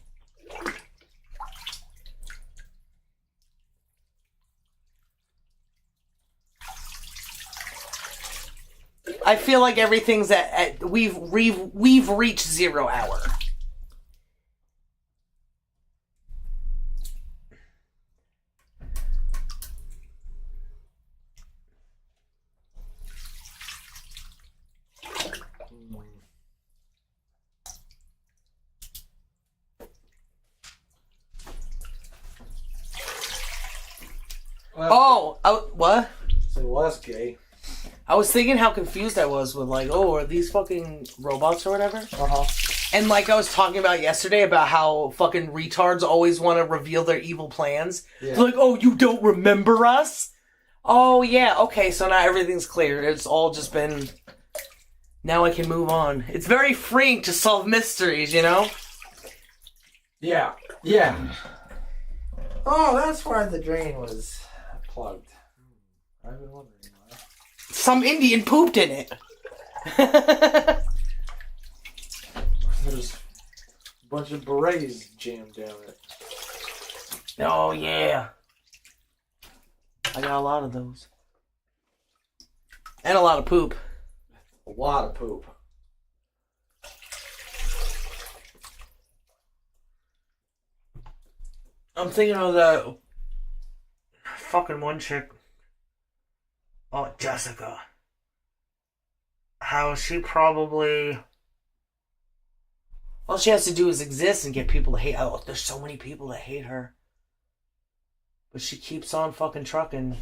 Speaker 1: I feel like everything's we've reached 0 hour. What?
Speaker 2: So that's gay.
Speaker 1: I was thinking how confused I was with like, oh, are these fucking robots or whatever?
Speaker 2: Uh-huh.
Speaker 1: And like I was talking about yesterday about how fucking retards always want to reveal their evil plans.
Speaker 2: Yeah.
Speaker 1: Like, oh, you don't remember us? Oh, yeah, okay, so now everything's clear. It's all just been... Now I can move on. It's very freeing to solve mysteries, you know?
Speaker 2: Yeah. Yeah. Oh, that's why the drain was plugged. I've been wondering why.
Speaker 1: Some Indian pooped in it.
Speaker 2: There's a bunch of berets jammed down it.
Speaker 1: Oh, yeah. I got a lot of those. And a lot of poop.
Speaker 2: A lot of poop.
Speaker 1: I'm thinking of the fucking one chick. Oh, Jessica. How she probably... All she has to do is exist and get people to hate. Oh, there's so many people that hate her. But she keeps on fucking trucking.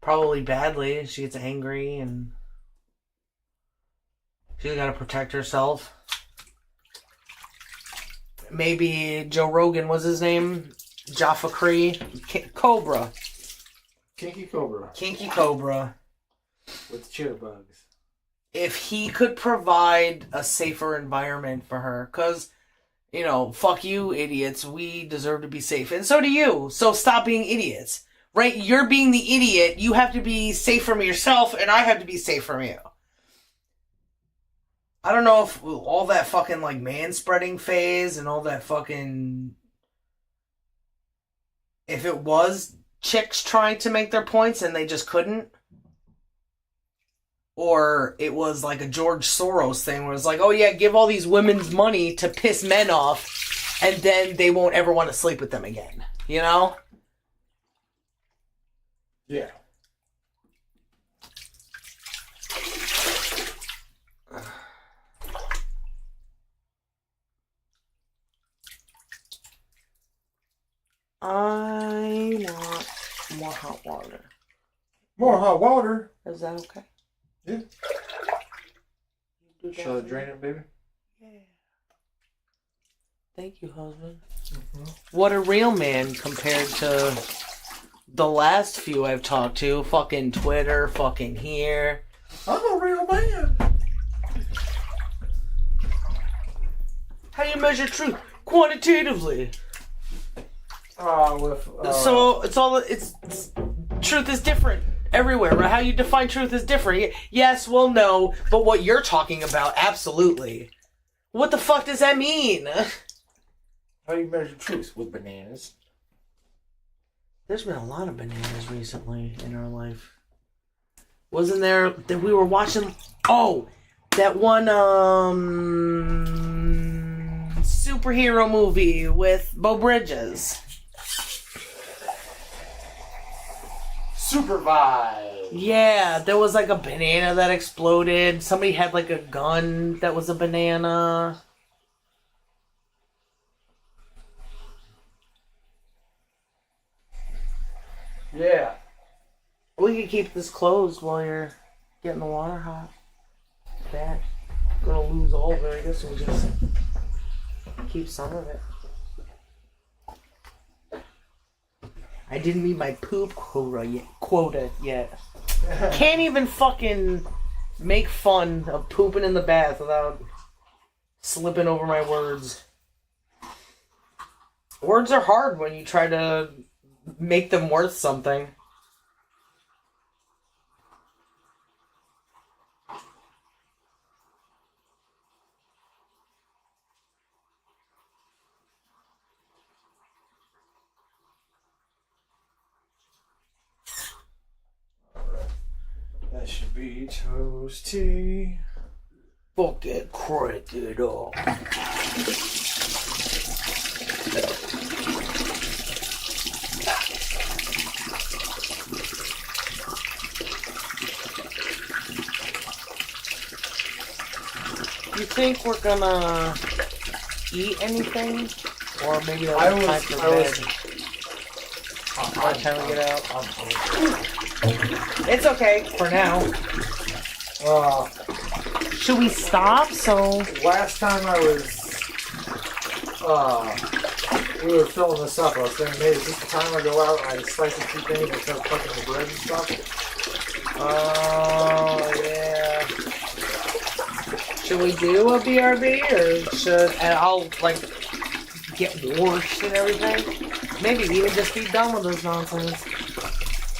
Speaker 1: Probably badly. She gets angry and... She's gotta protect herself. Maybe Joe Rogan was his name. Jaffa Cree. Cobra.
Speaker 2: Kinky Cobra.
Speaker 1: Kinky Cobra.
Speaker 2: With chitterbugs.
Speaker 1: If he could provide a safer environment for her. Because, you know, fuck you, idiots. We deserve to be safe. And so do you. So stop being idiots. Right? You're being the idiot. You have to be safe from yourself. And I have to be safe from you. I don't know if all that fucking, like, man-spreading phase and all that fucking... If it was chicks trying to make their points and they just couldn't. Or it was like a George Soros thing where it's like, oh yeah, give all these women's money to piss men off and then they won't ever want to sleep with them again. You know?
Speaker 2: Yeah.
Speaker 1: I want more hot water.
Speaker 2: More hot water?
Speaker 1: Is that okay?
Speaker 2: Yeah.
Speaker 1: You do
Speaker 2: Shall I
Speaker 1: that
Speaker 2: drain it, baby?
Speaker 1: Yeah. Thank you, husband.
Speaker 2: Mm-hmm.
Speaker 1: What a real man compared to the last few I've talked to. Fucking Twitter, fucking here.
Speaker 2: I'm a real man.
Speaker 1: How do you measure truth? Quantitatively. So it's truth is different everywhere. Right? How you define truth is different. Yes, well, no, but what you're talking about, absolutely. What the fuck does that mean?
Speaker 2: How do you measure truth? With bananas.
Speaker 1: There's been a lot of bananas recently in our life. Wasn't there that we were watching? Oh, that one superhero movie with Bo Bridges.
Speaker 2: Supervise.
Speaker 1: Yeah, there was like a banana that exploded. Somebody had like a gun that was a banana.
Speaker 2: Yeah.
Speaker 1: We could keep this closed while you're getting the water hot. That. Gonna lose all of it, I guess we'll just keep some of it. I didn't meet my poop quota yet. Can't even fucking make fun of pooping in the bath without slipping over my words. Words are hard when you try to make them worth something.
Speaker 2: That should be toasty.
Speaker 1: Fucking crank it up. You think we're gonna eat anything? Or maybe that'll be time for bed? By the time we get out. It's okay for now. Should we stop? So
Speaker 2: last time I was, we were filling this up. I was saying, hey, is this the time I go out and I slice a few things and start cooking the bread and stuff?
Speaker 1: Oh yeah. Should we do a BRB or and I'll like get washed and everything? Maybe even just be done with this nonsense.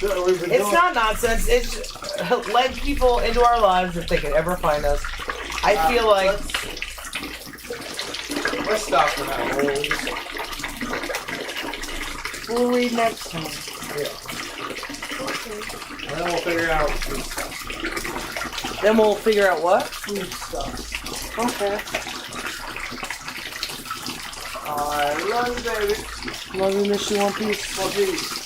Speaker 1: It's not nonsense. It's just, let people into our lives if they could ever find us. I feel like
Speaker 2: let's stop for now.
Speaker 1: We'll read next time.
Speaker 2: Yeah. And then we'll figure out food stuff.
Speaker 1: Then we'll figure out what?
Speaker 2: Food stuff.
Speaker 1: Okay.
Speaker 2: I love you, baby.
Speaker 1: Love you, miss you, one piece.
Speaker 2: Well, geez.